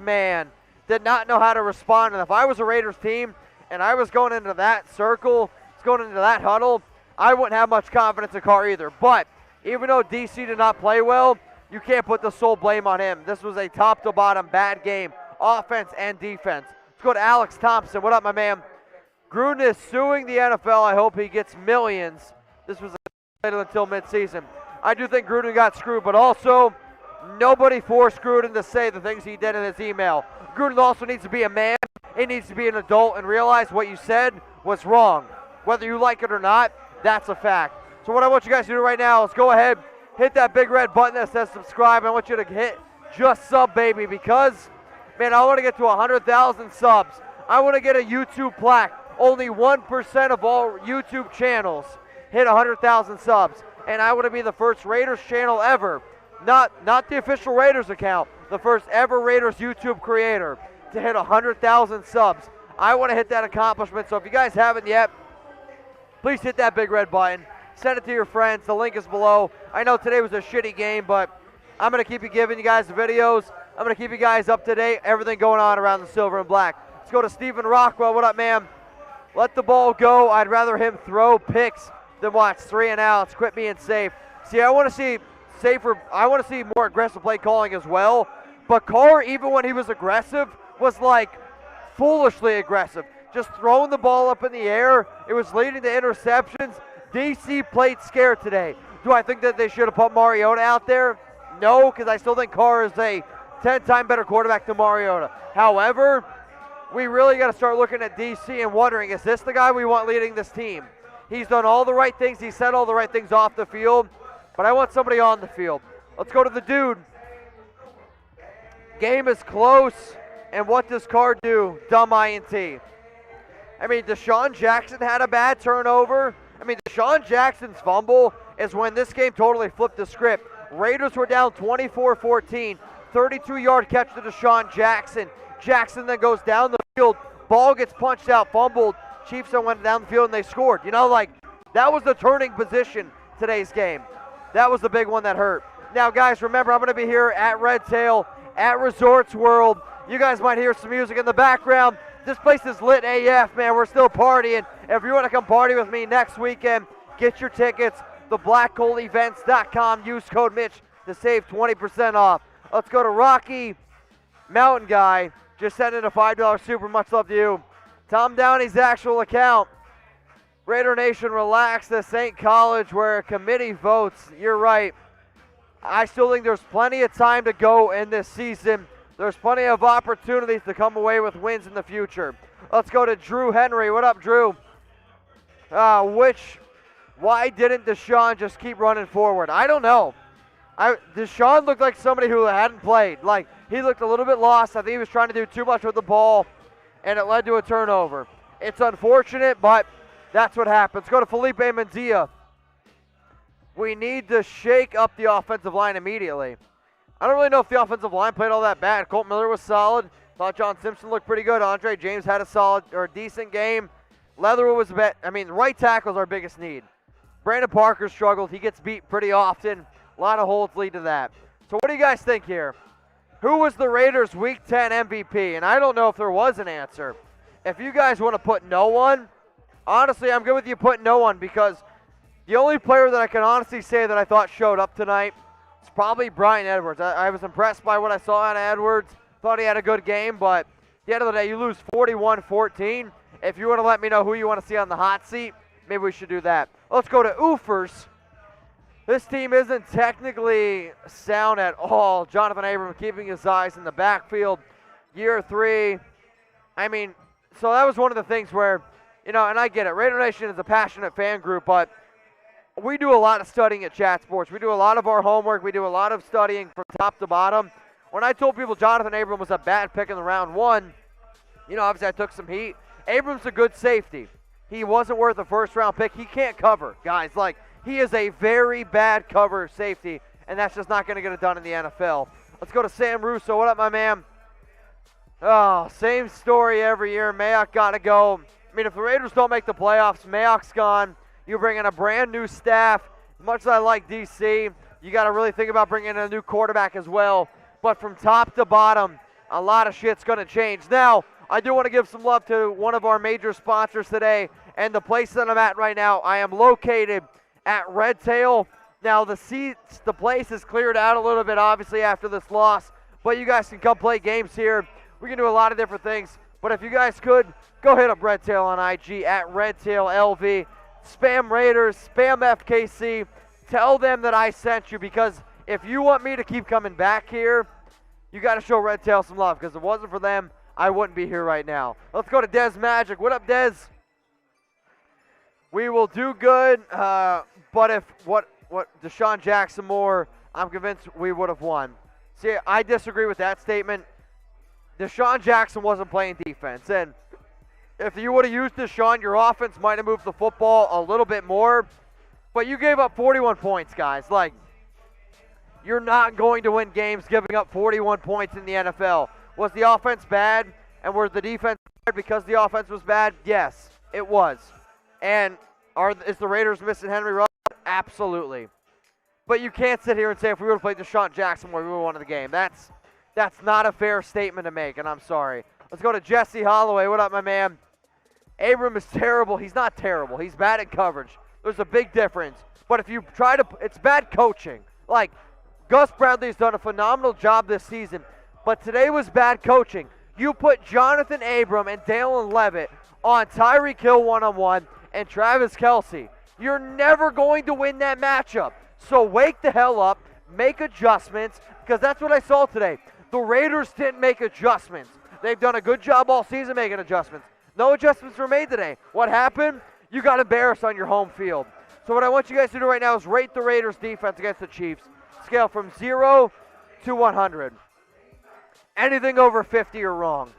man. Did not know how to respond. And if I was a Raiders team and I was going into that circle, going into that huddle, I wouldn't have much confidence in Carr either. But even though DC did not play well, you can't put the sole blame on him. This was a top-to-bottom bad game, offense and defense. Let's go to Alex Thompson. What up, my man? Gruden is suing the NFL. I hope he gets millions. This was until midseason. I do think Gruden got screwed, but also nobody forced Gruden to say the things he did in his email. Gruden also needs to be a man. He needs to be an adult and realize what you said was wrong. Whether you like it or not, that's a fact. So what I want you guys to do right now is go ahead, hit that big red button that says subscribe. I want you to hit just sub, baby, because, man, I want to get to 100,000 subs. I want to get a YouTube plaque. Only 1% of all YouTube channels hit 100,000 subs. And I want to be the first Raiders channel ever, not the official Raiders account, the first ever Raiders YouTube creator to hit 100,000 subs. I want to hit that accomplishment. So if you guys haven't yet, please hit that big red button. Send it to your friends. The link is below. I know today was a shitty game, but I'm going to keep giving you guys the videos. I'm going to keep you guys up to date, everything going on around the silver and black. Let's go to Stephen Rockwell. What up, man? Let the ball go. I'd rather him throw picks than watch 3 and outs. Quit being safe. See, I want to see safer. I want to see more aggressive play calling as well. But Carr, even when he was aggressive, was like foolishly aggressive. Just throwing the ball up in the air. It was leading to interceptions. DC played scared today. Do I think that they should have put Mariota out there? No, because I still think Carr is a 10-time better quarterback than Mariota. However, we really got to start looking at DC and wondering, is this the guy we want leading this team? He's done all the right things. He said all the right things off the field, but I want somebody on the field. Let's go to the dude. Game is close. And what does Carr do? Dumb INT. I mean, Deshaun Jackson had a bad turnover. I mean, Deshaun Jackson's fumble is when this game totally flipped the script. Raiders were down 24-14. 32-yard catch to Deshaun Jackson. Jackson then goes down the field. Ball gets punched out, fumbled. Chiefs then went down the field and they scored. You know, like, that was the turning position today's game. That was the big one that hurt. Now, guys, remember, I'm going to be here at Red Tail, at Resorts World. You guys might hear some music in the background. This place is lit AF, man. We're still partying. If you want to come party with me next weekend, get your tickets. theblackholeevents.com. Use code Mitch to save 20% off. Let's go to Rocky Mountain Guy. Just send in a $5 super. Much love to you. Tom Downey's actual account. Raider Nation, relax. This ain't college where a committee votes. You're right. I still think there's plenty of time to go in this season. There's plenty of opportunities to come away with wins in the future. Let's go to Drew Henry. What up, Drew? Why didn't Deshaun just keep running forward? I don't know. Deshaun looked like somebody who hadn't played. Like, he looked a little bit lost. I think he was trying to do too much with the ball, and it led to a turnover. It's unfortunate, but that's what happens. Go to Felipe Mendia. We need to shake up the offensive line immediately. I don't really know if the offensive line played all that bad. Colt Miller was solid. Thought John Simpson looked pretty good. Andre James had a solid or a decent game. Leatherwood was a bit. I mean, right tackle is our biggest need. Brandon Parker struggled. He gets beat pretty often. A lot of holds lead to that. So what do you guys think here? Who was the Raiders' Week 10 MVP? And I don't know if there was an answer. If you guys want to put no one, honestly, I'm good with you putting no one because the only player that I can honestly say that I thought showed up tonight is probably Brian Edwards. I was impressed by what I saw out of Edwards. Thought he had a good game, but at the end of the day, you lose 41-14. If you want to let me know who you want to see on the hot seat, maybe we should do that. Let's go to Oofers. This team isn't technically sound at all. Jonathan Abram keeping his eyes in the backfield. Year 3. I mean, so that was one of the things where, you know, and I get it. Raider Nation is a passionate fan group, but we do a lot of studying at Chat Sports. We do a lot of our homework. We do a lot of studying from top to bottom. When I told people Jonathan Abram was a bad pick in the round 1, you know, obviously I took some heat. Abram's a good safety. He wasn't worth a first-round pick. He can't cover, guys. Like, he is a very bad cover safety, and that's just not going to get it done in the NFL. Let's go to Sam Russo. What up, my man? Oh, same story every year. Mayock got to go. I mean, if the Raiders don't make the playoffs, Mayock's gone. You bring in a brand-new staff. As much as I like D.C., you got to really think about bringing in a new quarterback as well. But from top to bottom, a lot of shit's going to change. Now, I do want to give some love to one of our major sponsors today, and the place that I'm at right now. I am located at Red Tail. Now, the place is cleared out a little bit, obviously, after this loss, but you guys can come play games here. We can do a lot of different things, but if you guys could, go hit up Red Tail on IG at RedTailLV. Spam Raiders, spam FKC. Tell them that I sent you, because if you want me to keep coming back here, you got to show Red Tail some love, because if it wasn't for them, I wouldn't be here right now. Let's go to Dez Magic. What up, Dez? We will do good, but if what Deshaun Jackson more, I'm convinced we would have won. See, I disagree with that statement. Deshaun Jackson wasn't playing defense, and if you would have used Deshaun, your offense might have moved the football a little bit more, but you gave up 41 points, guys. Like, you're not going to win games giving up 41 points in the NFL. Was the offense bad, and was the defense bad because the offense was bad? Yes, it was. And is the Raiders missing Henry Ruggs? Absolutely. But you can't sit here and say if we would have played Deshaun Jackson more, we would have won the game. That's not a fair statement to make, and I'm sorry. Let's go to Jesse Holloway. What up, my man? Abram is terrible. He's not terrible. He's bad at coverage. There's a big difference. But if you try to, it's bad coaching. Like, Gus Bradley's done a phenomenal job this season, but today was bad coaching. You put Jonathan Abram and Dalen Levitt on Tyreek Hill one-on-one and Travis Kelce. You're never going to win that matchup. So wake the hell up, make adjustments, because that's what I saw today. The Raiders didn't make adjustments. They've done a good job all season making adjustments. No adjustments were made today. What happened? You got embarrassed on your home field. So what I want you guys to do right now is rate the Raiders defense against the Chiefs. Scale from 0 to 100. anything over 50 are wrong.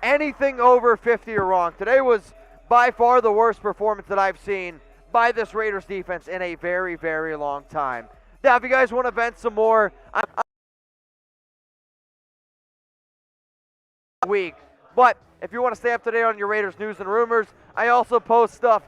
Anything over 50 are wrong. Today was by far the worst performance that I've seen by this Raiders defense in a very, very long time. Now, if you guys want to vent some more, I'm week. But if you want to stay up to date on your Raiders news and rumors, I also post stuff